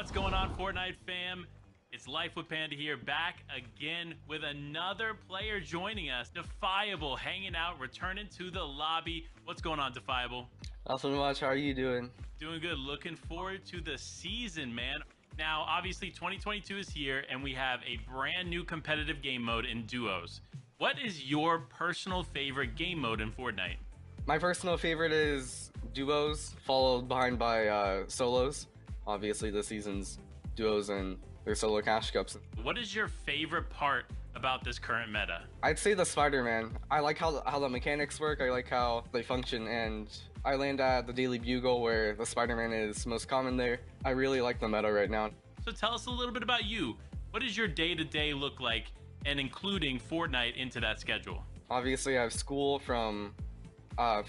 What's going on, Fortnite fam? It's Life with Panda here, back again with another player joining us. Defiable hanging out, returning to the lobby. What's going on, Defiable? Nothing much. How are you doing? Doing good. Looking forward to the season, man. Now, obviously, 2022 is here, and we have a brand new competitive game mode in duos. What is your personal favorite game mode in Fortnite? My personal favorite is duos, followed behind by solos. Obviously, the season's duos and their solo cash cups. What is your favorite part about this current meta? I'd say the Spider-Man. I like how the mechanics work. I like how they function, and I land at the Daily Bugle where the Spider-Man is most common there. I really like the meta right now. So tell us a little bit about you. What does your day-to-day look like, and including Fortnite into that schedule? Obviously, I have school for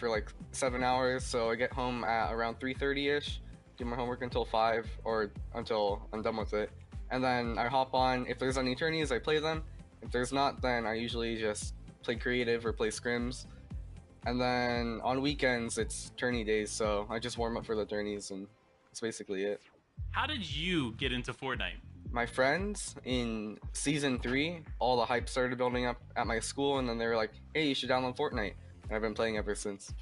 like 7 hours, so I get home at around 3:30ish, do my homework until 5 or until I'm done with it. And then I hop on. If there's any tourneys, I play them. If there's not, then I usually just play creative or play scrims. And then on weekends, it's tourney days, so I just warm up for the tourneys, and that's basically it. How did you get into Fortnite? My friends in season 3, all the hype started building up at my school, and then they were like, hey, you should download Fortnite. And I've been playing ever since.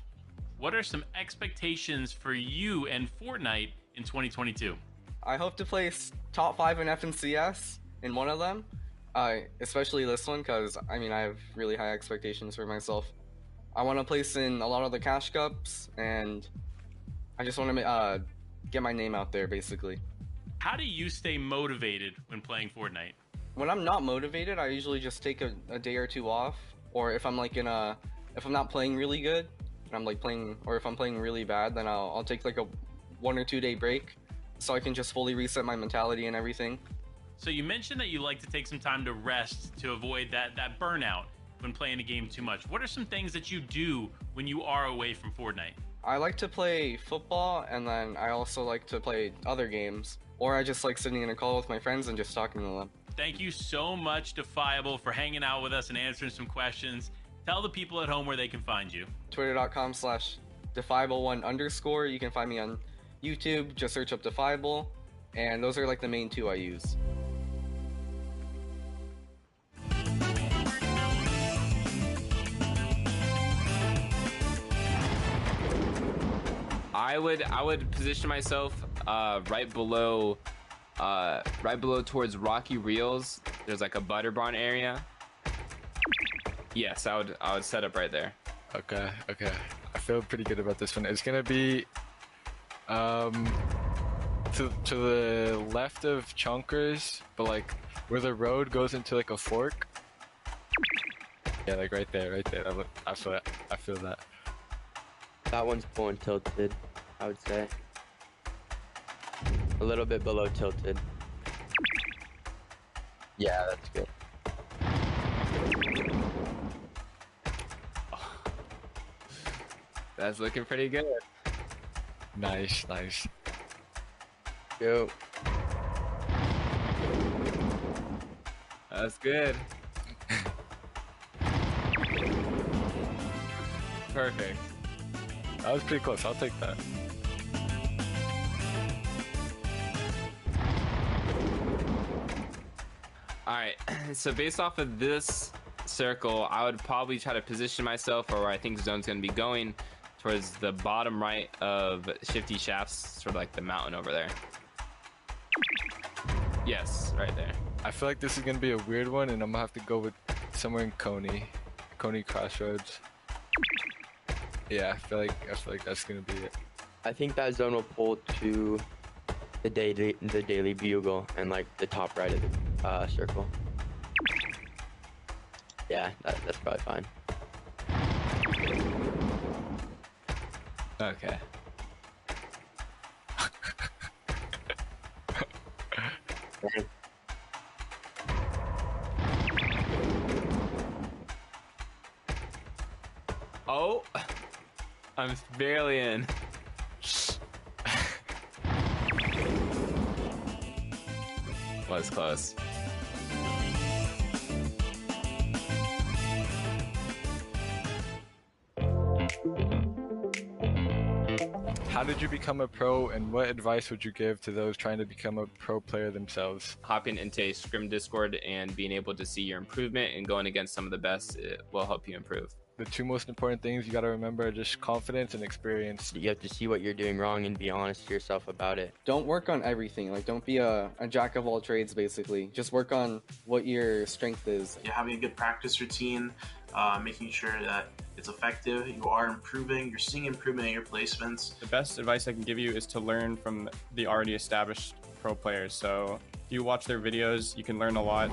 What are some expectations for you and Fortnite in 2022? I hope to place top 5 in FNCS in one of them, especially this one, because I have really high expectations for myself. I want to place in a lot of the cash cups, and I just want to get my name out there, basically. How do you stay motivated when playing Fortnite? When I'm not motivated, I usually just take a day or two off, or if I'm like if I'm not playing really good, and I'm like playing, or if I'm playing really bad, then I'll take like a 1 or 2 day break, so I can just fully reset my mentality and everything. So you mentioned that you like to take some time to rest to avoid that burnout when playing a game too much. What are some things that you do when you are away from Fortnite? I like to play football, and then I also like to play other games, or I just like sitting in a call with my friends and just talking to them. Thank you so much, Defiable, for hanging out with us and answering some questions. Tell the people at home where they can find you. Twitter.com/defiable1_. You can find me on YouTube, just search up Defiable, and those are like the main 2 I use. I would position myself right below towards Rocky Reels. There's like a butter barn area. Yes, I would set up right there. Okay. I feel pretty good about this one. It's gonna be to the left of Chunkers, but like where the road goes into like a fork. Yeah, like right there. I feel that. That one's going tilted, I would say. A little bit below tilted. Yeah, that's good. That's looking pretty good. Nice. Go. That's good. Perfect. That was pretty close. I'll take that. All right. So based off of this circle, I would probably try to position myself or where I think Zone's going to be going towards the bottom right of Shifty Shafts, sort of like the mountain over there. Yes, right there. I feel like this is gonna be a weird one, and I'm gonna have to go with somewhere in Coney Crossroads. Yeah, I feel like that's gonna be it. I think that zone will pull to the Daily Bugle and like the top right of the circle. Yeah, that's probably fine. Okay. Oh, I'm barely in. Was close. How did you become a pro, and what advice would you give to those trying to become a pro player themselves? Hopping into a scrim Discord and being able to see your improvement and going against some of the best, it will help you improve. The two most important things you got to remember are just confidence and experience. You have to see what you're doing wrong and be honest to yourself about it. Don't work on everything. Like, don't be a jack of all trades, basically. Just work on what your strength is. You're having a good practice routine, making sure that it's effective. You are improving. You're seeing improvement in your placements. The best advice I can give you is to learn from the already established pro players. So if you watch their videos, you can learn a lot.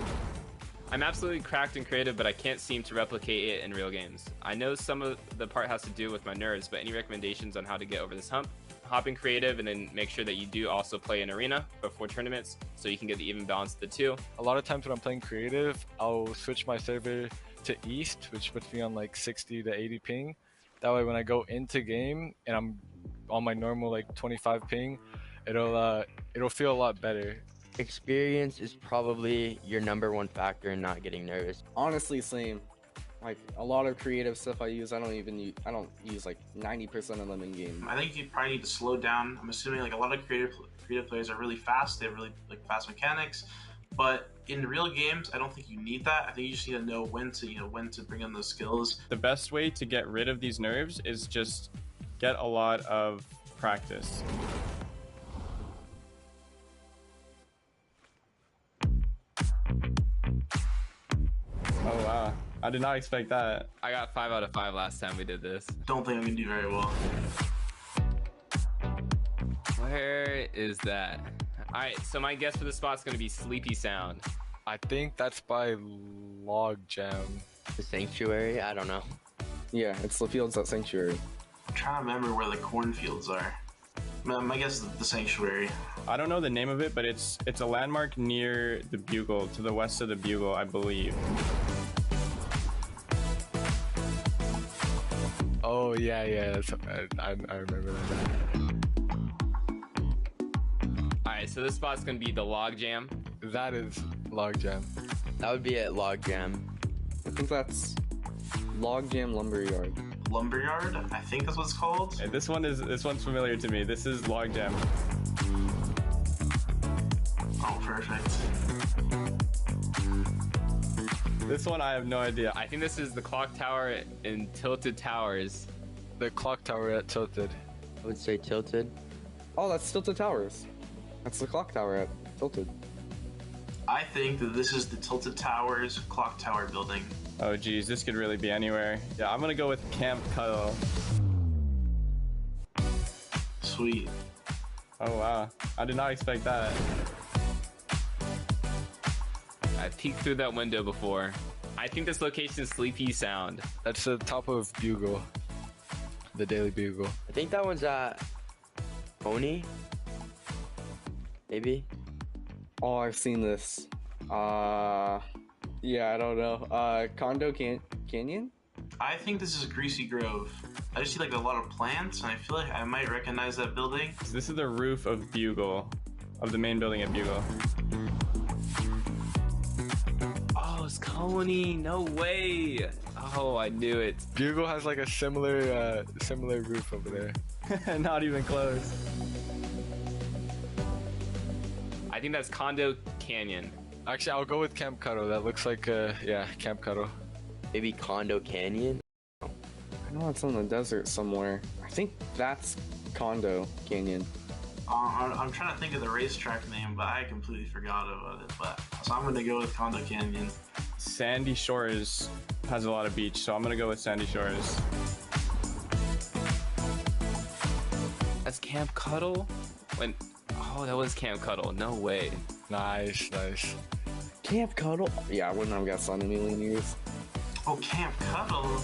I'm absolutely cracked and creative, but I can't seem to replicate it in real games. I know some of the part has to do with my nerves, but any recommendations on how to get over this hump? Hop in creative and then make sure that you do also play in arena before tournaments so you can get the even balance of the two. A lot of times when I'm playing creative, I'll switch my server to East, which puts me on like 60 to 80 ping. That way when I go into game and I'm on my normal like 25 ping, it'll feel a lot better. Experience is probably your #1 factor in not getting nervous. Honestly, same. Like, a lot of creative stuff I use, I don't use like 90% of them in game. I think you probably need to slow down. I'm assuming like a lot of creative players are really fast. They have really like fast mechanics, but in real games, I don't think you need that. I think you just need to know when to bring in those skills. The best way to get rid of these nerves is just get a lot of practice. Oh wow, I did not expect that. I got 5 out of 5 last time we did this. Don't think I'm gonna do very well. Where is that? Alright, so my guess for the spot's gonna be Sleepy Sound. I think that's by Log Jam. The Sanctuary? I don't know. Yeah, it's the fields at Sanctuary. I'm trying to remember where the cornfields are. My guess is the Sanctuary. I don't know the name of it, but it's a landmark near the Bugle, to the west of the Bugle, I believe. Oh yeah, I remember that. Alright, so this spot's gonna be the Log Jam. That is Log Jam. That would be at Log Jam. I think that's Log Jam Lumberyard. Lumberyard, I think that's what it's called. Yeah, this one's familiar to me. This is Log Jam. Oh, perfect. This one I have no idea. I think this is the clock tower in Tilted Towers. The clock tower at Tilted. I would say Tilted. Oh, that's Tilted Towers. That's the clock tower at Tilted. I think that this is the Tilted Towers clock tower building. Oh geez, this could really be anywhere. Yeah, I'm gonna go with Camp Cuddle. Sweet. Oh wow, I did not expect that. I peeked through that window before. I think this location is Sleepy Sound. That's the top of Bugle. The Daily Bugle. I think that one's at Pony. Maybe. Oh, I've seen this. Yeah, I don't know. Condo Canyon? I think this is Greasy Grove. I just see like a lot of plants, and I feel like I might recognize that building. This is the roof of Bugle, of the main building at Bugle. Oh, it's Coney. No way. Oh, I knew it. Bugle has like a similar roof over there. Not even close. I think that's Condo Canyon. Actually, I'll go with Camp Cuddle. That looks like, yeah, Camp Cuddle. Maybe Condo Canyon? I know it's in the desert somewhere. I think that's Condo Canyon. I'm trying to think of the racetrack name, but I completely forgot about it. So I'm gonna go with Condo Canyon. Sandy Shores has a lot of beach, so I'm gonna go with Sandy Shores. That's Camp Cuddle? Oh, that was Camp Cuddle. No way. Nice. Camp Cuddle? Yeah, I wouldn't have guessed on a million years. Oh, Camp Cuddle.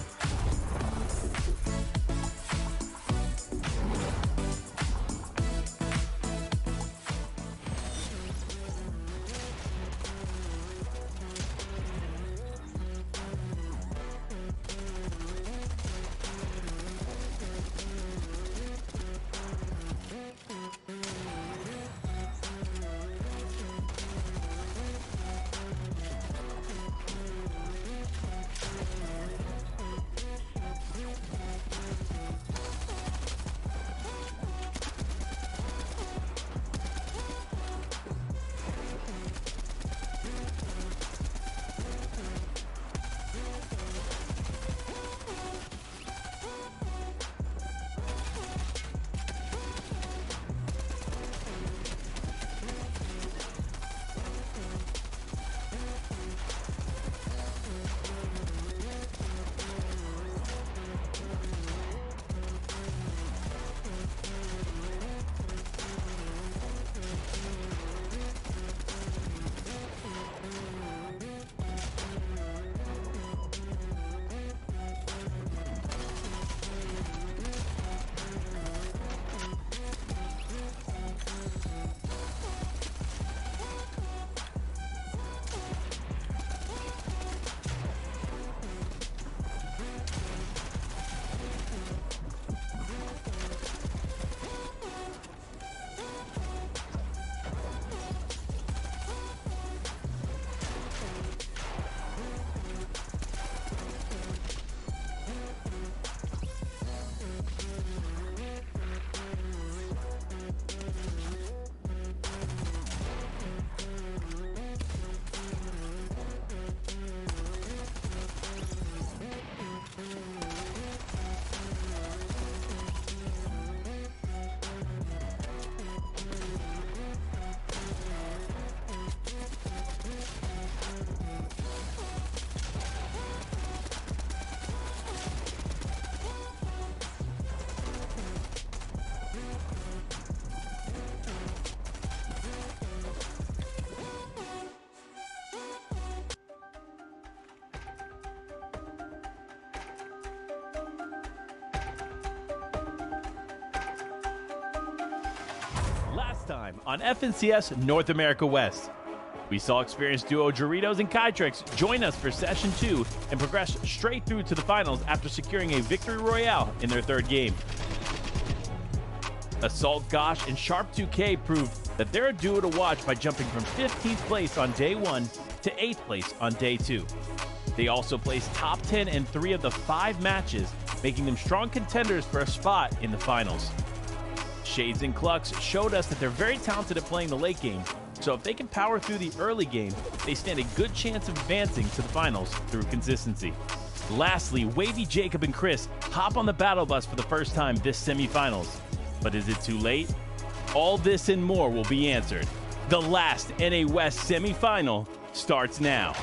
time on FNCS North America West. We saw experienced duo Doritos and Kytrix join us for Session 2 and progress straight through to the finals after securing a victory royale in their third game. Assault Gosh and Sharp 2K proved that they're a duo to watch by jumping from 15th place on day 1 to 8th place on day 2. They also placed top 10 in 3 of the 5 matches, making them strong contenders for a spot in the finals. Shades and Clux showed us that they're very talented at playing the late game, so if they can power through the early game, they stand a good chance of advancing to the finals through consistency. Lastly, Wavy Jacob and Chris hop on the battle bus for the first time this semifinals. But is it too late? All this and more will be answered. The last NA West semifinal starts now.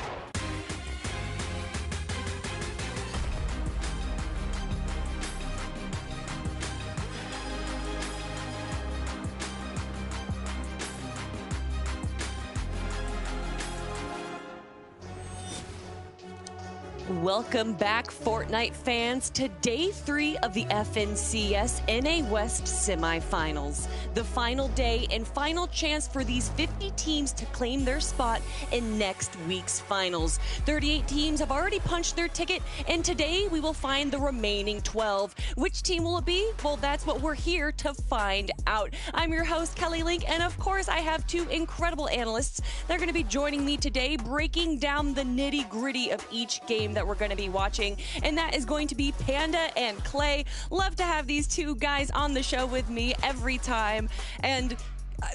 Welcome back, Fortnite fans, to Day 3 of the FNCS NA West semifinals. The final day and final chance for these 50 teams to claim their spot in next week's finals. 38 teams have already punched their ticket, and today we will find the remaining 12. Which team will it be? Well, that's what we're here to find out. I'm your host, Kelly Link, and of course, I have 2 incredible analysts. They're going to be joining me today, breaking down the nitty-gritty of each game that we're going to be watching, and that is going to be Panda and Clay. Love to have these 2 guys on the show with me every time. And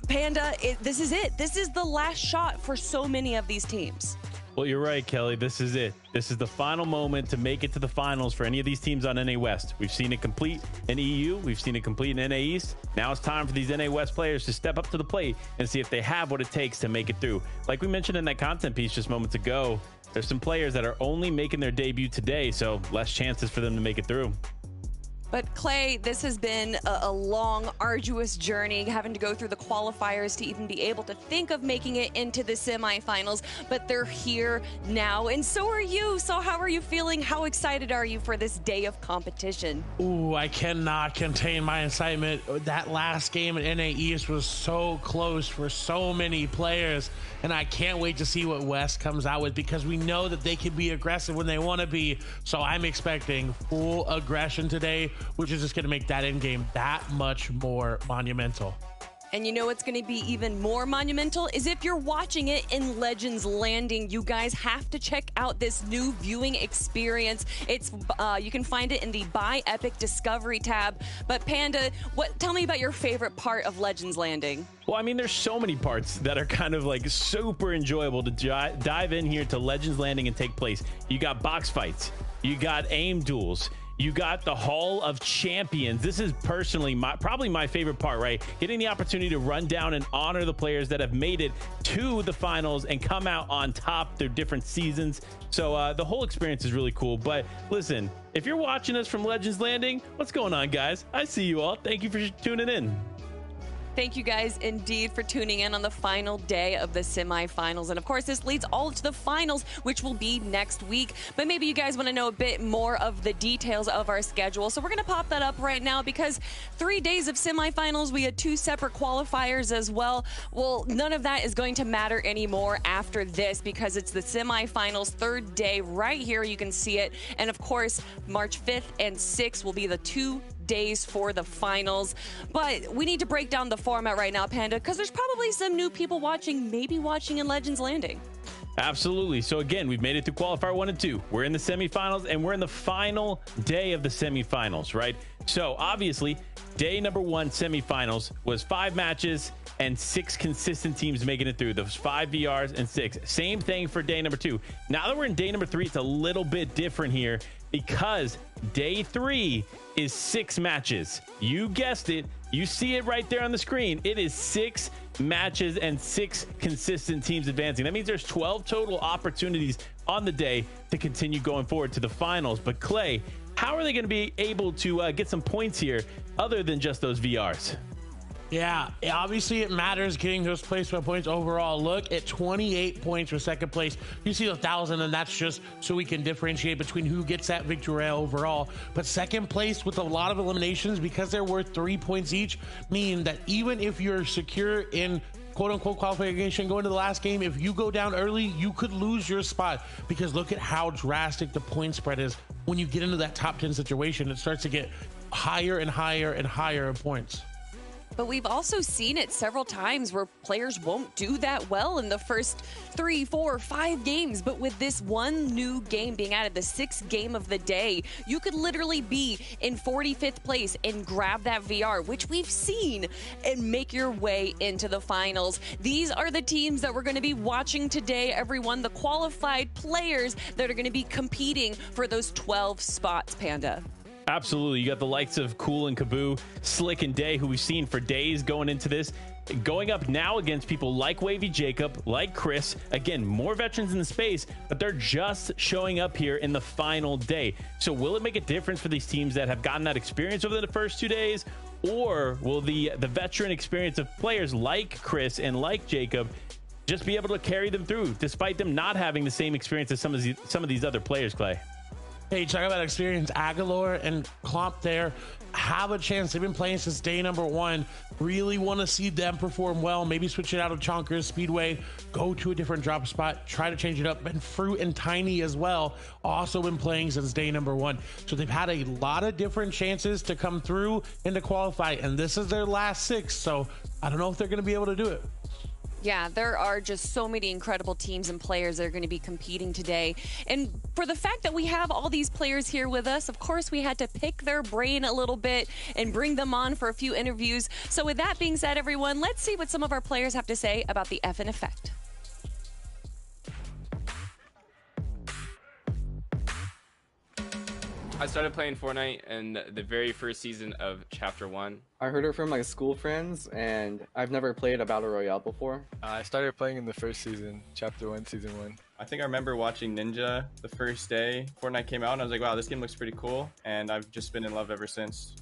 Panda, this is it. This is the last shot for so many of these teams. Well, you're right, Kelly. This is it. This is the final moment to make it to the finals for any of these teams on NA West. We've seen it complete in EU. We've seen it complete in NA East. Now it's time for these NA West players to step up to the plate and see if they have what it takes to make it through. Like we mentioned in that content piece just moments ago, there's some players that are only making their debut today, so less chances for them to make it through. But Clay, this has been a long, arduous journey, having to go through the qualifiers to even be able to think of making it into the semifinals, but they're here now, and so are you. So how are you feeling? How excited are you for this day of competition? Ooh, I cannot contain my excitement. That last game in NA East was so close for so many players, and I can't wait to see what West comes out with, because we know that they can be aggressive when they want to be. So I'm expecting full aggression today, which is just going to make that end game that much more monumental. And you know what's going to be even more monumental is if you're watching it in Legends Landing. You guys have to check out this new viewing experience. It's you can find it in the Buy Epic Discovery tab. But Panda, tell me about your favorite part of Legends Landing. Well, I mean, there's so many parts that are kind of like super enjoyable to dive in here to Legends Landing and take place. You got box fights. You got aim duels. You got the Hall of Champions. This is personally probably my favorite part, right? Getting the opportunity to run down and honor the players that have made it to the finals and come out on top through different seasons. So the whole experience is really cool. But listen, if you're watching us from Legends Landing, what's going on, guys? I see you all. Thank you for tuning in. Thank you guys indeed for tuning in on the final day of the semifinals. And of course, this leads all to the finals, which will be next week. But maybe you guys want to know a bit more of the details of our schedule. So we're going to pop that up right now, because 3 days of semifinals, we had 2 separate qualifiers as well. Well, none of that is going to matter anymore after this, because it's the semifinals 3rd day right here. You can see it. And of course, March 5th and 6th will be the 2 days for the finals. But we need to break down the format right now, Panda, because there's probably some new people watching, maybe watching in Legends Landing. Absolutely. So again, we've made it through qualifier 1 and 2. We're in the semifinals, and we're in the final day of the semifinals, right? So obviously, day number 1 semifinals was 5 matches and 6 consistent teams making it through. Those 5 VRs and 6. Same thing for day number 2. Now that we're in day number 3, it's a little bit different here, because day 3 is 6 matches. You guessed it. You see it right there on the screen. It is 6 matches and 6 consistent teams advancing. That means there's 12 total opportunities on the day to continue going forward to the finals. But Clay, how are they going to be able to get some points here other than just those VRs? Yeah, obviously it matters getting those placement points overall. Look at 28 points for second place. You see 1,000, and that's just so we can differentiate between who gets that victory overall. But second place with a lot of eliminations, because they're worth 3 points each, mean that even if you're secure in quote-unquote qualification going to the last game, if you go down early, you could lose your spot, because look at how drastic the point spread is. When you get into that top 10 situation, it starts to get higher and higher and higher in points. But we've also seen it several times where players won't do that well in the first 3, 4, 5 games. But with this one new game being added, the 6th game of the day, you could literally be in 45th place and grab that VR, which we've seen, and make your way into the finals. These are the teams that we're going to be watching today, everyone. The qualified players that are going to be competing for those 12 spots, Panda. Absolutely. You got the likes of Cool and Kaboo, Slick and Day, who we've seen for days going into this, going up now against people like Wavy Jacob, like Chris. Again, more veterans in the space, but they're just showing up here in the final day. So will it make a difference for these teams that have gotten that experience over the first 2 days? Or will the veteran experience of players like Chris and like Jacob just be able to carry them through, despite them not having the same experience as some of these other players, Clay? Hey, talk about experience. Aguilar and Klomp there have a chance. They've been playing since day number 1. Really want to see them perform well. Maybe switch it out of Chonkers, Speedway, go to a different drop spot, try to change it up. And Fruit and Tiny as well, also been playing since day number 1. So they've had a lot of different chances to come through and to qualify. And this is their last 6. So I don't know if they're going to be able to do it. Yeah, there are just so many incredible teams and players that are going to be competing today. And for the fact that we have all these players here with us, of course, we had to pick their brain a little bit and bring them on for a few interviews. So with that being said, everyone, let's see what some of our players have to say about the FN effect. I started playing Fortnite in the very first season of Chapter 1. I heard it from my school friends, and I've never played a Battle Royale before. I started playing in the first season, Chapter 1, Season 1. I think I remember watching Ninja the first day Fortnite came out, and I was like, wow, this game looks pretty cool, and I've just been in love ever since.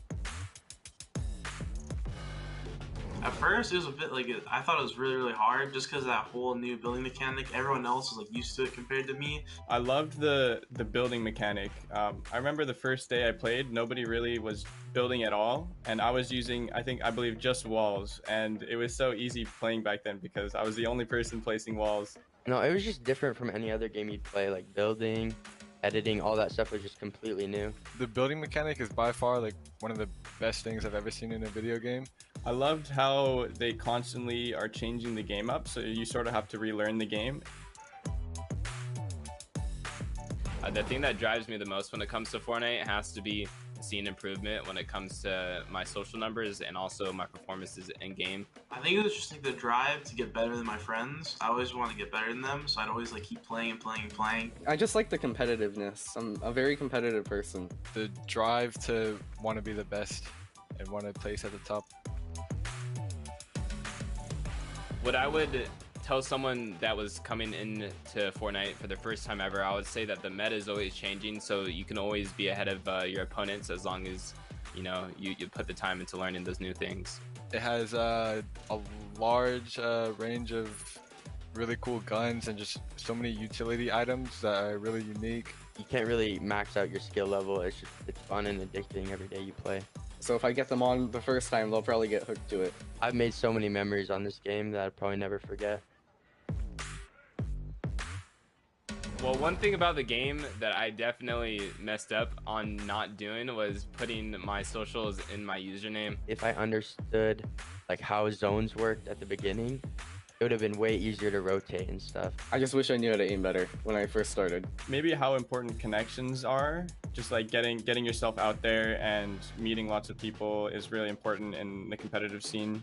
At first, it was a bit like I thought it was really, really hard just because of that whole new building mechanic. Everyone else was like used to it compared to me. I loved the building mechanic. I remember the first day I played, nobody really was building at all, and I was using, I believe, just walls, and it was so easy playing back then because I was the only person placing walls. No, it was just different from any other game you'd play, like building, editing, all that stuff was just completely new. The building mechanic is by far like one of the best things I've ever seen in a video game. I loved how they constantly are changing the game up, so you sort of have to relearn the game. The thing that drives me the most when it comes to Fortnite has to be seeing improvement when it comes to my social numbers and also my performances in game. I think it was just like the drive to get better than my friends. I always want to get better than them, so I'd always like keep playing and playing and playing. I just like the competitiveness. I'm a very competitive person. The drive to want to be the best and want to place at the top. What I would tell someone that was coming into Fortnite for the first time ever, I would say that the meta is always changing, so you can always be ahead of your opponents as long as you put the time into learning those new things. It has a large range of really cool guns and just so many utility items that are really unique. You can't really max out your skill level. It's fun and addicting every day you play. So if I get them on the first time, they'll probably get hooked to it. I've made so many memories on this game that I'll probably never forget. Well, one thing about the game that I definitely messed up on not doing was putting my socials in my username. If I understood like how zones worked at the beginning, it would have been way easier to rotate and stuff. I just wish I knew how to aim better when I first started. Maybe how important connections are, just like getting yourself out there and meeting lots of people is really important in the competitive scene.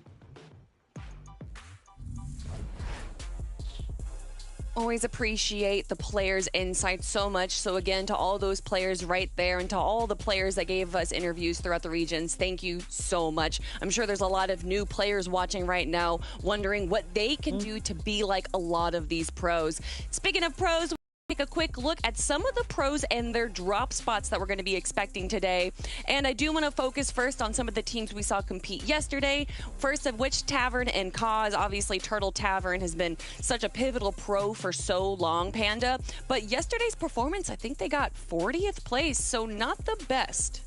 Always appreciate the players' insights so much. So again, to all those players right there and to all the players that gave us interviews throughout the regions, thank you so much. I'm sure there's a lot of new players watching right now wondering what they can do to be like a lot of these pros. Speaking of pros, we take a quick look at some of the pros and their drop spots that we're going to be expecting today. And I do want to focus first on some of the teams we saw compete yesterday. First of which, Tavern and Cause. Obviously, Turtle Tavern has been such a pivotal pro for so long, Panda. But yesterday's performance, I think they got 40th place, so not the best.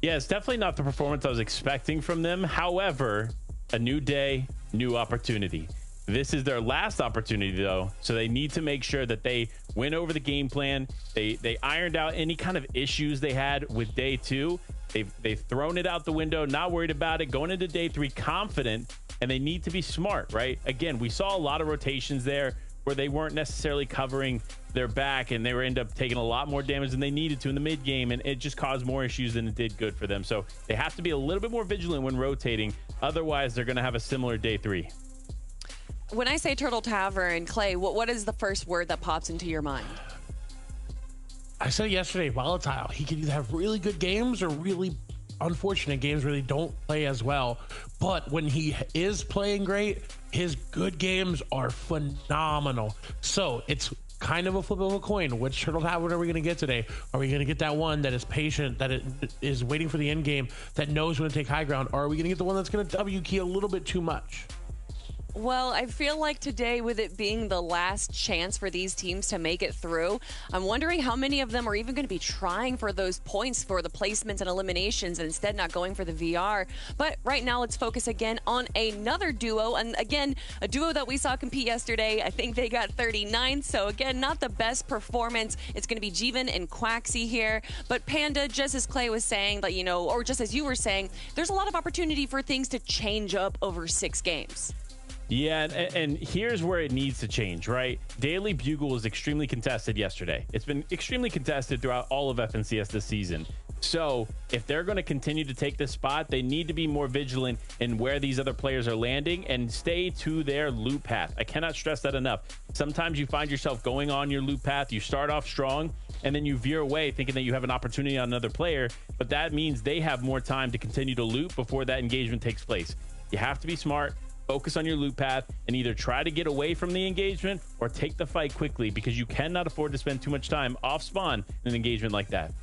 Yeah, it's definitely not the performance I was expecting from them. However, a new day, new opportunity. This is their last opportunity, though, so they need to make sure that they win over the game plan. They ironed out any kind of issues they had with day 2. They've thrown it out the window, not worried about it, going into day 3 confident, and they need to be smart, right? Again, we saw a lot of rotations there where they weren't necessarily covering their back, and they were end up taking a lot more damage than they needed to in the mid game, and it just caused more issues than it did good for them. So they have to be a little bit more vigilant when rotating. Otherwise, they're going to have a similar day 3. When I say Turtle Tavern, Clay, what is the first word that pops into your mind? I said yesterday, volatile. He could either have really good games or really unfortunate games where they don't play as well. But when he is playing great, his good games are phenomenal. So it's kind of a flip of a coin. Which Turtle Tavern are we going to get today? Are we going to get that one that is patient, that is waiting for the end game, that knows when to take high ground? Or are we going to get the one that's going to W key a little bit too much? Well, I feel like today, with it being the last chance for these teams to make it through, I'm wondering how many of them are even going to be trying for those points for the placements and eliminations and instead not going for the VR. But right now, let's focus again on another duo. And again, a duo that we saw compete yesterday. I think they got 39th. So again, not the best performance. It's going to be Jeevan and Quaxi here. But Panda, just as Clay was saying, that, you know, or just as you were saying, there's a lot of opportunity for things to change up over 6 games. Yeah, and here's where it needs to change, right? Daily Bugle was extremely contested yesterday. It's been extremely contested throughout all of FNCS this season. So if they're going to continue to take this spot, they need to be more vigilant in where these other players are landing and stay to their loop path. I cannot stress that enough. Sometimes you find yourself going on your loop path. You start off strong, and then you veer away thinking that you have an opportunity on another player, but that means they have more time to continue to loop before that engagement takes place. You have to be smart. Focus on your loop path and either try to get away from the engagement or take the fight quickly, because you cannot afford to spend too much time off spawn in an engagement like that.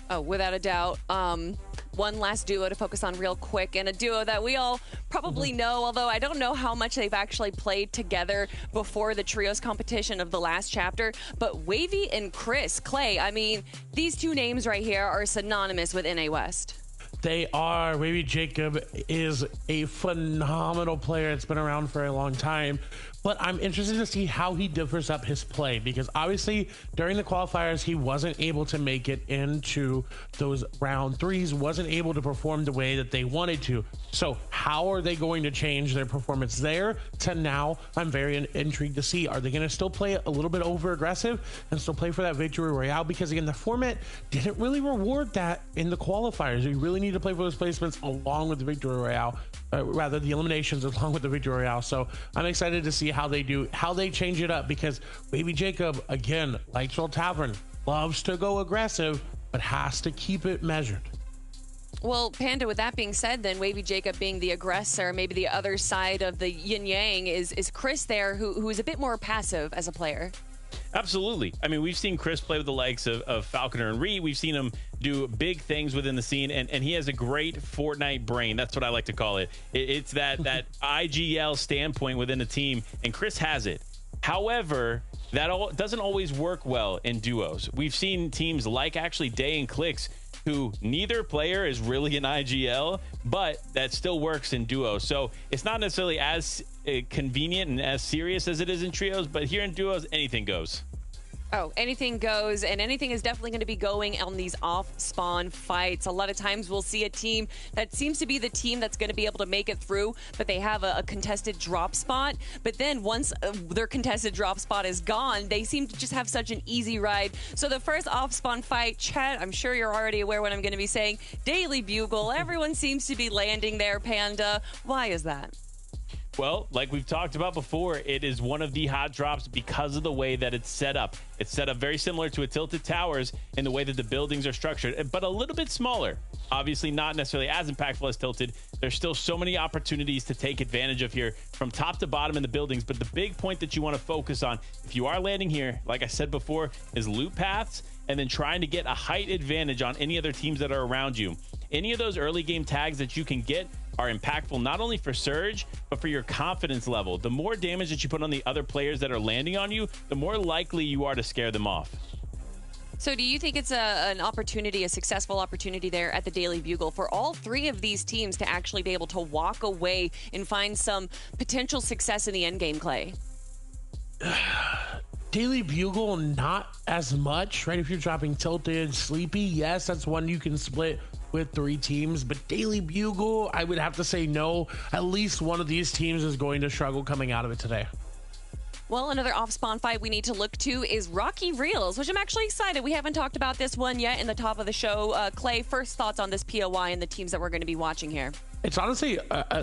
Oh, without a doubt. One last duo to focus on real quick, and a duo that we all probably know, although I don't know how much they've actually played together before the trios competition of the last chapter, but Wavy and Chris. Clay, I mean, these two names right here are synonymous with NA West. They are. Wavy Jacob is a phenomenal player. It's been around for a long time. But I'm interested to see how he differs up his play, because obviously during the qualifiers, he wasn't able to make it into those round 3s, wasn't able to perform the way that they wanted to. So how are they going to change their performance there to now? I'm very intrigued to see. Are they going to still play a little bit over aggressive and still play for that victory royale? Because again, the format didn't really reward that in the qualifiers. You really need to play for those placements along with the victory royale. Rather the eliminations along with the victory royale. So I'm excited to see how they change it up, because Wavy Jacob, again, like Turtle Tavern, loves to go aggressive but has to keep it measured. Well, Panda, with that being said, then Wavy Jacob being the aggressor, maybe the other side of the yin yang is Chris there, who is a bit more passive as a player. Absolutely. I mean, we've seen Chris play with the likes of Falconer and Ree. We've seen him do big things within the scene, and he has a great Fortnite brain. That's what I like to call it. It's that IGL standpoint within the team, and Chris has it. However, that doesn't always work well in duos. We've seen teams like actually Day and Clicks, who neither player is really an IGL, but that still works in duos. So it's not necessarily as convenient and as serious as it is in trios, but here in duos, anything goes. Oh, anything goes, and anything is definitely going to be going on these off-spawn fights. A lot of times we'll see a team that seems to be the team that's going to be able to make it through, but they have a contested drop spot. But then once their contested drop spot is gone, they seem to just have such an easy ride. So the first off-spawn fight, Chet, I'm sure you're already aware what I'm going to be saying. Daily Bugle, everyone seems to be landing there, Panda. Why is that? Well, like we've talked about before, it is one of the hot drops because of the way that it's set up. It's set up very similar to a Tilted Towers in the way that the buildings are structured, but a little bit smaller. Obviously not necessarily as impactful as Tilted. There's still so many opportunities to take advantage of here from top to bottom in the buildings, but the big point that you want to focus on, if you are landing here, like I said before, is loot paths and then trying to get a height advantage on any other teams that are around you. Any of those early game tags that you can get are impactful not only for Surge, but for your confidence level. The more damage that you put on the other players that are landing on you, the more likely you are to scare them off. So do you think it's an opportunity, a successful opportunity there at the Daily Bugle for all three of these teams to actually be able to walk away and find some potential success in the endgame, Clay? Daily Bugle, not as much, right? If you're dropping Tilted, Sleepy, yes, that's one you can split with 3 teams, but Daily Bugle, I would have to say no. At least one of these teams is going to struggle coming out of it today. Well, another off-spawn fight we need to look to is Rocky Reels, which I'm actually excited. We haven't talked about this one yet in the top of the show. Clay, first thoughts on this POI and the teams that we're going to be watching here? It's honestly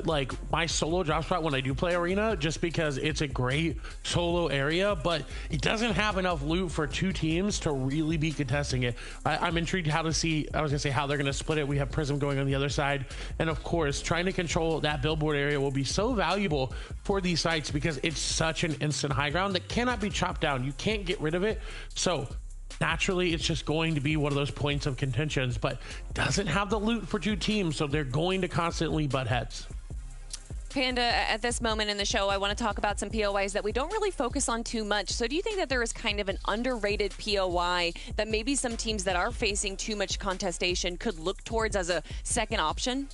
like my solo drop spot when I do play Arena, just because it's a great solo area, but it doesn't have enough loot for 2 teams to really be contesting it. I'm intrigued how to see, I was gonna say how they're gonna split it. We have Prism going on the other side. And of course, trying to control that billboard area will be so valuable for these sites because it's such an instant high ground that cannot be chopped down. You can't get rid of it. So naturally, it's just going to be one of those points of contentions, but doesn't have the loot for 2 teams, so they're going to constantly butt heads. Panda, at this moment in the show, I want to talk about some POIs that we don't really focus on too much. So do you think that there is kind of an underrated POI that maybe some teams that are facing too much contestation could look towards as a second option?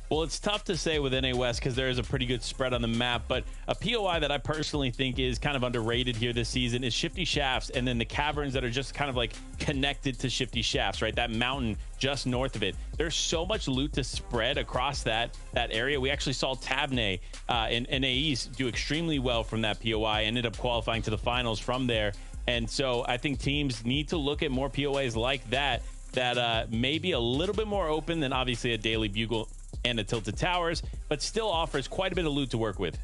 Well, it's tough to say with NA West because there is a pretty good spread on the map, but a POI that I personally think is kind of underrated here this season is Shifty Shafts, and then the caverns that are just kind of like connected to Shifty Shafts, right? That mountain just north of it. There's so much loot to spread across that area. We actually saw Tabney in NA East do extremely well from that POI, ended up qualifying to the finals from there. And so I think teams need to look at more POIs like that may be a little bit more open than obviously a Daily Bugle and a Tilted Towers, but still offers quite a bit of loot to work with.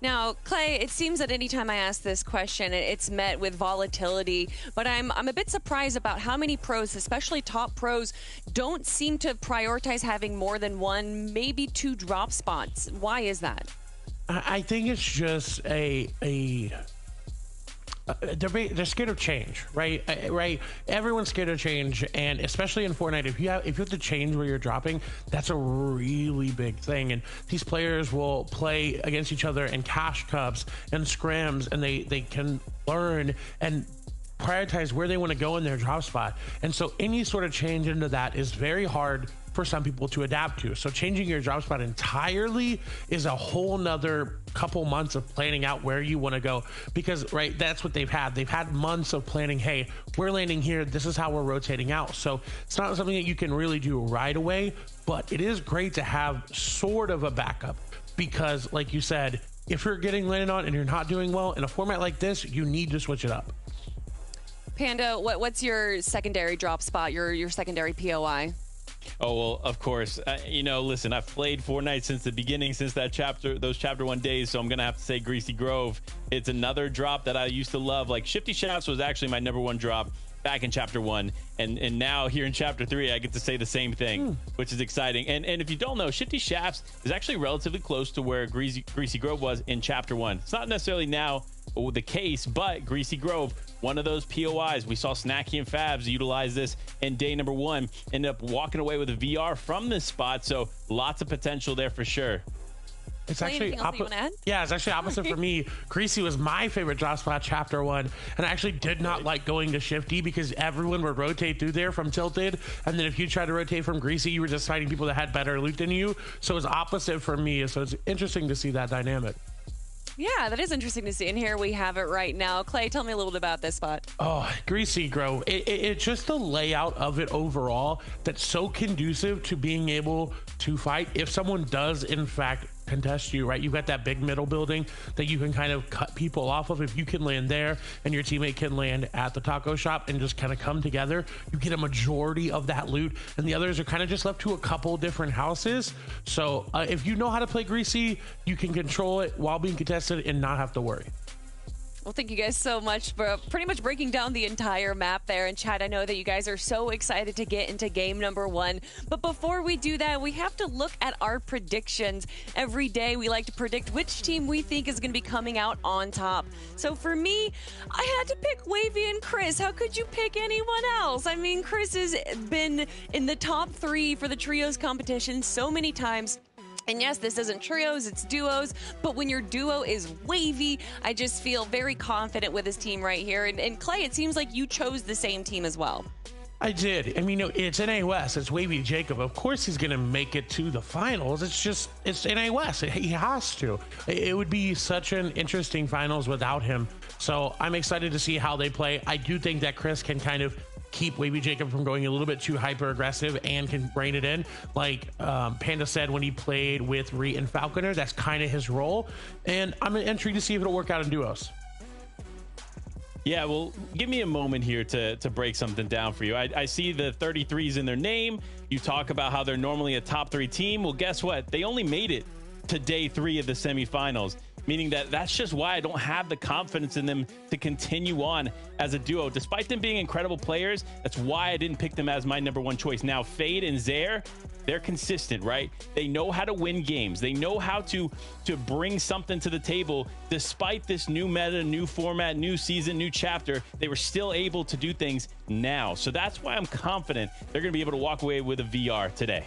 Now, Clay, it seems that anytime I ask this question, it's met with volatility, but I'm a bit surprised about how many pros, especially top pros, don't seem to prioritize having more than 1, maybe 2 drop spots. Why is that? I think it's just they're scared of change, right? Right. Everyone's scared of change, and especially in Fortnite, if you have to change where you're dropping, that's a really big thing. And these players will play against each other in cash cups and scrims, and they can learn and prioritize where they want to go in their drop spot. And so any sort of change into that is very hard for some people to adapt to. So changing your drop spot entirely is a whole nother couple months of planning out where you want to go, because right, that's what they've had months of planning. Hey, we're landing here, this is how we're rotating out. So it's not something that you can really do right away, but it is great to have sort of a backup, because like you said, if you're getting landed on and you're not doing well in a format like this, you need to switch it up. Panda, what's your secondary drop spot, your secondary POI? Oh, well, of course. Listen, I've played Fortnite since the beginning, since those chapter 1 days, so I'm going to have to say Greasy Grove. It's another drop that I used to love. Like, Shifty Shafts was actually my #1 drop back in chapter 1, and now here in chapter 3 I get to say the same thing, which is exciting. And if you don't know, Shifty Shafts is actually relatively close to where Greasy Grove was in chapter 1. It's not necessarily now the case, but Greasy Grove, one of those POIs. We saw Snacky and Fabs utilize this in day #1, ended up walking away with a VR from this spot, so lots of potential there for sure. It's actually it's actually opposite for me. Greasy was my favorite drop spot chapter 1, and I actually did not like going to Shifty because everyone would rotate through there from Tilted, and then if you tried to rotate from Greasy, you were just fighting people that had better loot than you. So it was opposite for me. So it's interesting to see that dynamic. Yeah, that is interesting to see. And here we have it right now. Clay, tell me a little bit about this spot. Oh, Greasy Grove. It's just the layout of it overall that's so conducive to being able to fight if someone does, in fact, contest you, right? You've got that big middle building that you can kind of cut people off of. If you can land there and your teammate can land at the taco shop and just kind of come together, you get a majority of that loot, and the others are kind of just left to a couple different houses. So if you know how to play Greasy, you can control it while being contested and not have to worry. Well, thank you guys so much for pretty much breaking down the entire map there. And Chad, I know that you guys are so excited to get into game number 1. But before we do that, we have to look at our predictions. Every day, we like to predict which team we think is going to be coming out on top. So for me, I had to pick Wavy and Chris. How could you pick anyone else? I mean, Chris has been in the top 3 for the trios competition so many times. And yes, this isn't trios, it's duos, but when your duo is Wavy, I just feel very confident with his team right here. And Clay, it seems like you chose the same team as well. I did. I mean, it's NA West. It's Wavy Jacob. Of course he's going to make it to the finals. It's NA West. He has to. It would be such an interesting finals without him. So I'm excited to see how they play. I do think that Chris can kind of keep Wavy Jacob from going a little bit too hyper aggressive and can rein it in. Like Panda said when he played with Reet and Falconer, that's kind of his role. And I'm intrigued to see if it'll work out in duos. Yeah, well, give me a moment here to break something down for you. I see the 33s in their name. You talk about how they're normally a top 3 team. Well, guess what? They only made it to day 3 of the semifinals, meaning that's just why I don't have the confidence in them to continue on as a duo. Despite them being incredible players, that's why I didn't pick them as my number 1 choice. Now, Fade and Zaire, they're consistent, right? They know how to win games. They know how to bring something to the table. Despite this new meta, new format, new season, new chapter, they were still able to do things now. So that's why I'm confident they're going to be able to walk away with a VR today.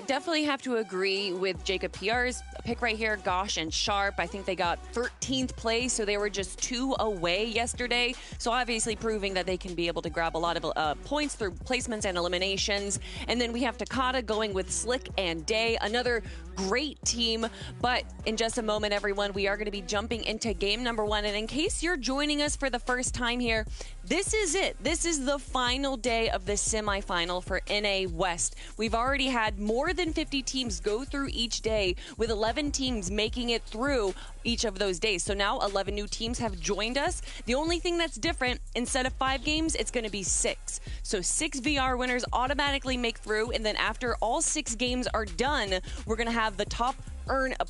Definitely have to agree with Jacob PR's pick right here, Gosh and Sharp. I think they got 13th place, so they were just 2 away yesterday. So obviously proving that they can be able to grab a lot of points through placements and eliminations. And then we have Takata going with Slick and Day, another great team. But in just a moment, everyone, we are going to be jumping into game number 1. And in case you're joining us for the first time here, this is it. This is the final day of the semifinal for NA West. We've already had more than 50 teams go through each day, with 11 teams making it through each of those days. So now 11 new teams have joined us. The only thing that's different, instead of 5 games, it's going to be 6. So 6 VR winners automatically make through, and then after all 6 games are done, we're going to have the top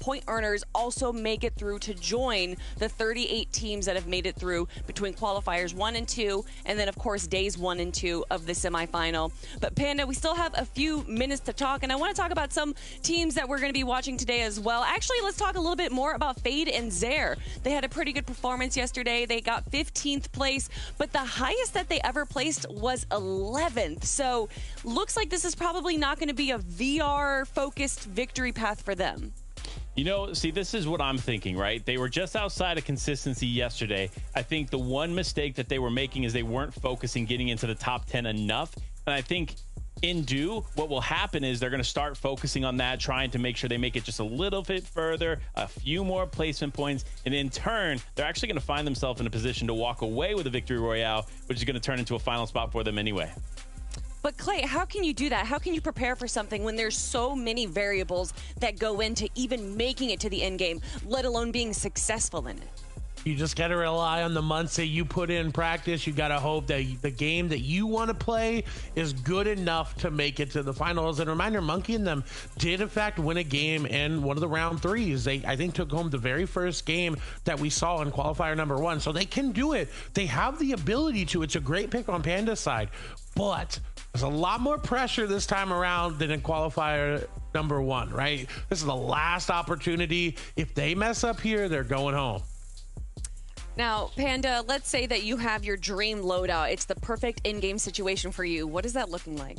point earners also make it through to join the 38 teams that have made it through between qualifiers 1 and 2, and then of course days 1 and 2 of the semifinal. But Panda, we still have a few minutes to talk, and I want to talk about some teams that we're going to be watching today as well. Actually, let's talk a little bit more about Fade and Zaire. They had a pretty good performance yesterday. They got 15th place, but the highest that they ever placed was 11th. So looks like this is probably not going to be a VR focused victory path for them. You know, see, this is what I'm thinking, right? They were just outside of consistency yesterday. I think the one mistake that they were making is they weren't focusing getting into the top 10 enough. And I think what will happen is they're going to start focusing on that, trying to make sure they make it just a little bit further, a few more placement points. And in turn, they're actually going to find themselves in a position to walk away with a victory royale, which is going to turn into a final spot for them anyway. But Clay, how can you do that? How can you prepare for something when there's so many variables that go into even making it to the end game, let alone being successful in it? You just got to rely on the months that you put in practice. You got to hope that the game that you want to play is good enough to make it to the finals. And reminder, Monkey and them did in fact win a game in one of the round 3s. They, I think, took home the very first game that we saw in qualifier number 1. So they can do it. They have the ability to. It's a great pick on Panda's side, but there's a lot more pressure this time around than in qualifier number 1, right? This is the last opportunity. If they mess up here, they're going home. Now, Panda, let's say that you have your dream loadout. It's the perfect in-game situation for you. What is that looking like?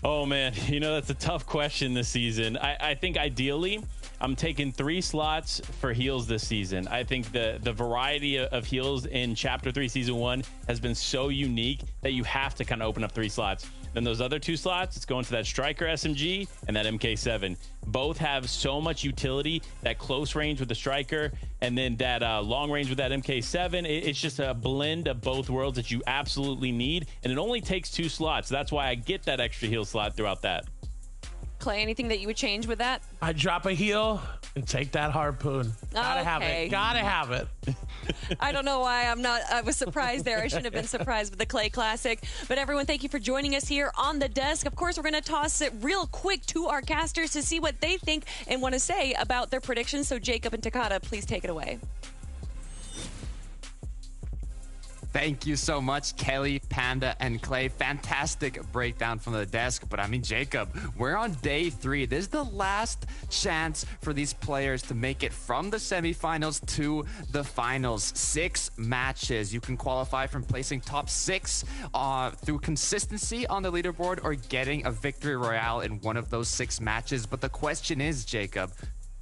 Oh, man, you know, that's a tough question this season. I think ideally, I'm taking 3 slots for heals this season. I think the variety of heals in Chapter 3 Season 1 has been so unique that you have to kind of open up 3 slots. Then those other 2 slots, it's going to that Striker SMG and that MK7. Both have so much utility, that close range with the Striker and then that long range with that MK7. It's just a blend of both worlds that you absolutely need. And it only takes 2 slots. That's why I get that extra heal slot throughout that. Clay, anything that you would change with that? I drop a heel and take that harpoon. Gotta have Okay. it. Gotta have it. I don't know why I was surprised there. I shouldn't have been surprised with the Clay Classic. But everyone, thank you for joining us here on the desk. Of course, we're going to toss it real quick to our casters to see what they think and want to say about their predictions. So Jacob and Takata, please take it away. Thank you so much, Kelly, Panda, and Clay. Fantastic breakdown from the desk. But I mean, Jacob, we're on day 3. This is the last chance for these players to make it from the semifinals to the finals. 6 matches. You can qualify from placing top 6 through consistency on the leaderboard or getting a victory royale in one of those 6 matches. But the question is, Jacob,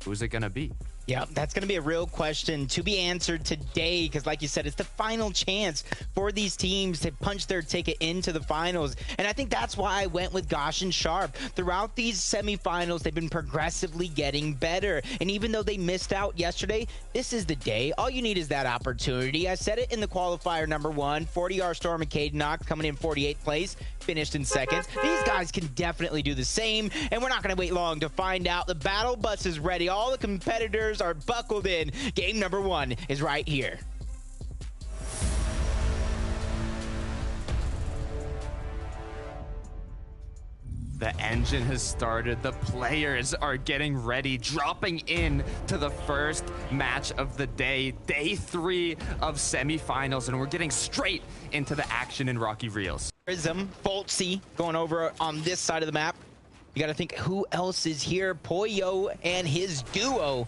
who's it going to be? Yeah, that's going to be a real question to be answered today because, like you said, it's the final chance for these teams to punch their ticket into the finals. And I think that's why I went with Gosh and Sharp. Throughout these semifinals, they've been progressively getting better. And even though they missed out yesterday, this is the day. All you need is that opportunity. I said it in the qualifier number 1. 40R Storm and Caden Knox coming in 48th place, finished in 2nd. These guys can definitely do the same. And we're not going to wait long to find out. The battle bus is ready. All the competitors are buckled in. Game number 1 is right here. The engine has started. The players are getting ready, dropping in to the first match of the day, day 3 of semifinals, and we're getting straight into the action in Rocky Reels. Prism, Foltzy going over on this side of the map. You got to think who else is here. Poyo and his duo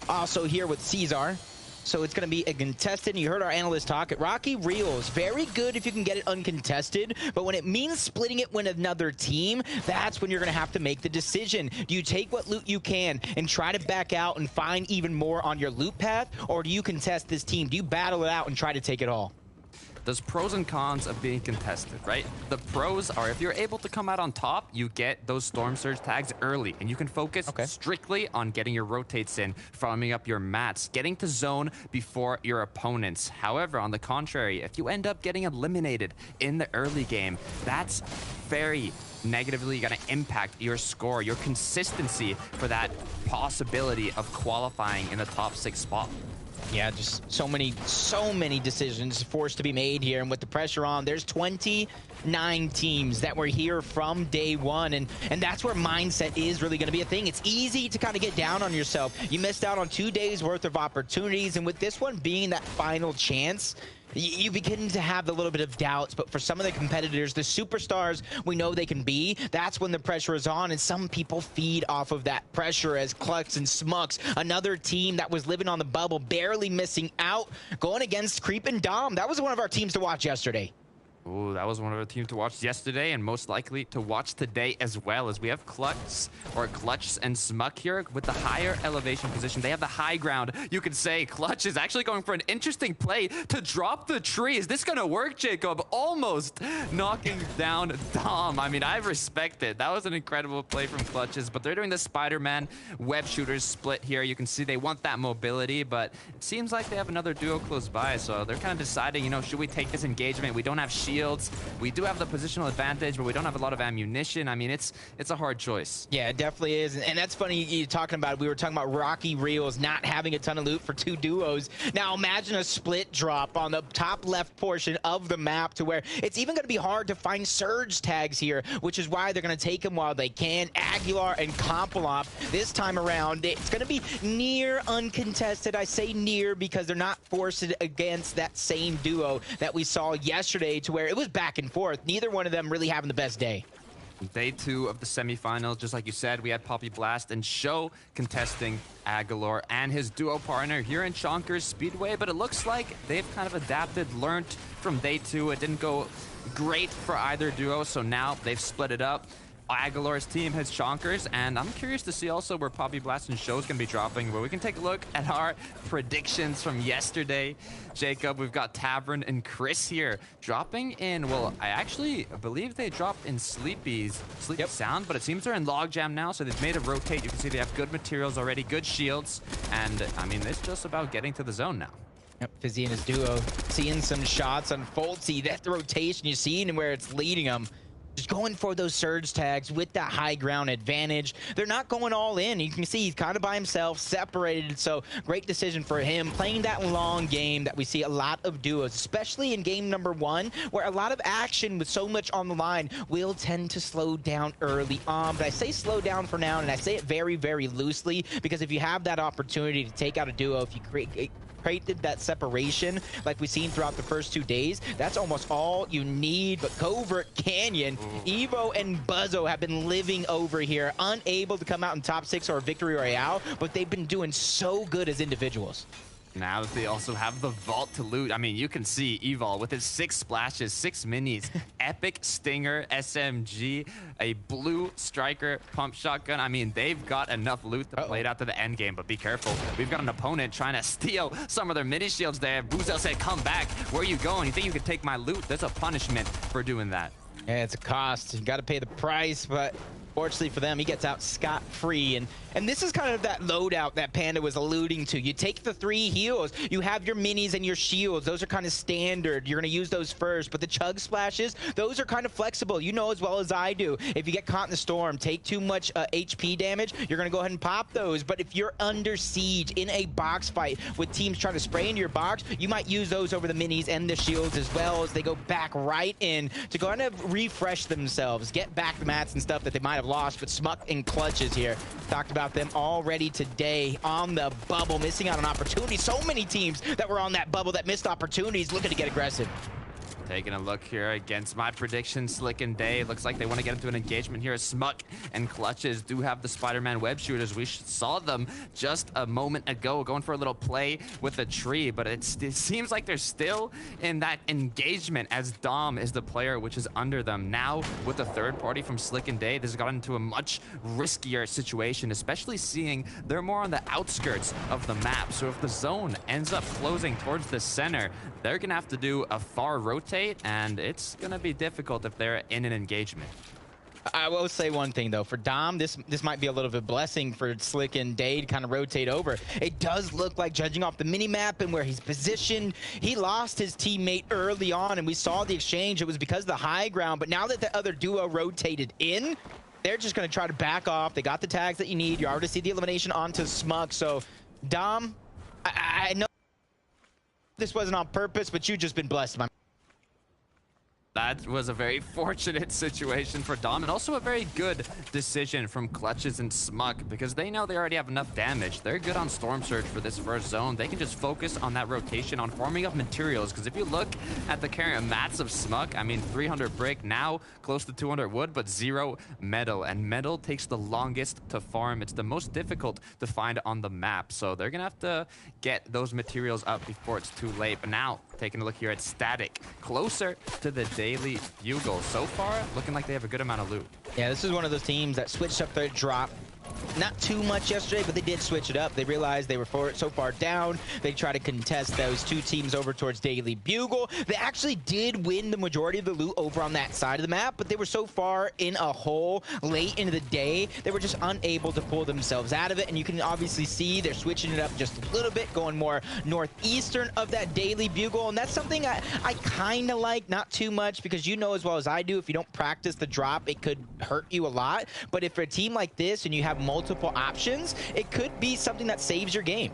also here with Caesar. So it's going to be a contested. You heard our analyst talk at Rocky Reels. Very good if you can get it uncontested, but when it means splitting it with another team, that's when you're going to have to make the decision. Do you take what loot you can and try to back out and find even more on your loot path, or do you contest this team? Do you battle it out and try to take it all? There's pros and cons of being contested, right? The pros are if you're able to come out on top, you get those Storm Surge tags early, and you can focus strictly on getting your rotates in, farming up your mats, getting to zone before your opponents. However, on the contrary, if you end up getting eliminated in the early game, that's very negatively going to impact your score, your consistency for that possibility of qualifying in the top 6 spot. Yeah, just so many decisions forced to be made here. And with the pressure on, there's 29 teams that were here from day 1. And that's where mindset is really going to be a thing. It's easy to kind of get down on yourself. You missed out on 2 days worth of opportunities. And with this one being that final chance, you begin to have a little bit of doubts, but for some of the competitors, the superstars we know they can be, that's when the pressure is on, and some people feed off of that pressure as Clux and Smux, another team that was living on the bubble, barely missing out, going against Creep and Dom. That was one of our teams to watch yesterday. Ooh, that was one of our teams to watch yesterday and most likely to watch today as well, as we have Clutch and Smuk here with the higher elevation position. They have the high ground. You could say Clutch is actually going for an interesting play to drop the tree. Is this going to work, Jacob? Almost knocking down Dom. I mean, I respect it. That was an incredible play from Clutches, but they're doing the Spider-Man web shooters split here. You can see they want that mobility, but it seems like they have another duo close by, so they're kind of deciding, you know, should we take this engagement? We don't have shields. We do have the positional advantage, but we don't have a lot of ammunition. I mean, it's a hard choice. Yeah, it definitely is. And that's funny you talking about it. We were talking about Rocky Reels not having a ton of loot for 2 duos. Now imagine a split drop on the top left portion of the map to where it's even going to be hard to find surge tags here, which is why they're going to take them while they can. Aguilar and Kompalop this time around, it's going to be near uncontested. I say near because they're not forced against that same duo that we saw yesterday, to where it was back and forth. Neither one of them really having the best day. Day 2 of the semifinals, just like you said, we had Poppy Blast and Show contesting Aguilar and his duo partner here in Chonkers Speedway, but it looks like they've kind of adapted, learned from day 2. It didn't go great for either duo, so now they've split it up. Aguilar's team has Chonkers, and I'm curious to see also where Poppy Blast and Show is going to be dropping, where we can take a look at our predictions from yesterday. Jacob, we've got Tavern and Chris here dropping in, well, I actually believe they dropped in Sleepy Sound, but it seems they're in Logjam now, so they've made a rotate. You can see they have good materials already, good shields, and I mean, it's just about getting to the zone now. Yep, Fizzy and his duo seeing some shots on Foltzy. That's the rotation you see and where it's leading them. just going for those surge tags with that high ground advantage. They're not going all in. You can see he's kind of by himself, separated. So great decision for him, playing that long game that we see a lot of duos, especially in game number 1, where a lot of action with so much on the line will tend to slow down early on. But I say slow down for now, and I say it very, very loosely, because if you have that opportunity to take out a duo, if you created that separation like we've seen throughout the first 2 days, that's almost all you need. But Covert, Canyon, Evo, and Buzzo have been living over here, unable to come out in top 6 or victory royale, but they've been doing so good as individuals. Now that they also have the vault to loot, I mean, you can see Evol with his 6 splashes, 6 minis, epic stinger, SMG, a blue striker pump shotgun. I mean, they've got enough loot to play it out to the end game, but be careful. We've got an opponent trying to steal some of their mini shields there. Buzel said, come back. Where are you going? You think you could take my loot? There's a punishment for doing that. Yeah, it's a cost. You got to pay the price, but fortunately for them, he gets out scot-free. And this is kind of that loadout that Panda was alluding to. You take the 3 heals, you have your minis and your shields. Those are kind of standard. You're going to use those first. But the chug splashes, those are kind of flexible. You know as well as I do. If you get caught in the storm, take too much HP damage, you're going to go ahead and pop those. But if you're under siege in a box fight with teams trying to spray into your box, you might use those over the minis and the shields as well, as they go back right in to go ahead and refresh themselves, get back the mats and stuff that they might have lost. But Smuck and Clutches here, talked about them already today on the bubble, missing out on opportunities. So many teams that were on that bubble that missed opportunities, looking to get aggressive. Taking a look here against my prediction, Slick and Day. Looks like they want to get into an engagement here. Smuck and Clutches do have the Spider-Man web shooters. We saw them just a moment ago going for a little play with a tree, but it seems like they're still in that engagement as Dom is the player which is under them. Now with the third party from Slick and Day, this has gotten into a much riskier situation, especially seeing they're more on the outskirts of the map. So if the zone ends up closing towards the center, they're going to have to do a far rotate, and it's going to be difficult if they're in an engagement. I will say one thing, though. For Dom, this might be a little bit of a blessing for Slick and Day to kind of rotate over. It does look like, judging off the mini-map and where he's positioned, he lost his teammate early on, and we saw the exchange. It was because of the high ground, but now that the other duo rotated in, they're just going to try to back off. They got the tags that you need. You already see the elimination onto Smug. So, Dom, I know this wasn't on purpose, but you've just been blessed, my. That was a very fortunate situation for Dom, and also a very good decision from Clutches and Smuck, because they know they already have enough damage. They're good on Storm Surge for this first zone. They can just focus on that rotation, on farming up materials, because if you look at the current mats of Smuck, I mean, 300 brick, now close to 200 wood, but 0 metal, and metal takes the longest to farm. It's the most difficult to find on the map, so they're gonna have to get those materials up before it's too late. But now, taking a look here at Static, closer to the Daily Bugle. So far, looking like they have a good amount of loot. Yeah, this is one of those teams that switched up their drop. Not too much yesterday, but they did switch it up. They realized they were so far down. They try to contest those 2 teams over towards Daily Bugle. They actually did win the majority of the loot over on that side of the map, but they were so far in a hole late into the day, they were just unable to pull themselves out of it. And you can obviously see they're switching it up just a little bit, going more northeastern of that Daily Bugle. And that's something I kind of like, not too much, because you know as well as I do, if you don't practice the drop, it could hurt you a lot. But if for a team like this and you have multiple options, it could be something that saves your game.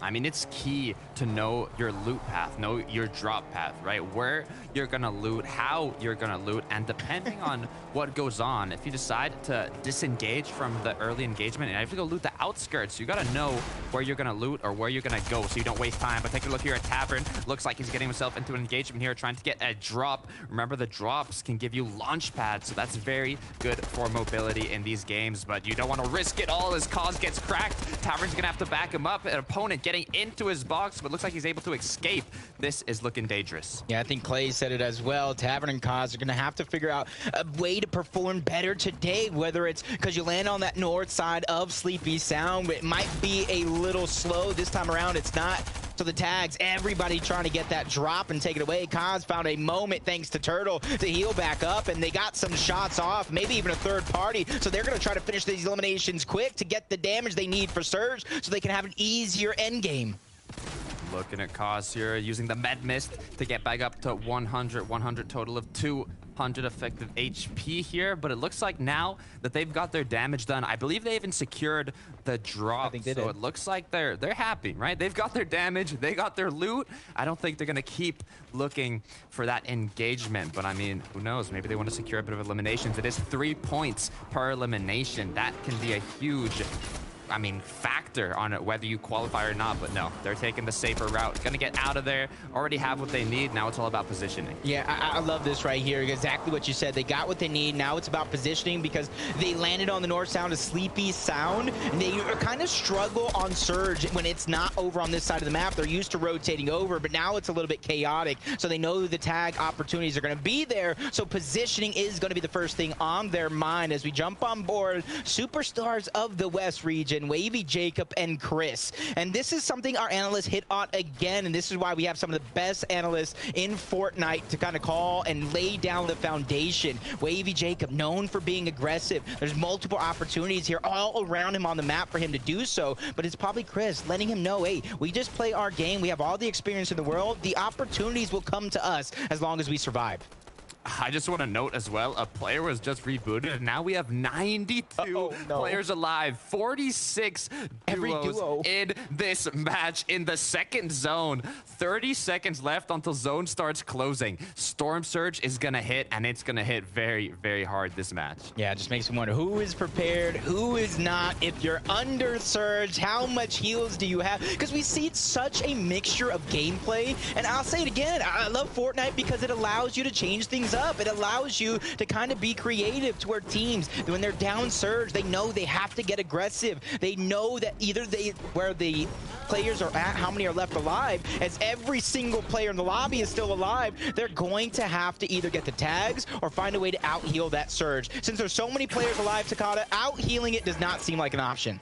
I mean, it's key to know your loot path, know your drop path, right? Where you're gonna loot, how you're gonna loot, and depending on what goes on, if you decide to disengage from the early engagement and have to go loot the outskirts, you gotta know where you're gonna loot or where you're gonna go so you don't waste time. But take a look here at Tavern. Looks like he's getting himself into an engagement here, trying to get a drop. Remember, the drops can give you launch pads, so that's very good for mobility in these games, but you don't want to risk it all as Cause gets cracked. Tavern's gonna have to back him up. An opponent getting into his box, but looks like he's able to escape. This is looking dangerous. Yeah, I think Clay said it as well. Tavern and Cause are going to have to figure out a way to perform better today, whether it's because you land on that north side of Sleepy Sound. It might be a little slow this time around. It's not. So the tags, everybody trying to get that drop and take it away. Cause found a moment, thanks to Turtle, to heal back up, and they got some shots off, maybe even a third party. So they're going to try to finish these eliminations quick to get the damage they need for Surge so they can have an easier end game. Looking at Cause here, using the Med Mist to get back up to 100 total of 200 100 effective HP here, but it looks like now that they've got their damage done, I believe they even secured the drop. I think they did. It looks like they're happy, right? They've got their damage, they got their loot. I don't think they're gonna keep looking for that engagement, but I mean, who knows? Maybe they want to secure a bit of eliminations. It is 3 points per elimination. That can be a huge, I mean, factor on it, whether you qualify or not. But no, they're taking the safer route. Gonna get out of there, already have what they need. Now it's all about positioning. Yeah, I love this right here. Exactly what you said. They got what they need. Now it's about positioning because they landed on the north sound, a sleepy sound. And they kind of struggle on surge when it's not over on this side of the map. They're used to rotating over, but now it's a little bit chaotic. So they know the tag opportunities are going to be there. So positioning is going to be the first thing on their mind as we jump on board superstars of the West region, Wavy, Jacob, and Chris. And this is something our analysts hit on again, and this is why we have some of the best analysts in Fortnite to kind of call and lay down the foundation. Wavy Jacob, known for being aggressive. There's multiple opportunities here all around him on the map for him to do so, but it's probably Chris letting him know, hey, we just play our game. We have all the experience in the world. The opportunities will come to us as long as we survive. I just want to note as well, a player was just rebooted, and now we have 92 players alive, 46 duos in this match in the second zone. 30 seconds left until zone starts closing. Storm Surge is going to hit, and it's going to hit very, very hard this match. Yeah, it just makes me wonder who is prepared, who is not. If you're under Surge, how much heals do you have? Because we see such a mixture of gameplay, and I'll say it again, I love Fortnite because it allows you to change things up. It allows you to kind of be creative to where teams, when they're down surge, they know they have to get aggressive. They know that either where the players are at, how many are left alive, as every single player in the lobby is still alive, they're going to have to either get the tags or find a way to out-heal that surge. Since there's so many players alive, Takata, out-healing it does not seem like an option.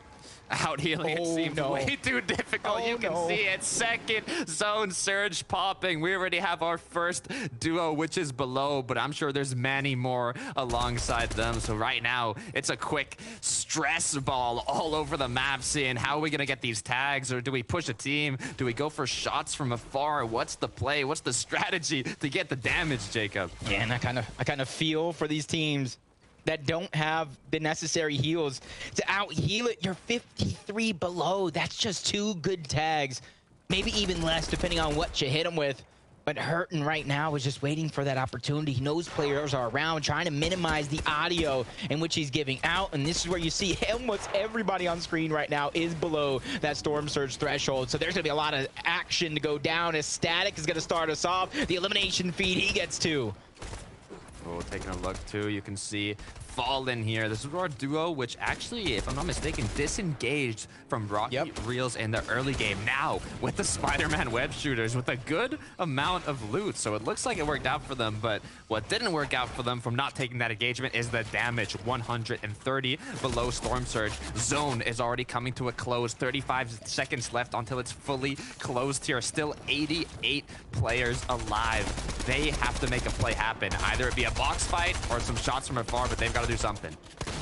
Out-healing it seems way too difficult. You can see it. Second zone surge popping. We already have our first duo, which is below, but I'm sure there's many more alongside them. So right now, it's a quick stress ball all over the map, seeing how are we going to get these tags, or do we push a team? Do we go for shots from afar? What's the play? What's the strategy to get the damage, Jacob? Yeah, and I kind of feel for these teams that don't have the necessary heals to out-heal it. You're 53 below. That's just 2 good tags. Maybe even less, depending on what you hit them with. But Hurton right now is just waiting for that opportunity. He knows players are around, trying to minimize the audio in which he's giving out. And this is where you see almost everybody on screen right now is below that Storm Surge threshold. So there's going to be a lot of action to go down as Static is going to start us off. The elimination feed he gets to. Oh, taking a look too, you can see Fallen here. This is our duo, which actually, if I'm not mistaken, disengaged from Rocky Reels in the early game. Now, with the Spider-Man web shooters, with a good amount of loot. So it looks like it worked out for them, but what didn't work out for them from not taking that engagement is the damage. 130 below Storm Surge. Zone is already coming to a close. 35 seconds left until it's fully closed here. Still 88 players alive. They have to make a play happen. Either it be a box fight or some shots from afar, but they've got to do something.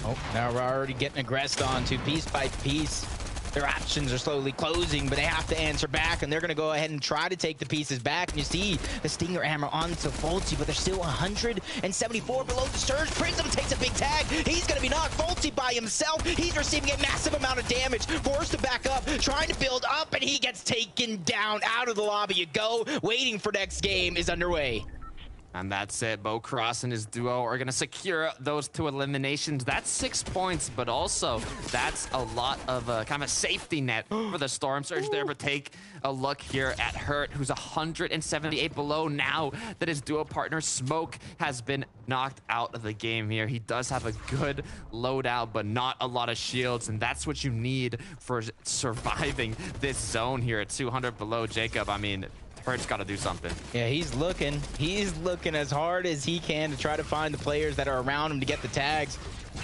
Oh, now we're already getting aggressed on to piece by piece. Their options are slowly closing, but they have to answer back, and they're going to go ahead and try to take the pieces back. And you see the Stinger Hammer onto Folty, but they're still 174 below the surge. Prism takes a big tag. He's going to be knocked. Folty by himself. He's receiving a massive amount of damage. Forced to back up, trying to build up, and he gets taken down. Out of the lobby you go. Waiting for next game is underway. And that's it. Bo Cross and his duo are going to secure those 2 eliminations. That's 6 points, but also that's a lot of kind of a safety net for the Storm Surge there. But take a look here at Hurt, who's 178 below now that his duo partner Smoke has been knocked out of the game here. He does have a good loadout, but not a lot of shields, and that's what you need for surviving this zone here at 200 below. Jacob, I mean, Hurt's got to do something. Yeah, he's looking as hard as he can to try to find the players that are around him to get the tags.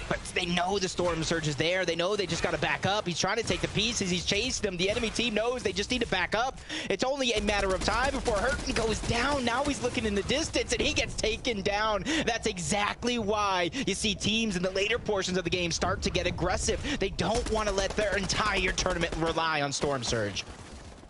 But they know the Storm Surge is there. They know they just got to back up. He's trying to take the pieces. He's chasing them. The enemy team knows they just need to back up. It's only a matter of time before Hurton goes down. Now he's looking in the distance, and he gets taken down. That's exactly why you see teams in the later portions of the game start to get aggressive. They don't want to let their entire tournament rely on Storm Surge.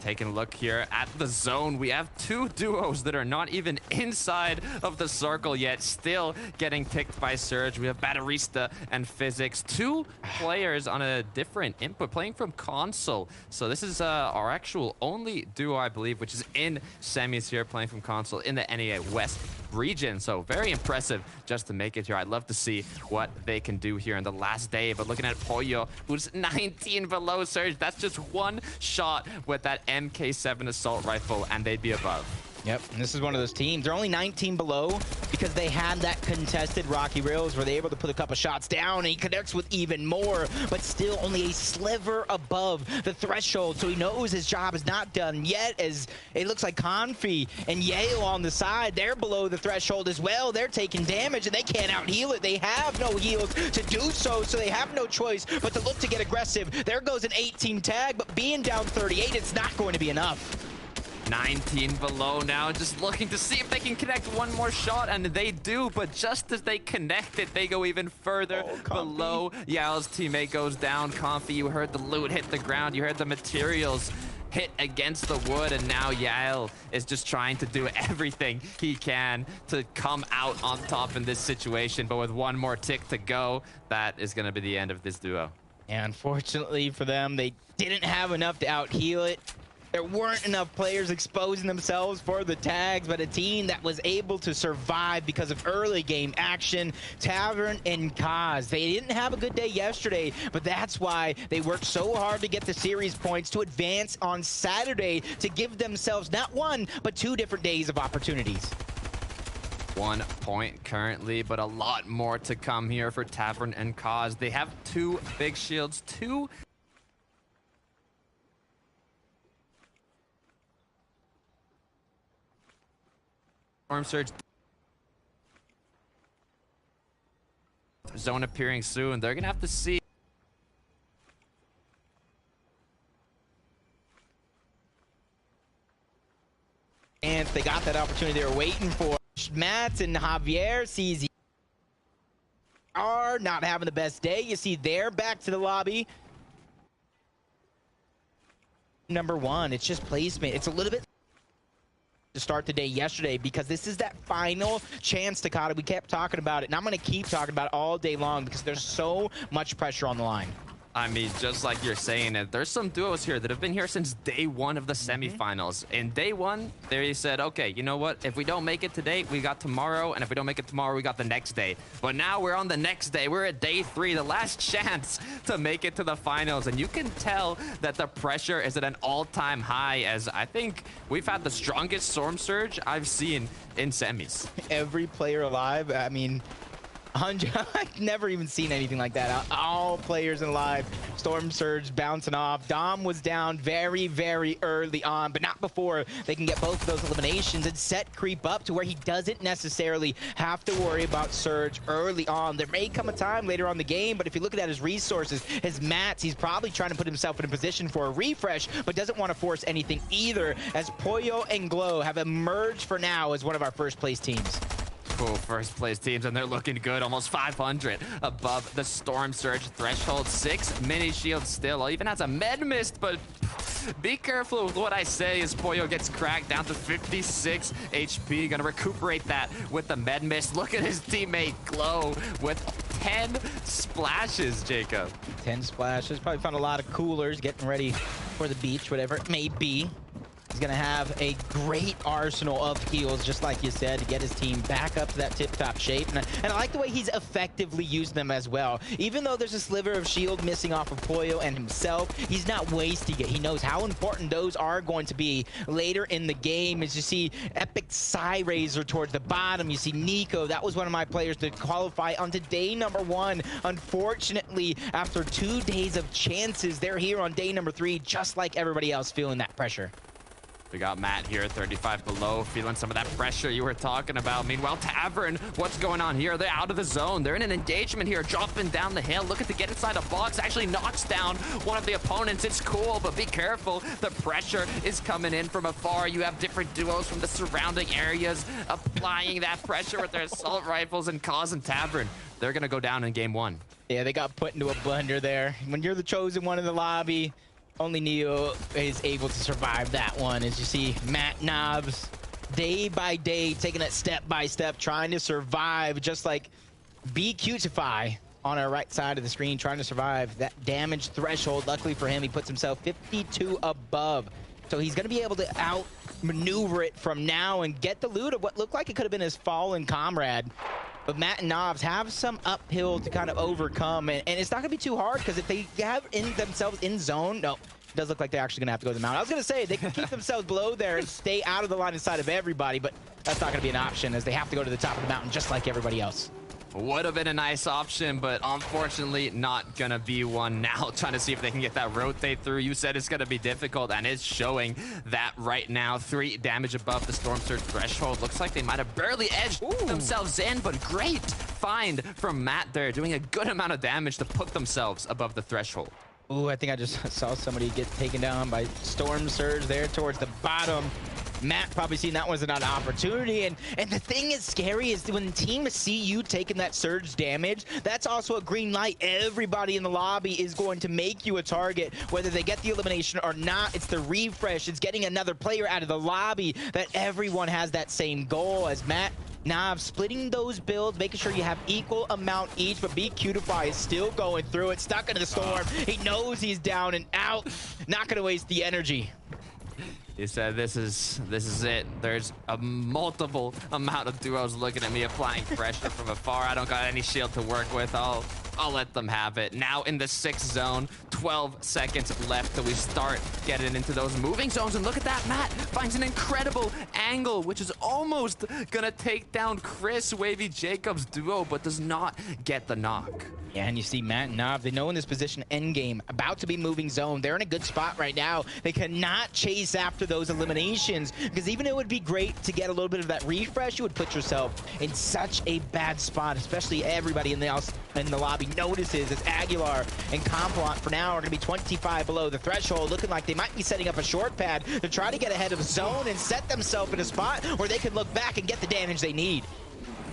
Taking a look here at the zone, we have two duos that are not even inside of the circle yet, still getting picked by Surge. We have Batterista and Physics, two players on a different input, playing from console. So this is our actual only duo, I believe, which is in semis here, playing from console in the NEA West region. So very impressive just to make it here. I'd love to see what they can do here in the last day. But looking at Pollo, who's 19 below Surge, that's just one shot with that MK7 assault rifle, and they'd be above. Yep, and this is one of those teams. They're only 19 below because they had that contested Rocky Rails where they're able to put a couple shots down, and he connects with even more, but still only a sliver above the threshold, so he knows his job is not done yet, as it looks like Confi and Yale on the side, they're below the threshold as well. They're taking damage, and they can't out-heal it. They have no heals to do so they have no choice but to look to get aggressive. There goes an 18 tag, but being down 38, it's not going to be enough. 19 below now, just looking to see if they can connect one more shot, and they do, but just as they connect it, they go even further below. Yao's teammate goes down. Confi, you heard the loot hit the ground, you heard the materials hit against the wood, and now Yael is just trying to do everything he can to come out on top in this situation, but with one more tick to go, that is going to be the end of this duo. And unfortunately for them, they didn't have enough to out-heal it. There weren't enough players exposing themselves for the tags, but a team that was able to survive because of early game action, Tavern and Kaz. They didn't have a good day yesterday, but that's why they worked so hard to get the series points to advance on Saturday to give themselves not one, but 2 different days of opportunities. 1 point currently, but a lot more to come here for Tavern and Kaz. They have 2 big shields, 2 Storm Surge. Zone appearing soon. They're gonna have to see. And they got that opportunity they were waiting for. Matt and Javier sees are not having the best day. You see they're back to the lobby. Number 1, it's just placement. It's a little bit to start the day yesterday, because this is that final chance, Takata. We kept talking about it, and I'm going to keep talking about it all day long because there's so much pressure on the line. I mean, just like you're saying it, there's some duos here that have been here since day 1 of the semifinals. In day 1, they said, okay, you know what? If we don't make it today, we got tomorrow. And if we don't make it tomorrow, we got the next day. But now we're on the next day. We're at day 3, the last chance to make it to the finals. And you can tell that the pressure is at an all-time high, as I think we've had the strongest Storm Surge I've seen in semis. Every player alive, I mean, I've never even seen anything like that. All players in live. Storm Surge bouncing off. Dom was down very, very early on, but not before they can get both of those eliminations and set creep up to where he doesn't necessarily have to worry about Surge early on. There may come a time later on the game, but if you look at his resources, his mats, he's probably trying to put himself in a position for a refresh, but doesn't want to force anything either, as Pollo and Glow have emerged for now as one of our first place teams. Cool first place teams, and they're looking good. Almost 500 above the Storm Surge threshold. 6 mini shields still. Even has a med mist, but be careful with what I say as Pollo gets cracked down to 56 HP. Gonna recuperate that with the med mist. Look at his teammate Glow with 10 splashes, Jacob. 10 splashes. Probably found a lot of coolers, getting ready for the beach, whatever it may be. He's going to have a great arsenal of heals, just like you said, to get his team back up to that tip-top shape. And I like the way he's effectively used them as well. Even though there's a sliver of shield missing off of Pollo and himself, he's not wasting it. He knows how important those are going to be later in the game. As you see Epic Psy-Razor towards the bottom, you see Nico. That was one of my players to qualify onto day number 1. Unfortunately, after 2 days of chances, they're here on day number 3, just like everybody else, feeling that pressure. We got Matt here, 35 below, feeling some of that pressure you were talking about. Meanwhile, Tavern, what's going on here? They're out of the zone. They're in an engagement here, dropping down the hill, looking to get inside a box. Actually knocks down one of the opponents. It's cool, but be careful. The pressure is coming in from afar. You have different duos from the surrounding areas applying that pressure with their assault rifles, and causing Tavern. They're going to go down in game 1. Yeah, they got put into a blender there. When you're the chosen one in the lobby, only Neo is able to survive that one. As you see, Matt Knobs, day by day, taking it step by step, trying to survive, just like BQtify on our right side of the screen, trying to survive that damage threshold. Luckily for him, he puts himself 52 above. So he's going to be able to outmaneuver it from now and get the loot of what looked like it could have been his fallen comrade. But Matt and Knobs have some uphill to kind of overcome, and it's not going to be too hard, because if they have themselves in zone, no, it does look like they're actually going to have to go to the mountain. I was going to say, they can keep themselves below there and stay out of the line of sight of everybody, but that's not going to be an option, as they have to go to the top of the mountain just like everybody else. Would have been a nice option, but unfortunately not gonna be one now. Trying to see if they can get that rotate through. You said it's gonna be difficult, and it's showing that right now. 3 damage above the Storm Surge threshold. Looks like they might have barely edged themselves in, but great find from Matt there, doing a good amount of damage to put themselves above the threshold. Ooh, I think I just saw somebody get taken down by Storm Surge there towards the bottom. Matt probably seen that was an opportunity, and the thing is scary is when teams see you taking that surge damage, that's also a green light. Everybody in the lobby is going to make you a target, whether they get the elimination or not. It's the refresh, it's getting another player out of the lobby, that everyone has that same goal. As Matt Knobs splitting those builds, making sure you have equal amount each, but BQtify is still going through it, stuck into the storm. He knows he's down and out, not gonna waste the energy. He said, this is it. There's a multiple amount of duos looking at me, applying pressure from afar. I don't got any shield to work with. I'll let them have it. Now in the 6th zone, 12 seconds left till we start getting into those moving zones. And look at that, Matt finds an incredible angle, which is almost gonna take down Chris Wavy Jacobs' duo, but does not get the knock. Yeah, and you see Matt and Nav, they know in this position, endgame, about to be moving zone. They're in a good spot right now. They cannot chase after those eliminations, because even it would be great to get a little bit of that refresh, you would put yourself in such a bad spot, especially everybody in the lobby notices as Aguilar and Complant for now are going to be 25 below the threshold, looking like they might be setting up a short pad to try to get ahead of zone and set themselves in a spot where they can look back and get the damage they need.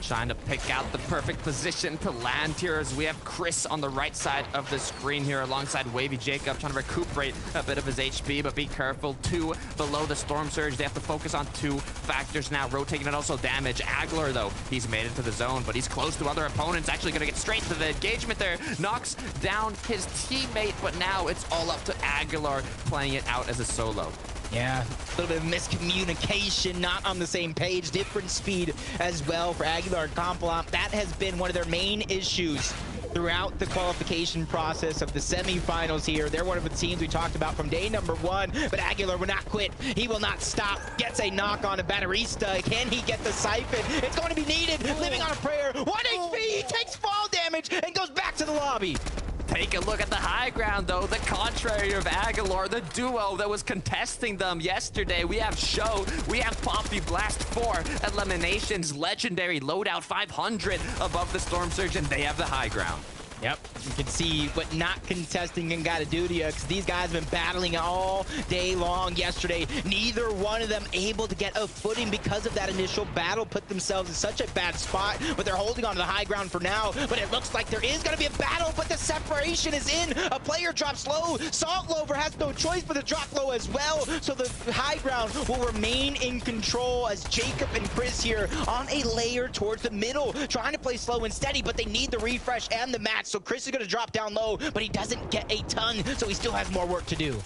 Trying to pick out the perfect position to land here, as we have Chris on the right side of the screen here alongside Wavy Jacob, trying to recuperate a bit of his HP, but be careful. 2 below the Storm Surge. They have to focus on 2 factors now, rotating and also damage. Aguilar, though, he's made it to the zone, but he's close to other opponents. Actually going to get straight to the engagement there. Knocks down his teammate, but now it's all up to Aguilar playing it out as a solo. Yeah, a little bit of miscommunication, not on the same page, different speed as well for Aguilar and Complant. That has been one of their main issues throughout the qualification process of the semifinals here. They're one of the teams we talked about from day number 1, but Aguilar will not quit. He will not stop. Gets a knock on a Batterista. Can he get the siphon? It's going to be needed. Living on a prayer. 1 HP. He takes fall damage and goes back to the lobby. Take a look at the high ground, though. The contrary of Aguilar, the duo that was contesting them yesterday. We have Show, we have Poppy Blast, 4 eliminations, legendary loadout 500 above the Storm Surge, and they have the high ground. Yep, you can see what not contesting can gotta do to you, because these guys have been battling all day long yesterday. Neither one of them able to get a footing because of that initial battle, put themselves in such a bad spot, but they're holding on to the high ground for now. But it looks like there is gonna be a battle, but the separation is in. A player drops low. Salt Lover has no choice but to drop low as well, so the high ground will remain in control as Jacob and Chris here on a layer towards the middle, trying to play slow and steady, but they need the refresh and the match. So Chris is going to drop down low, but he doesn't get a ton, so he still has more work to do.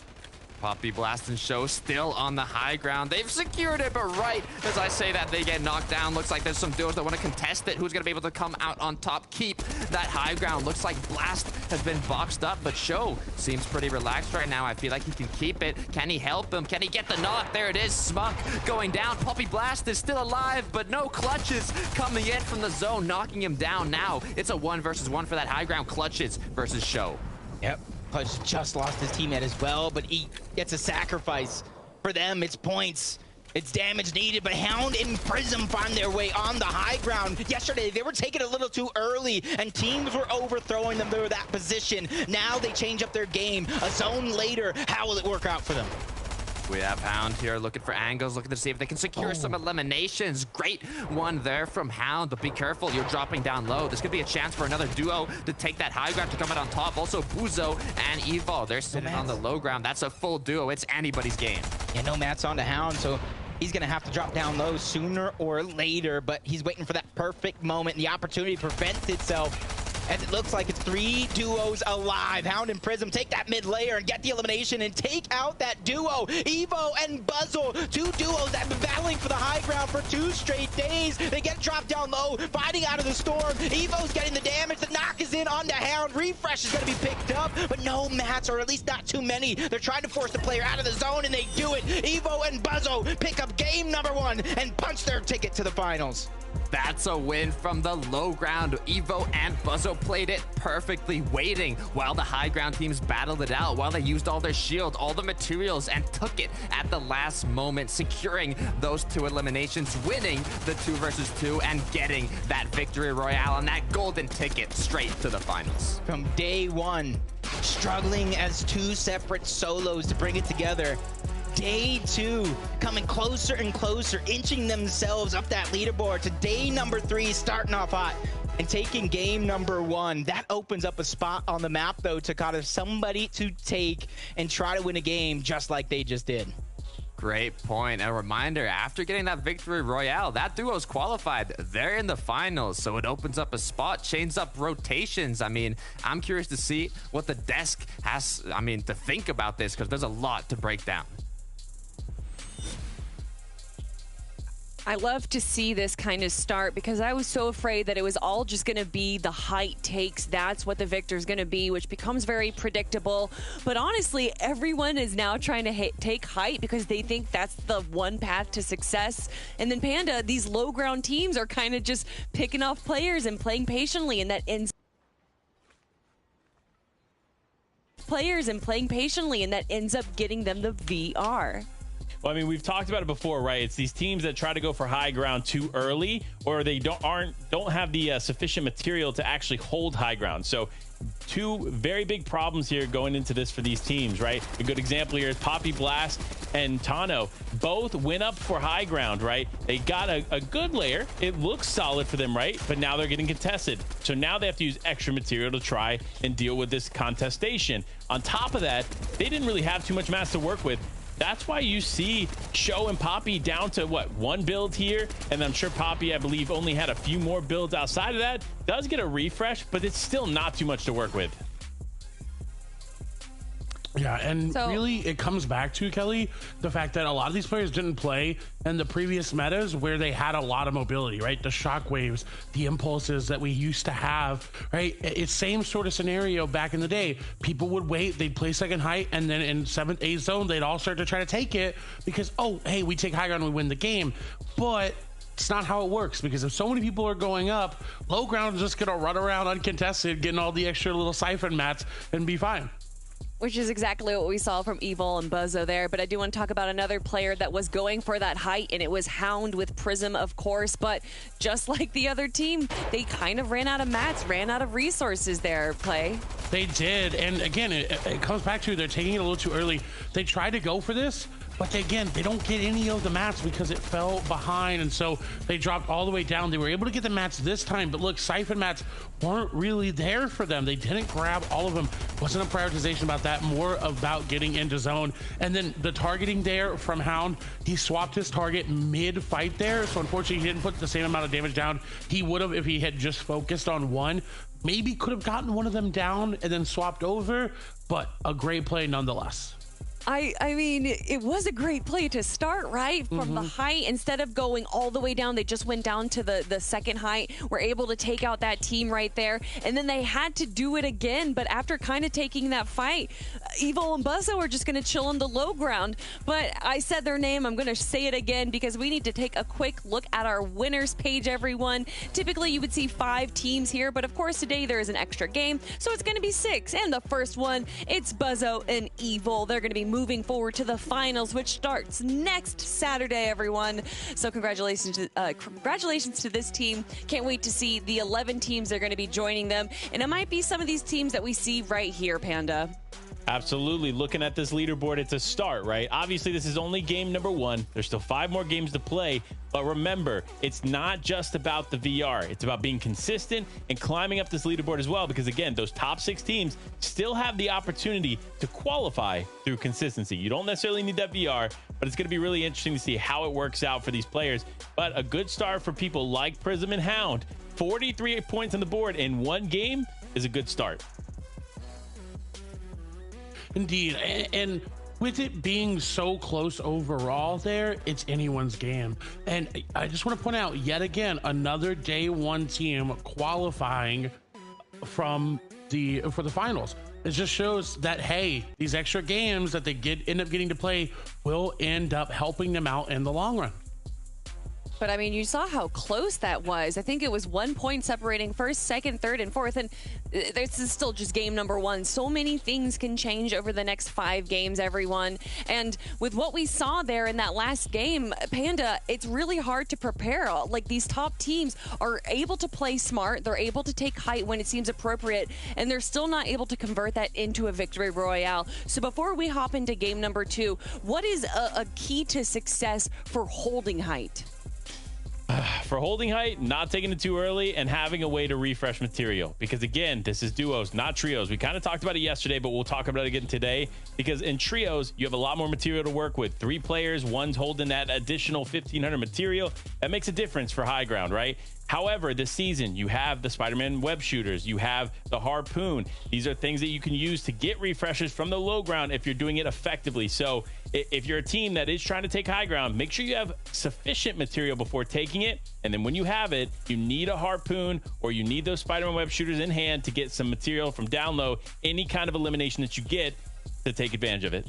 Poppy Blast and Show still on the high ground. They've secured it, but right as I say that, they get knocked down. Looks like there's some duos that want to contest it. Who's going to be able to come out on top, keep that high ground? Looks like Blast has been boxed up, but Show seems pretty relaxed right now. I feel like he can keep it. Can he help him? Can he get the knock? There it is. Smuck going down. Poppy Blast is still alive, but no clutches coming in from the zone, knocking him down. Now it's a 1 versus 1 for that high ground. Clutches versus Show. Yep. Clutch just lost his teammate as well, but he gets a sacrifice. For them, it's points. It's damage needed, but Hound and Prism find their way on the high ground. Yesterday, they were taking it a little too early, and teams were overthrowing them through that position. Now they change up their game. A zone later, how will it work out for them? We have Hound here looking for angles, looking to see if they can secure some eliminations. Great one there from Hound, but be careful, you're dropping down low. This could be a chance for another duo to take that high ground, to come out on top. Also, Buzo and Evo, they're sitting on the low ground. That's a full duo. It's anybody's game. Yeah, no Matt's on to Hound, so he's going to have to drop down low sooner or later, but he's waiting for that perfect moment. The opportunity presents itself. And it looks like it's 3 duos alive. Hound and Prism take that mid layer and get the elimination and take out that duo. Evo and Buzzle, 2 duos that have been battling for the high ground for 2 straight days. They get dropped down low, fighting out of the storm. Evo's getting the damage. The knock is in onto Hound. Refresh is going to be picked up, but no mats, or at least not too many. They're trying to force the player out of the zone, and they do it. Evo and Buzzle pick up game number 1 and punch their ticket to the finals. That's a win from the low ground. Evo and Buzzo played it perfectly, waiting while the high ground teams battled it out, while they used all their shield, all the materials, and took it at the last moment, securing those 2 eliminations, winning the 2 versus 2, and getting that victory royale and that golden ticket straight to the finals. From day 1, struggling as 2 separate solos to bring it together. Day 2, coming closer and closer, inching themselves up that leaderboard to day number 3, starting off hot and taking game number 1. That opens up a spot on the map, though, to kind of somebody to take and try to win a game just like they just did. Great point. A reminder, after getting that victory royale, that duo's qualified. They're in the finals, so it opens up a spot, chains up rotations. I mean, I'm curious to see what the desk has, to think about this, because there's a lot to break down. I love to see this kind of start, because I was so afraid that it was all just going to be the height takes. That's what the victor's going to be, which becomes very predictable. But honestly, everyone is now trying to take height because they think that's the one path to success. And then Panda, these low ground teams are kind of just picking off players and playing patiently, and that ends up getting them the VR. Well, I mean, we've talked about it before, right? It's these teams that try to go for high ground too early, or they don't have the sufficient material to actually hold high ground. So 2 very big problems here going into this for these teams, right? A good example here is Poppy Blast and Tano. Both went up for high ground, right? They got a good layer. It looks solid for them, right? But now they're getting contested. So now they have to use extra material to try and deal with this contestation. On top of that, they didn't really have too much mass to work with. That's why you see Show and Poppy down to, 1 build here. And I'm sure Poppy, I believe, only had a few more builds outside of that. Does get a refresh, but it's still not too much to work with. Yeah, and really it comes back to, Kelly, the fact that a lot of these players didn't play in the previous metas where they had a lot of mobility, right? The shockwaves, the impulses that we used to have, right? It's same sort of scenario back in the day. People would wait, they'd play second height, and then in 7th, 8th zone, they'd all start to try to take it because, oh, hey, we take high ground and we win the game. But it's not how it works, because if so many people are going up, low ground is just going to run around uncontested, getting all the extra little siphon mats and be fine. Which is exactly what we saw from Evil and Buzzo there. But I do want to talk about another player that was going for that height, and it was Hound with Prism, of course. But just like the other team, they kind of ran out of mats, ran out of resources there, Play. They did. And again, it comes back to they're taking it a little too early. They tried to go for this, but they don't get any of the mats because it fell behind, and so they dropped all the way down. They were able to get the mats this time, but look, siphon mats weren't really there for them. They didn't grab all of them. Wasn't a prioritization about that, more about getting into zone. And then the targeting there from Hound, he swapped his target mid-fight there, so unfortunately he didn't put the same amount of damage down. He would have if he had just focused on one. Maybe could have gotten one of them down and then swapped over, but a great play nonetheless. I mean, it was a great play to start, right? From the height, instead of going all the way down, they just went down to the second height, were able to take out that team right there, and then they had to do it again. But after kind of taking that fight, Evo and Buzzo are just going to chill on the low ground. But I said their name, I'm going to say it again, because we need to take a quick look at our winners page, everyone. Typically, you would see 5 teams here, but of course, today there is an extra game, so it's going to be 6. And the first one, it's Buzzo and Evil. They're going to be moving forward to the finals, which starts next Saturday, everyone. So congratulations to this team. Can't wait to see the 11 teams that are going to be joining them. And it might be some of these teams that we see right here, Panda. Absolutely. Looking at this leaderboard, it's a start, right? Obviously, this is only game number 1. There's still 5 more games to play. But remember, it's not just about the VR. It's about being consistent and climbing up this leaderboard as well. Because again, those top 6 teams still have the opportunity to qualify through consistency. You don't necessarily need that VR, but it's going to be really interesting to see how it works out for these players. But a good start for people like Prism and Hound. 43 points on the board in 1 game is a good start. Indeed, and with it being so close overall there, it's anyone's game. And I just want to point out yet again, another day 1 team qualifying for the finals. It just shows that, hey, these extra games that they end up getting to play will end up helping them out in the long run. But I mean, you saw how close that was. I think it was 1 point separating first, second, third, and fourth. And this is still just game number 1. So many things can change over the next 5 games, everyone. And with what we saw there in that last game, Panda, it's really hard to prepare. Like, these top teams are able to play smart. They're able to take height when it seems appropriate. And they're still not able to convert that into a victory royale. So before we hop into game number 2, what is a key to success for holding height? For holding height, not taking it too early, and having a way to refresh material. Because again, this is duos, not trios. We kind of talked about it yesterday, but we'll talk about it again today. Because in trios, you have a lot more material to work with. 3 players, one's holding that additional 1,500 material. That makes a difference for high ground, right? However, this season, you have the Spider-Man web shooters, you have the harpoon. These are things that you can use to get refreshes from the low ground if you're doing it effectively. So if you're a team that is trying to take high ground, make sure you have sufficient material before taking it. And then when you have it, you need a harpoon or you need those Spider-Man web shooters in hand to get some material from down low, any kind of elimination that you get to take advantage of it.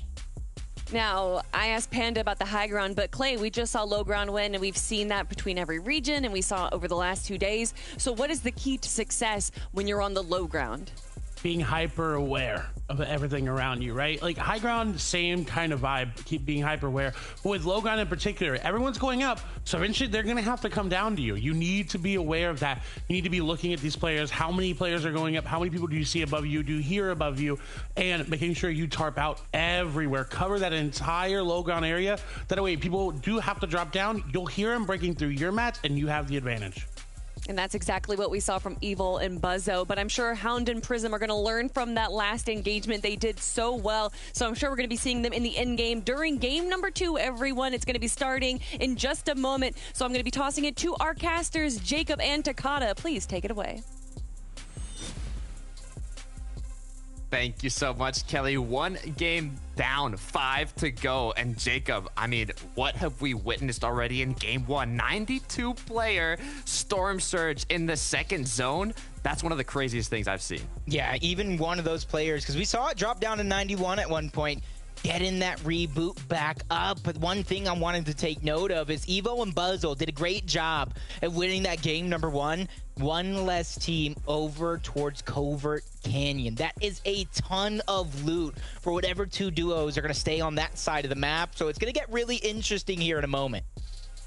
Now, I asked Panda about the high ground, but Clay, we just saw low ground win, and we've seen that between every region, and we saw it over the last 2 days. So what is the key to success when you're on the low ground? Being hyper aware of everything around you, right? Like high ground, same kind of vibe, keep being hyper aware. But with low ground in particular, everyone's going up, so eventually they're going to have to come down to you. You need to be aware of that. You need to be looking at these players. How many players are going up? How many people do you see above you? Do you hear above you? And making sure you tarp out everywhere. Cover that entire low ground area. That way, people do have to drop down. You'll hear them breaking through your mats, and you have the advantage. And that's exactly what we saw from Evil and Buzzo. But I'm sure Hound and Prism are going to learn from that last engagement. They did so well. So I'm sure we're going to be seeing them in the end game during game number 2, everyone. It's going to be starting in just a moment. So I'm going to be tossing it to our casters, Jacob and Takata. Please take it away. Thank you so much, Kelly. 1 game down, 5 to go. And Jacob, I mean, what have we witnessed already in game 1? 92 player Storm Surge in the second zone. That's one of the craziest things I've seen. Yeah, even one of those players, because we saw it drop down to 91 at one point. Getting that reboot back up. But one thing I wanted to take note of is Evo and Buzzle did a great job at winning that game number 1. One less team over towards Covert Canyon. That is a ton of loot for whatever 2 duos are going to stay on that side of the map. So it's going to get really interesting here in a moment.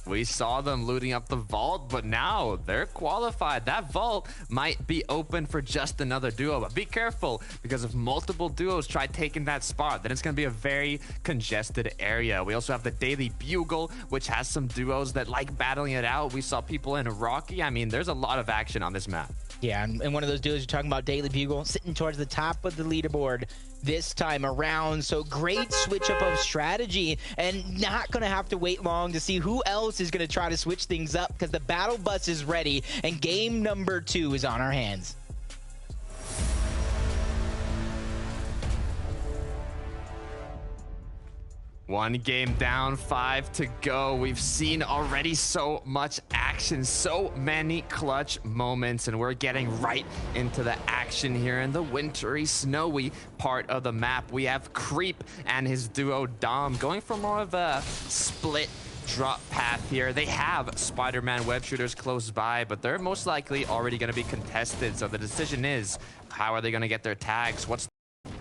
We saw them looting up the vault, but now they're qualified. That vault might be open for just another duo, but be careful, because if multiple duos try taking that spot, then it's going to be a very congested area. We also have the Daily Bugle, which has some duos that like battling it out. We saw people in Rocky. I mean, there's a lot of action on this map. Yeah, and one of those duos you're talking about, Daily Bugle, sitting towards the top of the leaderboard this time around. So great switch up of strategy, and not going to have to wait long to see who else is going to try to switch things up, because the battle bus is ready and game number 2 is on our hands. One game down, 5 to go. We've seen already so much action, so many clutch moments, and we're getting right into the action here in the wintry, snowy part of the map. We have Creep and his duo Dom going for more of a split drop path here. They have Spider-Man web shooters close by, but they're most likely already going to be contested. So the decision is, how are they going to get their tags? What's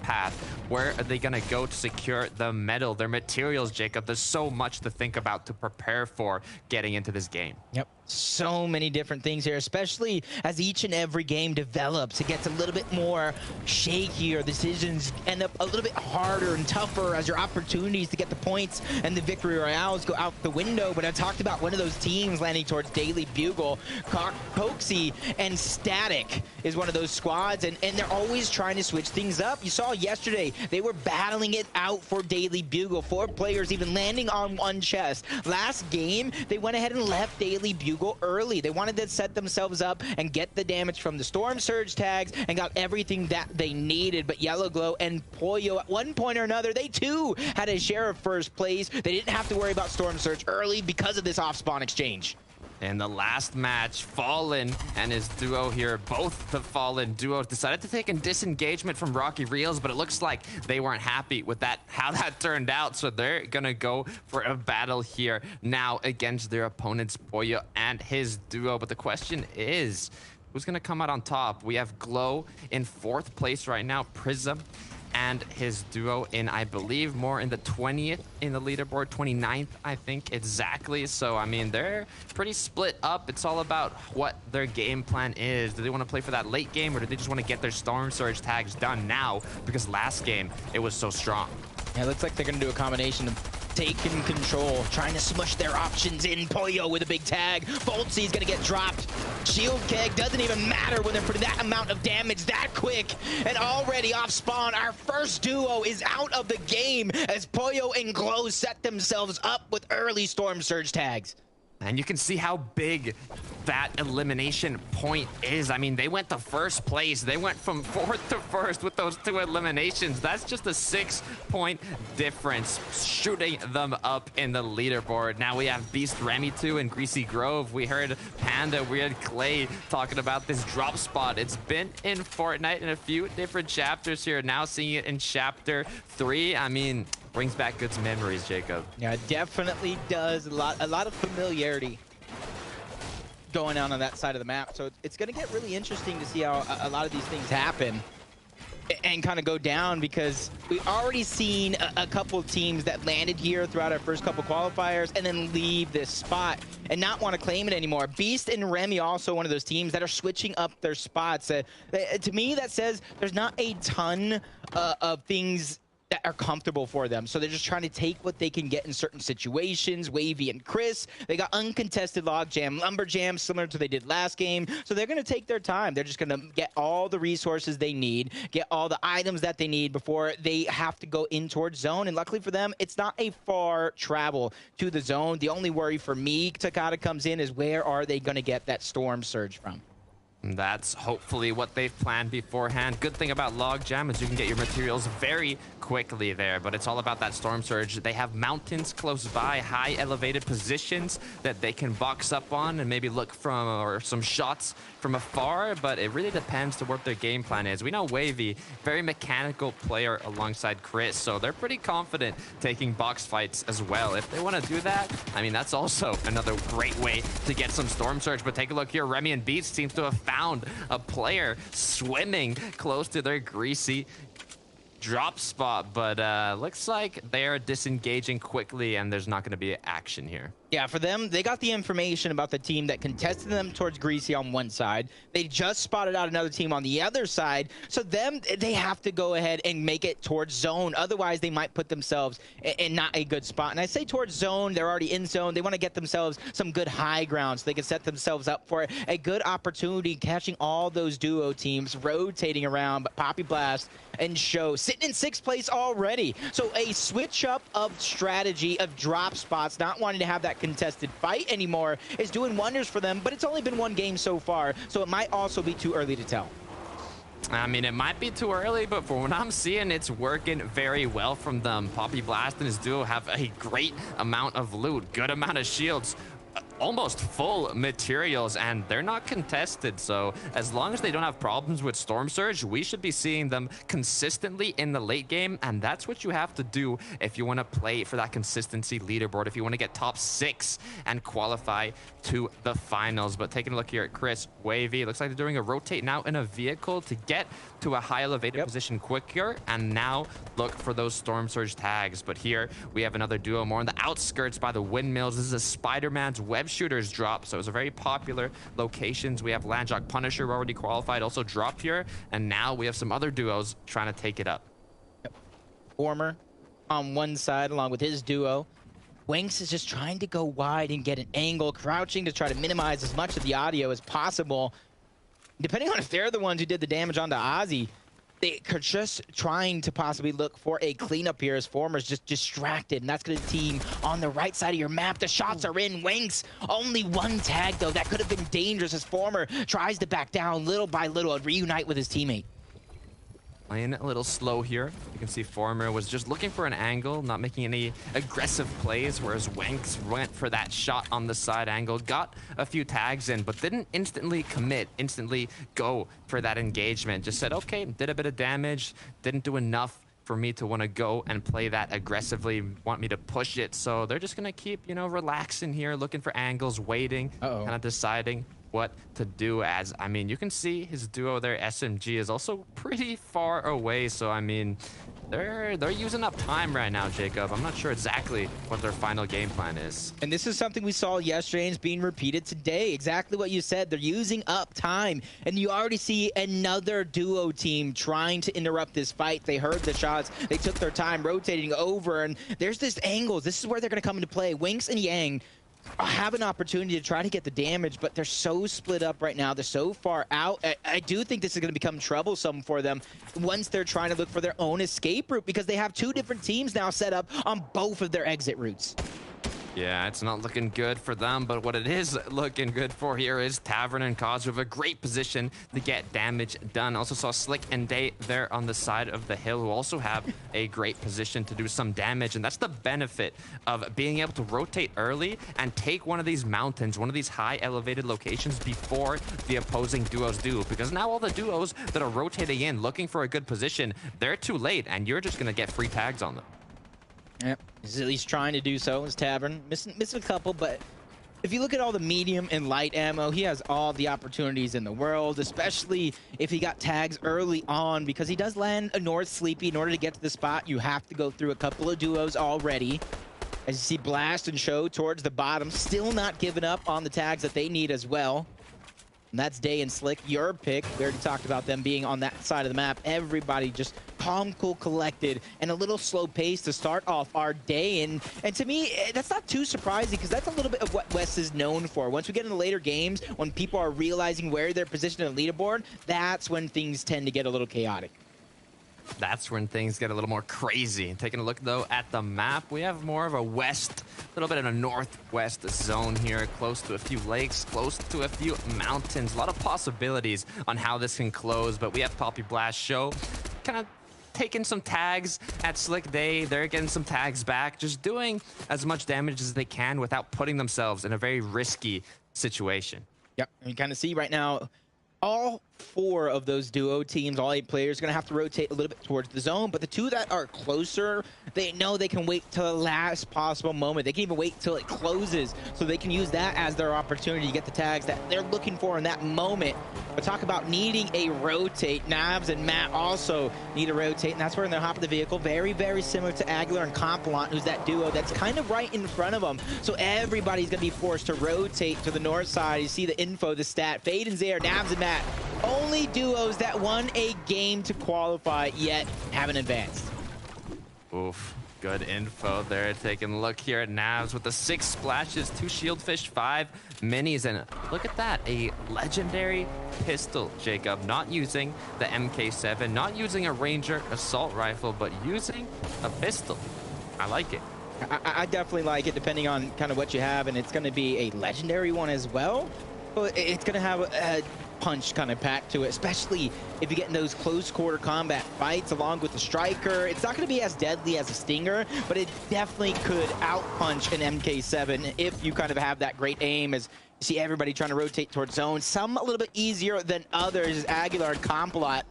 path? Where are they gonna go to secure the medal, their materials, Jacob? There's so much to think about to prepare for getting into this game. Yep. So many different things here, especially as each and every game develops. It gets a little bit more shakier. Decisions end up a little bit harder and tougher as your opportunities to get the points and the victory royales go out the window. But I talked about one of those teams landing towards Daily Bugle. Coxie and Static is one of those squads, and they're always trying to switch things up. You saw yesterday, they were battling it out for Daily Bugle. 4 players even landing on one chest. Last game, they went ahead and left Daily Bugle early. They wanted to set themselves up and get the damage from the Storm Surge tags and got everything that they needed. But Yellow Glow and Pollo, at one point or another, they too had a share of first place. They didn't have to worry about Storm Surge early because of this off-spawn exchange. In the last match, Fallen and his duo here, both the Fallen duo, decided to take a disengagement from Rocky Reels, but it looks like they weren't happy with that, how that turned out, so they're gonna go for a battle here now against their opponents, Pollo and his duo. But the question is, who's gonna come out on top? We have Glow in 4th place right now, Prism and his duo in, I believe, more in the 20th in the leaderboard, 29th, I think, exactly. So, I mean, they're pretty split up. It's all about what their game plan is. Do they want to play for that late game, or do they just want to get their Storm Surge tags done now? Because last game, it was so strong. Yeah, it looks like they're going to do a combination of taking control, trying to smush their options in. Pollo with a big tag. Boltzy is going to get dropped. Shield Keg doesn't even matter when they're putting that amount of damage that quick. And already off spawn, our first duo is out of the game as Pollo and Glow set themselves up with early Storm Surge tags. And you can see how big that elimination point is. I mean, they went to 1st place. They went from 4th to 1st with those 2 eliminations. That's just a 6-point difference, shooting them up in the leaderboard. Now we have Beast Remy 2 and Greasy Grove. We heard Panda, we had Clay talking about this drop spot. It's been in Fortnite in a few different chapters here. Now seeing it in chapter 3. I mean, brings back good memories, Jacob. Yeah, it definitely does. A lot of familiarity going on that side of the map. So it's going to get really interesting to see how a lot of these things happen and kind of go down, because we've already seen a couple of teams that landed here throughout our first couple qualifiers and then leave this spot and not want to claim it anymore. Beast and Remy also one of those teams that are switching up their spots. To me, that says there's not a ton of things that are comfortable for them. So they're just trying to take what they can get in certain situations. Wavy and Chris, they got uncontested Logjam, Lumberjam, similar to what they did last game. So they're going to take their time. They're just going to get all the resources they need, get all the items that they need before they have to go in towards zone. And luckily for them, it's not a far travel to the zone. The only worry for me, Takata comes in, is where are they going to get that Storm Surge from? That's hopefully what they've planned beforehand. Good thing about Logjam is you can get your materials very quickly there, but it's all about that Storm Surge. They have mountains close by, high elevated positions that they can box up on and maybe look from, or some shots from afar, but it really depends to what their game plan is. We know Wavy, very mechanical player alongside Chris, so they're pretty confident taking box fights as well. If they want to do that, I mean, that's also another great way to get some Storm Surge. But take a look here, Remy and Beats seems to have found a player swimming close to their greasy drop spot, but looks like they're disengaging quickly and there's not going to be action here. Yeah, for them, they got the information about the team that contested them towards Greasy on one side. They just spotted out another team on the other side. So they have to go ahead and make it towards zone. Otherwise, they might put themselves in not a good spot. And I say towards zone, they're already in zone. They want to get themselves some good high ground so they can set themselves up for a good opportunity, catching all those duo teams rotating around. But Poppy Blast and Show sitting in 6th place already. So a switch up of strategy of drop spots, not wanting to have that contested fight anymore, is doing wonders for them. But it's only been one game so far, so it might also be too early to tell. I mean, it might be too early, but for what I'm seeing, it's working very well from them. Poppy Blast and his duo have a great amount of loot, good amount of shields, almost full materials, and they're not contested. So as long as they don't have problems with Storm Surge, we should be seeing them consistently in the late game, and that's what you have to do if you want to play for that consistency leaderboard, if you want to get top 6 and qualify to the finals. But taking a look here at Chris, Wavy, looks like they're doing a rotate now in a vehicle to get to a high elevated position quicker, and now look for those Storm Surge tags. But here we have another duo more on the outskirts by the windmills. This is a Spider-Man's web sharpshooters drop, so it's a very popular locations. We have Landjock Punisher already qualified, also dropped here, and now we have some other duos trying to take it up. Former on one side along with his duo. Winks is just trying to go wide and get an angle, crouching to try to minimize as much of the audio as possible. Depending on if they're the ones who did the damage onto Ozzy, they are just trying to possibly look for a cleanup here as Former's just distracted, and that's going to team on the right side of your map. The shots are in. Winks, only one tag, though. That could have been dangerous as Former tries to back down little by little and reunite with his teammate. Playing a little slow here. You can see Former was just looking for an angle, not making any aggressive plays, whereas Winks went for that shot on the side angle, got a few tags in, but didn't instantly commit, instantly go for that engagement. Just said, okay, did a bit of damage, didn't do enough for me to want to go and play that aggressively, want me to push it. So they're just going to keep, you know, relaxing here, looking for angles, waiting, kind of deciding what to do. As I mean, you can see his duo there, SMG, is also pretty far away, so I mean they're using up time right now, Jacob. I'm not sure exactly what their final game plan is. And this is something we saw yesterday and it's being repeated today. Exactly what you said. They're using up time. And you already see another duo team trying to interrupt this fight. They heard the shots. They took their time rotating over. And there's this angles. This is where they're going to come into play. Winks and Yang have an opportunity to try to get the damage, but they're so split up right now. They're so far out. I do think this is going to become troublesome for them once they're trying to look for their own escape route, because they have two different teams now set up on both of their exit routes. Yeah, it's not looking good for them, but what it is looking good for here is Tavern and Cause with a great position to get damage done. Also saw Slick and Day there on the side of the hill, who also have a great position to do some damage, and that's the benefit of being able to rotate early and take one of these mountains, one of these high elevated locations before the opposing duos do, because now all the duos that are rotating in looking for a good position, they're too late, and you're just gonna get free tags on them. Yep, he's at least trying to do so. His Tavern missing a couple, but if you look at all the medium and light ammo, he has all the opportunities in the world, especially if he got tags early on, because he does land a North Sleepy. In order to get to the spot, you have to go through a couple of duos already. As you see Blast and Show towards the bottom, still not giving up on the tags that they need as well. And that's Day and Slick, your pick. We already talked about them being on that side of the map. Everybody just calm, cool, collected, and a little slow pace to start off our day. And to me, that's not too surprising, because that's a little bit of what West is known for. Once we get into later games, when people are realizing where they're positioned in the leaderboard, that's when things tend to get a little chaotic. That's when things get a little more crazy. Taking a look, though, at the map, we have more of a west, a little bit of a northwest zone here, close to a few lakes, close to a few mountains. A lot of possibilities on how this can close, but we have Poppy Blast Show kind of taking some tags at Slick Day. They're getting some tags back, just doing as much damage as they can without putting themselves in a very risky situation. Yep, and you kind of see right now, all four of those duo teams, all 8 players, are going to have to rotate a little bit towards the zone, but the two that are closer, they know they can wait till the last possible moment. They can even wait till it closes, so they can use that as their opportunity to get the tags that they're looking for in that moment. But talk about needing a rotate. Navs and Matt also need a rotate, and that's where they'll hop in the vehicle. Very, very similar to Aguilar and Compelant, who's that duo that's kind of right in front of them. So everybody's going to be forced to rotate to the north side. You see the info, the stat. Fade and Zaire, Navs and Matt, only duos that won a game to qualify yet haven't advanced. Oof, good info there. Taking a look here at Navs with the 6 splashes, 2 shieldfish, 5 minis, and look at that, a legendary pistol, Jacob. Not using the MK7, not using a Ranger assault rifle, but using a pistol. I like it. I definitely like it, depending on kind of what you have, and it's going to be a legendary one as well. But it's going to have a punch kind of pack to it, especially if you get in those close quarter combat fights along with the striker. It's not going to be as deadly as a Stinger, but it definitely could outpunch an MK7 if you kind of have that great aim. As you see everybody trying to rotate towards zone, some a little bit easier than others. Aguilar and Compalot,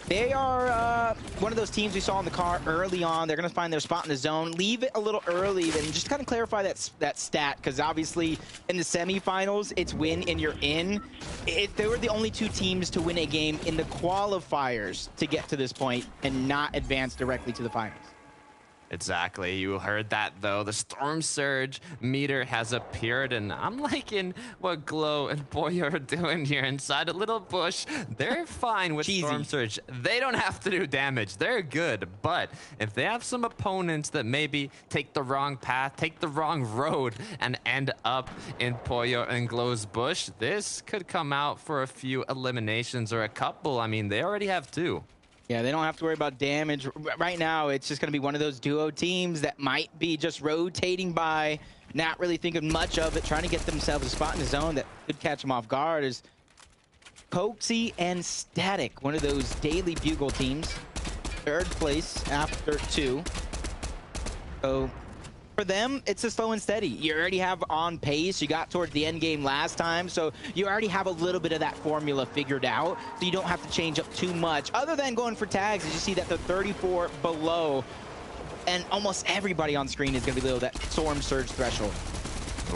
they are one of those teams we saw in the car early on. They're going to find their spot in the zone, leave it a little early, and just kind of clarify that stat, because obviously in the semifinals, it's win and you're in. They were the only 2 teams to win a game in the qualifiers to get to this point and not advance directly to the finals. Exactly. You heard that, though. The Storm Surge meter has appeared, and I'm liking what Glow and Boyo are doing here inside a little bush. They're fine with Storm Surge. They don't have to do damage. They're good. But if they have some opponents that maybe take the wrong path, take the wrong road, and end up in Boyo and Glow's bush, this could come out for a few eliminations or a couple. I mean, they already have 2. Yeah, they don't have to worry about damage. Right now, it's just going to be one of those duo teams that might be just rotating by, not really thinking much of it, trying to get themselves a spot in the zone that could catch them off guard. Is Coxie and Static, one of those Daily Bugle teams. 3rd place after 2. So for them, it's a slow and steady. You already have on pace. You got towards the end game last time, so you already have a little bit of that formula figured out, so you don't have to change up too much. Other than going for tags, as you see that they're 34 below, and almost everybody on screen is going to be below that Storm Surge threshold.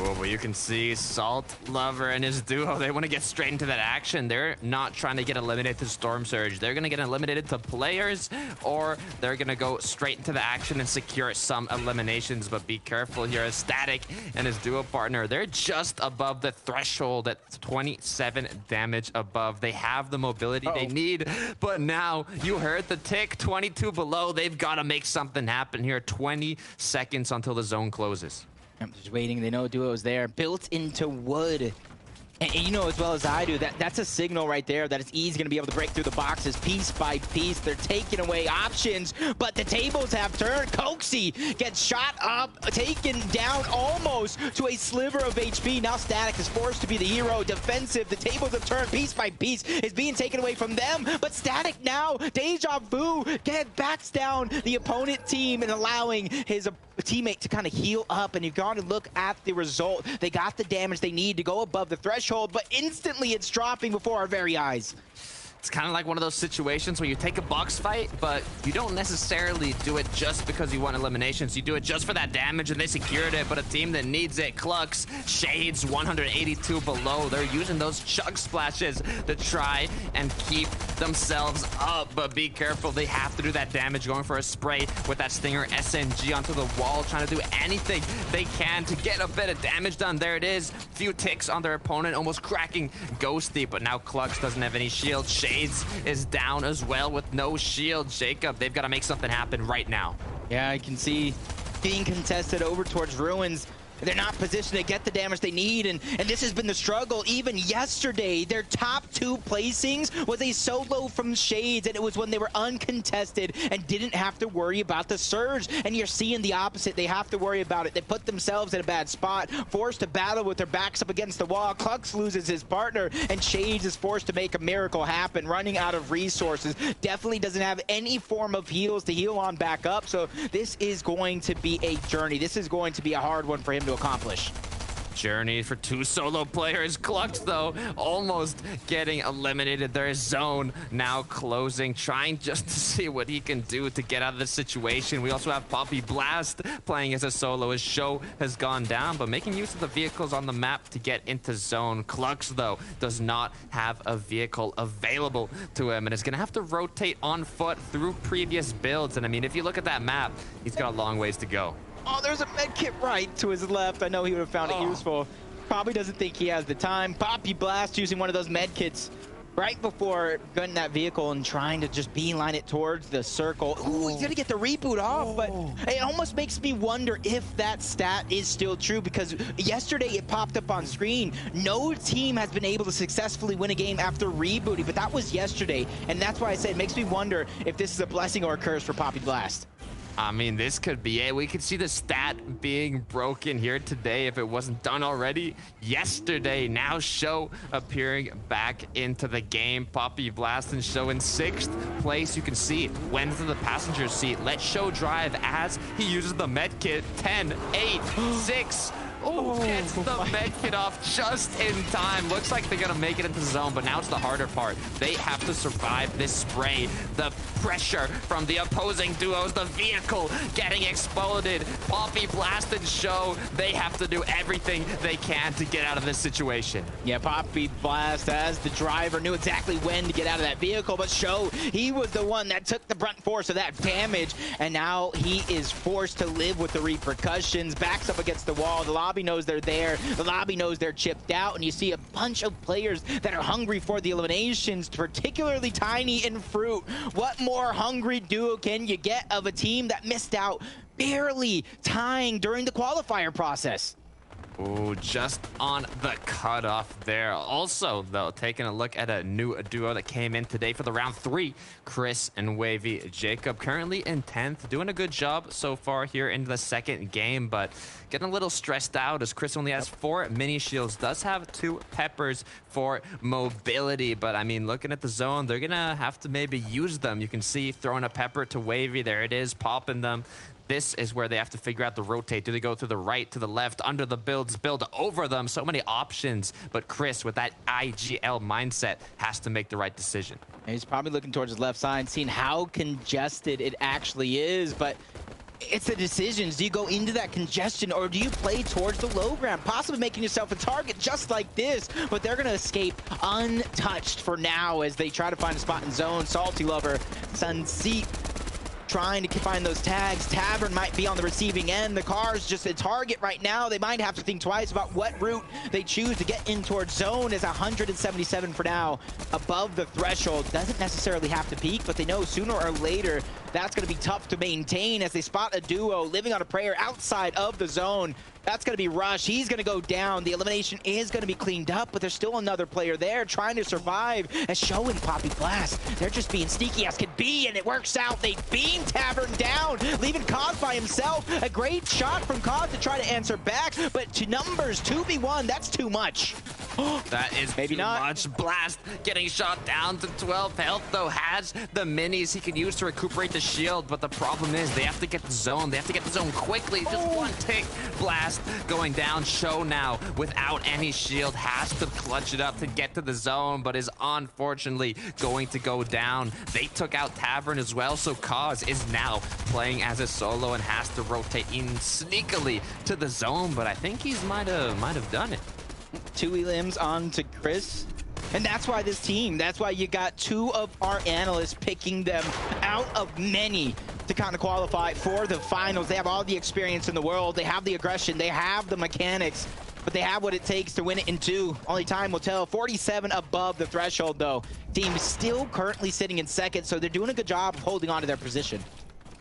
Oh, but you can see Salt Lover and his duo, they want to get straight into that action. They're not trying to get eliminated to Storm Surge. They're going to get eliminated to players, or they're going to go straight into the action and secure some eliminations. But be careful here as Static and his duo partner, they're just above the threshold at 27 damage above. They have the mobility they need, but now you heard the tick, 22 below. They've got to make something happen here. 20 seconds until the zone closes. I'm just waiting. They know duo is there. Built into wood. And you know as well as I do, that's a signal right there that it's easy going to be able to break through the boxes piece by piece. They're taking away options, but the tables have turned. Coxie gets shot up, taken down almost to a sliver of HP. Now Static is forced to be the hero. Defensive, the tables have turned piece by piece. Is being taken away from them, but Static now, deja vu, backs down the opponent team and allowing his teammate to kind of heal up. And you've got to look at the result. They got the damage they need to go above the threshold, but instantly it's dropping before our very eyes. It's kind of like one of those situations where you take a box fight, but you don't necessarily do it just because you want eliminations. You do it just for that damage, and they secured it, but a team that needs it, Clux, Shades, 182 below. They're using those chug splashes to try and keep themselves up, but be careful. They have to do that damage, going for a spray with that Stinger SMG onto the wall, trying to do anything they can to get a bit of damage done. There it is. Few ticks on their opponent, almost cracking Ghosty, but now Clux doesn't have any shield. Shades is down as well with no shield. Jacob, they've got to make something happen right now. Yeah, I can see being contested over towards Ruins. They're not positioned to get the damage they need, and this has been the struggle. Even yesterday, their top 2 placings was a solo from Shades, and it was when they were uncontested and didn't have to worry about the surge. And you're seeing the opposite. They have to worry about it. They put themselves in a bad spot, forced to battle with their backs up against the wall. Clux loses his partner, and Shades is forced to make a miracle happen, running out of resources. Definitely doesn't have any form of heals to heal on back up, so this is going to be a journey. This is going to be a hard one for him to accomplish. Journey for 2 solo players. Clux, though, almost getting eliminated. Their zone now closing, trying just to see what he can do to get out of this situation. We also have Poppy Blast playing as a solo. His show has gone down, but making use of the vehicles on the map to get into zone. Clux, though, does not have a vehicle available to him and is going to have to rotate on foot through previous builds. And I mean, if you look at that map, he's got a long ways to go. Oh, there's a med kit right to his left. I know he would have found it useful. Probably doesn't think he has the time. Poppy Blast using one of those med kits right before gunning that vehicle and trying to just beeline it towards the circle. Ooh, he's gonna get the reboot off, but it almost makes me wonder if that stat is still true, because yesterday it popped up on screen. No team has been able to successfully win a game after rebooting, but that was yesterday, and that's why I said it makes me wonder if this is a blessing or a curse for Poppy Blast. I mean, this could be it. We could see the stat being broken here today if it wasn't done already yesterday. Now Show appearing back into the game. Poppy Blast and Show in 6th place. You can see went to the passenger seat. Let Show drive as he uses the med kit. 10, 8, 6. Oh, gets the med kit off just in time. Looks like they're going to make it into the zone, but now it's the harder part. They have to survive this spray. The pressure from the opposing duos, the vehicle getting exploded. Poppy Blast and Show, they have to do everything they can to get out of this situation. Yeah, Poppy Blast, as the driver, knew exactly when to get out of that vehicle, but Show, he was the one that took the brunt force of that damage, and now he is forced to live with the repercussions. Backs up against the wall. The lobby knows they're there. The lobby knows they're chipped out, and you see a bunch of players that are hungry for the eliminations, particularly Tiny and Fruit. What more hungry duo can you get of a team that missed out, barely tying during the qualifier process? Oh, just on the cutoff there. Also, though, taking a look at a new duo that came in today for the round 3, Chris and Wavy. Jacob currently in 10th, doing a good job so far here in the second game, but getting a little stressed out as Chris only has 4 mini shields, does have 2 peppers for mobility, but I mean, looking at the zone, they're gonna have to maybe use them. You can see throwing a pepper to Wavy, there it is, popping them. This is where they have to figure out the rotate. Do they go to the right, to the left, under the builds, build over them? So many options. But Chris, with that IGL mindset, has to make the right decision. He's probably looking towards his left side, seeing how congested it actually is. But it's the decisions. Do you go into that congestion, or do you play towards the low ground, possibly making yourself a target just like this? But they're going to escape untouched for now as they try to find a spot in zone. Salty Lover, Sunseat, trying to find those tags. Tavern might be on the receiving end. The car's just a target right now. They might have to think twice about what route they choose to get in towards zone. Is 177 for now, above the threshold. Doesn't necessarily have to peak, but they know sooner or later that's going to be tough to maintain as they spot a duo living on a prayer outside of the zone. That's going to be Rush. He's going to go down. The elimination is going to be cleaned up, but there's still another player there trying to survive. As Show and Poppy Blast, they're just being sneaky as could be, and it works out. They beam Tavern down, leaving Cos by himself. A great shot from Cos to try to answer back, but to numbers 2v1, that's too much. That is maybe too much. Blast getting shot down to 12 health, though. Has the minis he can use to recuperate the shield, but the problem is they have to get the zone. They have to get the zone quickly. Just one tick. Blast going down. Show now without any shield has to clutch it up to get to the zone, but is unfortunately going to go down. They took out Tavern as well, so Cos is now playing as a solo and has to rotate in sneakily to the zone, but I think he's might have done it. 2 elims on to Chris. And that's why this team, that's why you got 2 of our analysts picking them out of many to kind of qualify for the finals. They have all the experience in the world. They have the aggression. They have the mechanics. But they have what it takes to win it in 2. Only time will tell. 47 above the threshold, though. Team is still currently sitting in second, so they're doing a good job of holding on to their position.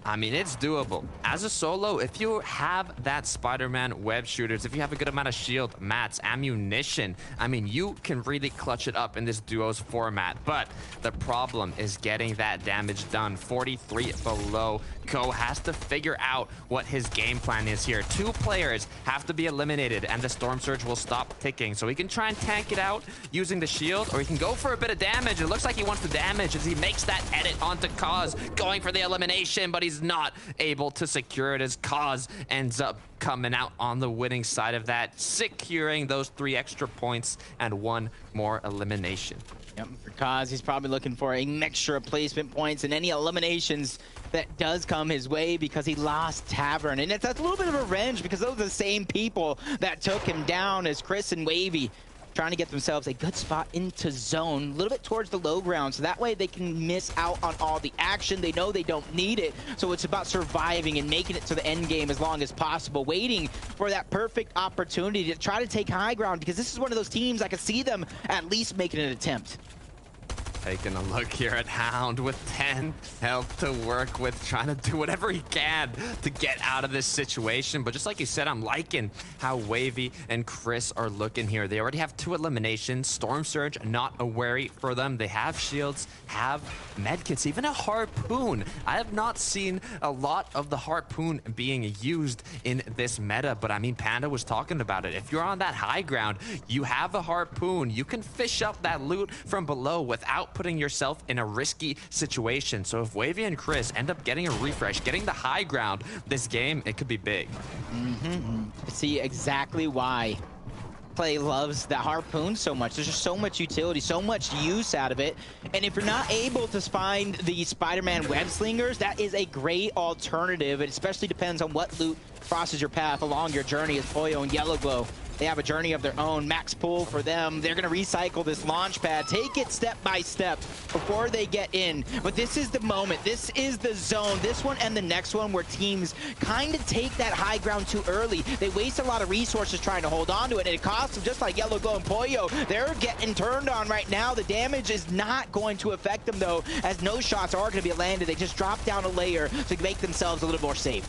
I mean, it's doable. As a solo, if you have that Spider-Man web shooters, if you have a good amount of shield, mats, ammunition, I mean, you can really clutch it up in this duos format. But the problem is getting that damage done. 43 below. Go has to figure out what his game plan is here. 2 players have to be eliminated, and the Storm Surge will stop ticking. So he can try and tank it out using the shield, or he can go for a bit of damage. It looks like he wants the damage as he makes that edit onto Cos, going for the elimination, but he's not able to secure it as Cos ends up coming out on the winning side of that, securing those 3 extra points and 1 more elimination. Yep, for Cos, he's probably looking for a mixture of placement points and any eliminations that does come his way because he lost Tavern. And it's a little bit of revenge because those are the same people that took him down as Chris and Wavy trying to get themselves a good spot into zone, a little bit towards the low ground, so that way they can miss out on all the action. They know they don't need it, so it's about surviving and making it to the end game as long as possible, waiting for that perfect opportunity to try to take high ground, because this is one of those teams I can see them at least making an attempt. Taking a look here at Hound with 10 health to work with, trying to do whatever he can to get out of this situation. But just like you said, I'm liking how Wavy and Chris are looking here. They already have 2 eliminations. Storm Surge, not a worry for them. They have shields, have medkits, even a harpoon. I have not seen a lot of the harpoon being used in this meta, but I mean, Panda was talking about it. If you're on that high ground, you have a harpoon. You can fish up that loot from below without putting yourself in a risky situation. So if Wavy and Chris end up getting a refresh, getting the high ground this game, it could be big. See exactly why Play loves that harpoon so much. There's just so much utility, so much use out of it. And if you're not able to find the Spider-Man web slingers, that is a great alternative. It especially depends on what loot crosses your path along your journey as Pollo and Yellow Glow. They have a journey of their own. Max pull for them. They're going to recycle this launch pad. Take it step by step before they get in. But this is the moment. This is the zone. This one and the next one where teams kind of take that high ground too early. They waste a lot of resources trying to hold on to it, and it costs them just like Yellow Glow and Pollo. They're getting turned on right now. The damage is not going to affect them, though, as no shots are going to be landed. They just drop down a layer to make themselves a little more safe.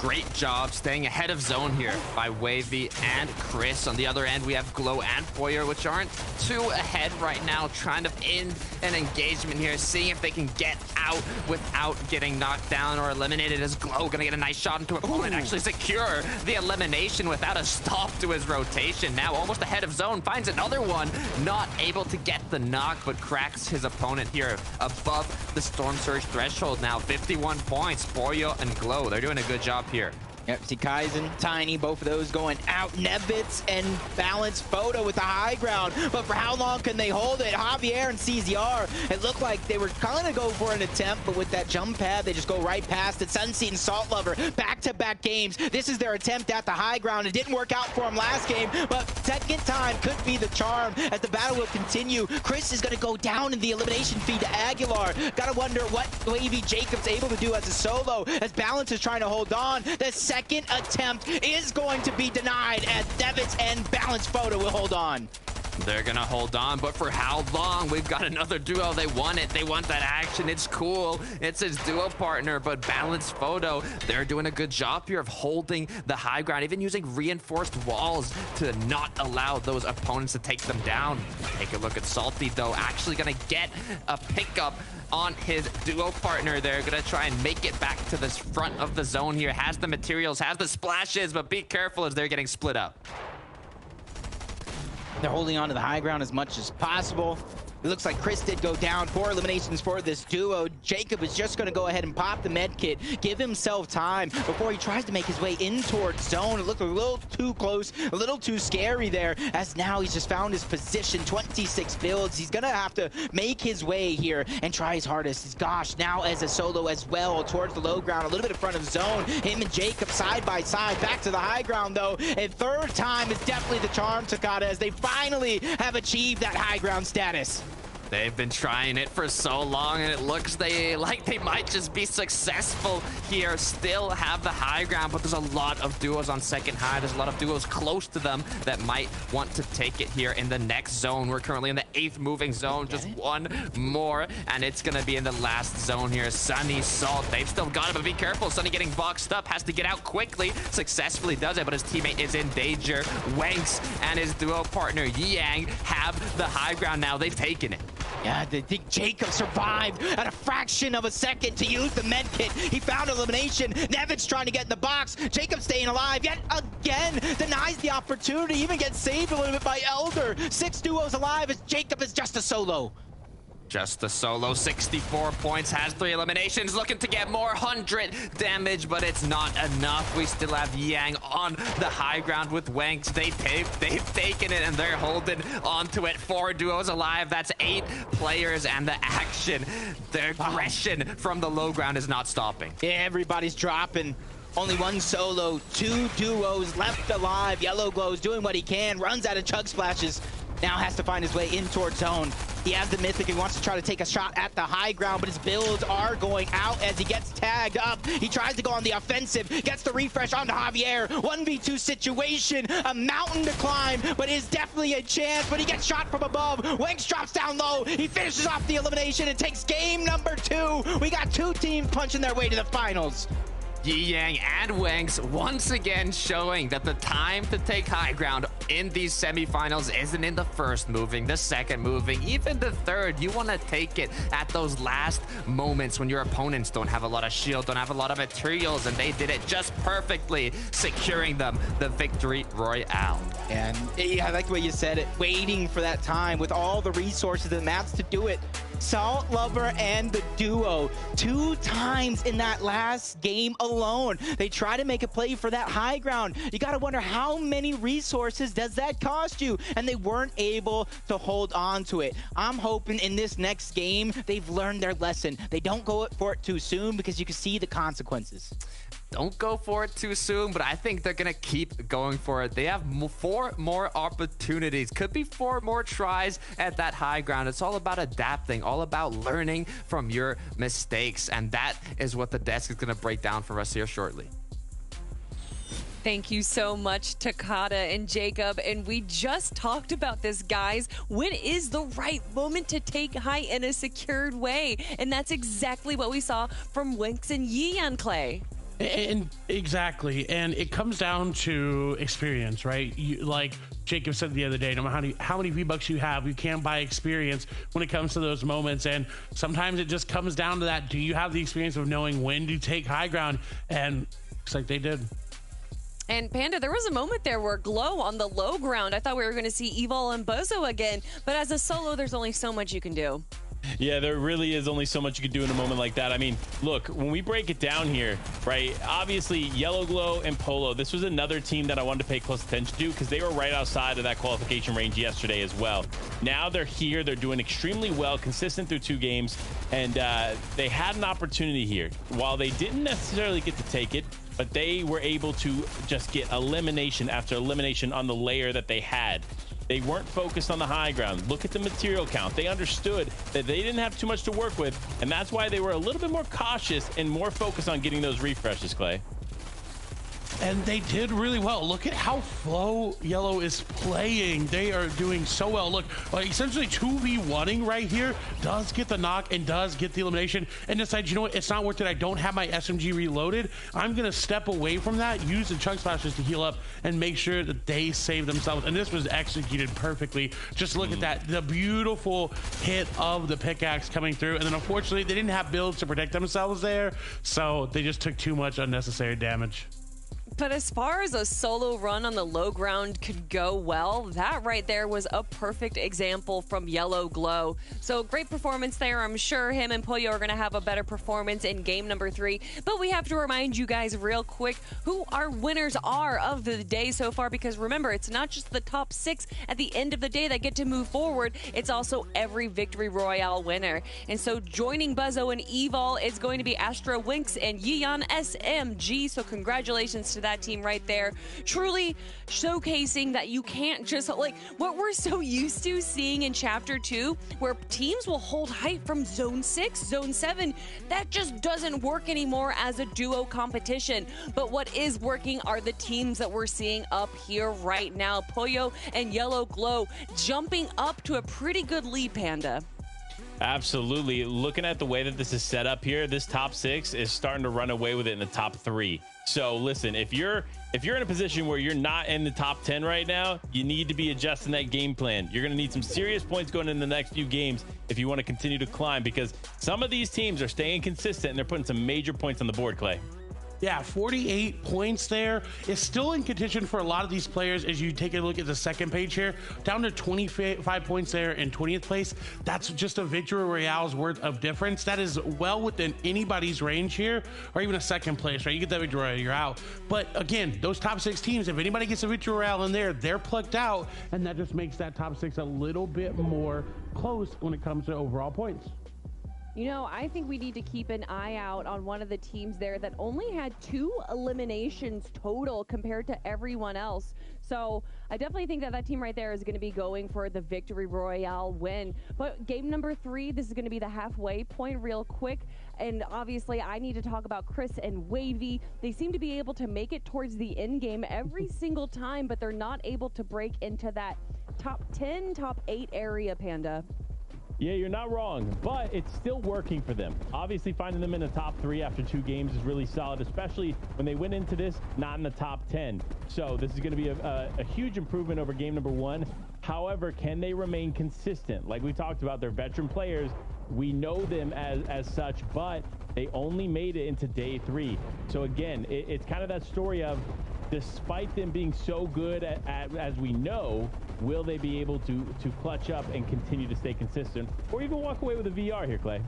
Great job staying ahead of zone here by Wavy and Chris. On the other end, we have Glow and Foyer, which aren't too ahead right now, trying to end an engagement here, seeing if they can get out without getting knocked down or eliminated, as Glow gonna get a nice shot into opponent, actually secure the elimination without a stop to his rotation. Now almost ahead of zone, finds another one, not able to get the knock, but cracks his opponent here above the Storm Surge threshold. Now 51 points, Foyer and Glow, they're doing a good job here. Yep, see Kaizen, Tiny, both of those going out. Nevitz and Balance Photo with the high ground. But for how long can they hold it? Javier and CZR, it looked like they were kind of go for an attempt, but with that jump pad, they just go right past it. Sunseed and Salt Lover, back-to-back games. This is their attempt at the high ground. It didn't work out for them last game, but second time could be the charm as the battle will continue. Chris is going to go down in the elimination feed to Aguilar. Gotta wonder what Wavy Jacob's able to do as a solo, as Balance is trying to hold on. The second attempt is going to be denied as Nevitz and Balance Photo will hold on. They're gonna hold on, but for how long? We've got another duo. They want it. They want that action. It's cool. It's his duo partner, but Balanced Photo, they're doing a good job here of holding the high ground, even using reinforced walls to not allow those opponents to take them down. Take a look at Salty, though, actually gonna get a pickup on his duo partner. They're gonna try and make it back to the front of the zone here. Has the materials, has the splashes, but be careful as they're getting split up. They're holding on to the high ground as much as possible. It looks like Chris did go down. 4 eliminations for this duo. Jacob is just going to go ahead and pop the med kit, give himself time before he tries to make his way in towards zone. It looked a little too close, a little too scary there, as now he's just found his position. 26 builds. He's going to have to make his way here and try his hardest. Gosh, now as a solo as well towards the low ground, a little bit in front of zone. Him and Jacob side by side, back to the high ground though. And third time is definitely the charm, Takada, as they finally have achieved that high ground status. They've been trying it for so long, and it looks like they might just be successful here. Still have the high ground, but there's a lot of duos on second high. There's a lot of duos close to them that might want to take it here in the next zone. We're currently in the 8th moving zone. Just one more, and it's going to be in the last zone here. Sunny, Salt, they've still got it, but be careful. Sunny getting boxed up, has to get out quickly. Successfully does it, but his teammate is in danger. Wanks and his duo partner, Yang, have the high ground now. They've taken it. Yeah, I think Jacob survived at a fraction of a second to use the med kit. He found elimination. Nevitz trying to get in the box. Jacob staying alive yet again. Denies the opportunity. Even gets saved a little bit by Elder. 6 duos alive as Jacob is just a solo. Just a solo, 64 points, has 3 eliminations, looking to get more 100 damage, but it's not enough. We still have Yang on the high ground with Wanks. They've taken it, and they're holding onto it. 4 duos alive, that's 8 players, and the action, the aggression from the low ground is not stopping. Yeah, everybody's dropping. Only 1 solo, 2 duos left alive. Yellow Glow's doing what he can, runs out of chug splashes. Now has to find his way in towards zone. He has the mythic and wants to try to take a shot at the high ground, but his builds are going out as he gets tagged up. He tries to go on the offensive, gets the refresh onto Javier. 1v2 situation, a mountain to climb, but is definitely a chance, but he gets shot from above. Wanks drops down low. He finishes off the elimination and takes game number 2. We got 2 teams punching their way to the finals. Yi Yang and Wanks once again showing that the time to take high ground in these semifinals isn't in the first moving, the second moving, even the third. You want to take it at those last moments when your opponents don't have a lot of shield, don't have a lot of materials, and they did it just perfectly, securing them the victory royale. And yeah, I like the way you said it, waiting for that time with all the resources and maps to do it. Salt Lover and the duo 2 times in that last game alone. They try to make a play for that high ground. You got to wonder how many resources does that cost you? And they weren't able to hold on to it. I'm hoping in this next game, they've learned their lesson. They don't go for it too soon because you can see the consequences. Don't go for it too soon, but I think they're going to keep going for it. They have 4 more opportunities. Could be 4 more tries at that high ground. It's all about adapting, all about learning from your mistakes. And that is what the desk is going to break down for us here shortly. Thank you so much, Takada and Jacob. And we just talked about this, guys. When is the right moment to take high in a secured way? And that's exactly what we saw from Winx and Yeon, Clay. And exactly, and it comes down to experience, right? Like Jacob said the other day, no matter how many V-Bucks you have, you can't buy experience when it comes to those moments. And sometimes it just comes down to that. Do you have the experience of knowing when to take high ground? And it's like they did. And Panda, there was a moment there where Glow on the low ground, I thought we were going to see Evil and Bozo again, but as a solo, there's only so much you can do. Yeah, there really is only so much you can do in a moment like that. I mean, look, when we break it down here, right, obviously Yellow Glow and Polo, this was another team that I wanted to pay close attention to because they were right outside of that qualification range yesterday as well. Now they're here. They're doing extremely well, consistent through 2 games, and they had an opportunity here. While they didn't necessarily get to take it, but they were able to just get elimination after elimination on the layer that they had. They weren't focused on the high ground. Look at the material count. They understood that they didn't have too much to work with, and that's why they were a little bit more cautious and more focused on getting those refreshes, Clay. And they did really well. Look at how Flow Yellow is playing. They are doing so well. Look, like essentially 2v1ing right here, does get the knock and does get the elimination, and decides, you know what, it's not worth it. I don't have my SMG reloaded. I'm going to step away from that, use the chunk splashes to heal up and make sure that they save themselves. And this was executed perfectly. Just look at that, the beautiful hit of the pickaxe coming through. And then unfortunately, they didn't have builds to protect themselves there, so they just took too much unnecessary damage. But as far as a solo run on the low ground could go well, that right there was a perfect example from Yellow Glow. So great performance there. I'm sure him and Pollo are going to have a better performance in game number 3. But we have to remind you guys real quick who our winners are of the day so far, because remember, it's not just the top 6 at the end of the day that get to move forward. It's also every Victory Royale winner. And so joining Buzzo and Evol is going to be Astro Winx and Yeon SMG. So congratulations to that team right there, truly showcasing that you can't just, like what we're so used to seeing in chapter 2, where teams will hold height from zone 6, zone 7. That just doesn't work anymore as a duo competition. But what is working are the teams that we're seeing up here right now. Pollo and Yellow Glow jumping up to a pretty good lead, Panda. Absolutely. Looking at the way that this is set up here, this top 6 is starting to run away with it in the top 3. So listen, if you're in a position where you're not in the top 10 right now, you need to be adjusting that game plan. You're going to need some serious points going in the next few games if you want to continue to climb, because some of these teams are staying consistent and they're putting some major points on the board, Clay. Yeah, 48 points there. It's still in contention for a lot of these players as you take a look at the second page here. Down to 25 points there in 20th place. That's just a Victory Royale's worth of difference. That is well within anybody's range here, or even a second place, right? You get that Victory Royale, you're out. But again, those top 6 teams, if anybody gets a Victory Royale in there, they're plucked out, and that just makes that top 6 a little bit more close when it comes to overall points. You know, I think we need to keep an eye out on one of the teams there that only had 2 eliminations total compared to everyone else. So I definitely think that that team right there is going to be going for the Victory Royale win. But game number 3, this is going to be the halfway point real quick. And obviously I need to talk about Chris and Wavy. They seem to be able to make it towards the end game every single time, but they're not able to break into that top 10, top 8 area, Panda. Yeah, you're not wrong, but it's still working for them. Obviously, finding them in the top 3 after 2 games is really solid, especially when they went into this not in the top 10. So this is going to be a huge improvement over game number 1. However, can they remain consistent? Like we talked about, they're veteran players. We know them as such, but they only made it into day 3. So again, it's kind of that story of, despite them being so good as we know, Will they be able to clutch up and continue to stay consistent, or even walk away with a VR here, Clay?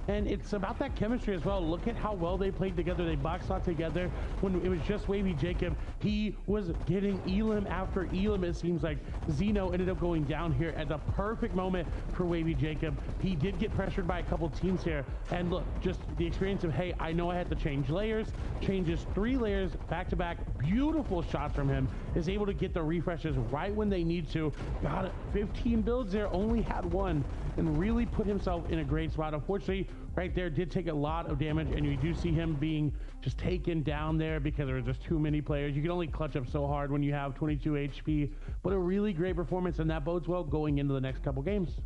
And it's about that chemistry as well. Look at how well they played together. They boxed out together. When it was just Wavy Jacob, he was getting Elam after Elam. It seems like Zeno ended up going down here at the perfect moment for Wavy Jacob. He did get pressured by a couple teams here. And look, just the experience of, hey, I know I had to change layers. Changes 3 layers back to back. Beautiful shots from him. Is able to get the refreshes right when they need to. Got it. 15 builds there, only had 1, and really put himself in a great spot. Unfortunately, right there did take a lot of damage, and you do see him being just taken down there because there were just too many players. You can only clutch up so hard when you have 22 HP, but a really great performance, and that bodes well going into the next couple games.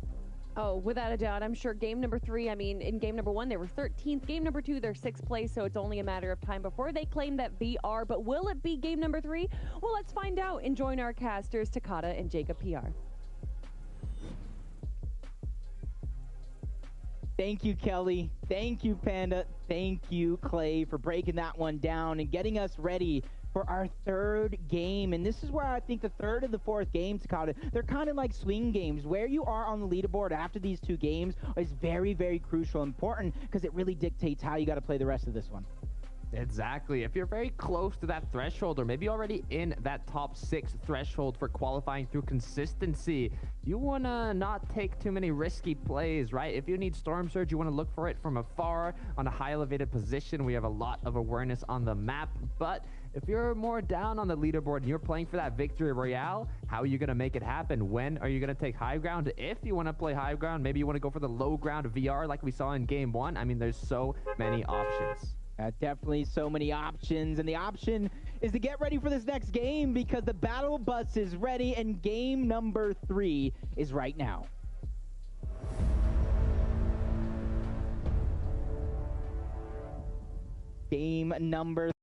Oh, without a doubt. I'm sure game number 3, I mean, in game number 1, they were 13th. Game number 2, they're 6th place, so it's only a matter of time before they claim that VR. But will it be game number 3? Well, let's find out and join our casters, Takata and Jacob PR. Thank you, Kelly. Thank you, Panda. Thank you, Clay, for breaking that one down and getting us ready for our 3rd game. And this is where I think the 3rd and the 4th game, Takata, they're kind of like swing games. Where you are on the leaderboard after these 2 games is very, very crucial and important because it really dictates how you got to play the rest of this one. Exactly. If you're very close to that threshold, or maybe already in that top 6 threshold for qualifying through consistency, you want to not take too many risky plays, right? If you need Storm Surge, you want to look for it from afar on a high elevated position. We have a lot of awareness on the map, but if you're more down on the leaderboard and you're playing for that victory royale, how are you going to make it happen? When are you going to take high ground? If you want to play high ground, maybe you want to go for the low ground VR like we saw in game 1. I mean, there's so many options. Definitely so many options, and the option is to get ready for this next game because the battle bus is ready and game number 3 is right now. Game number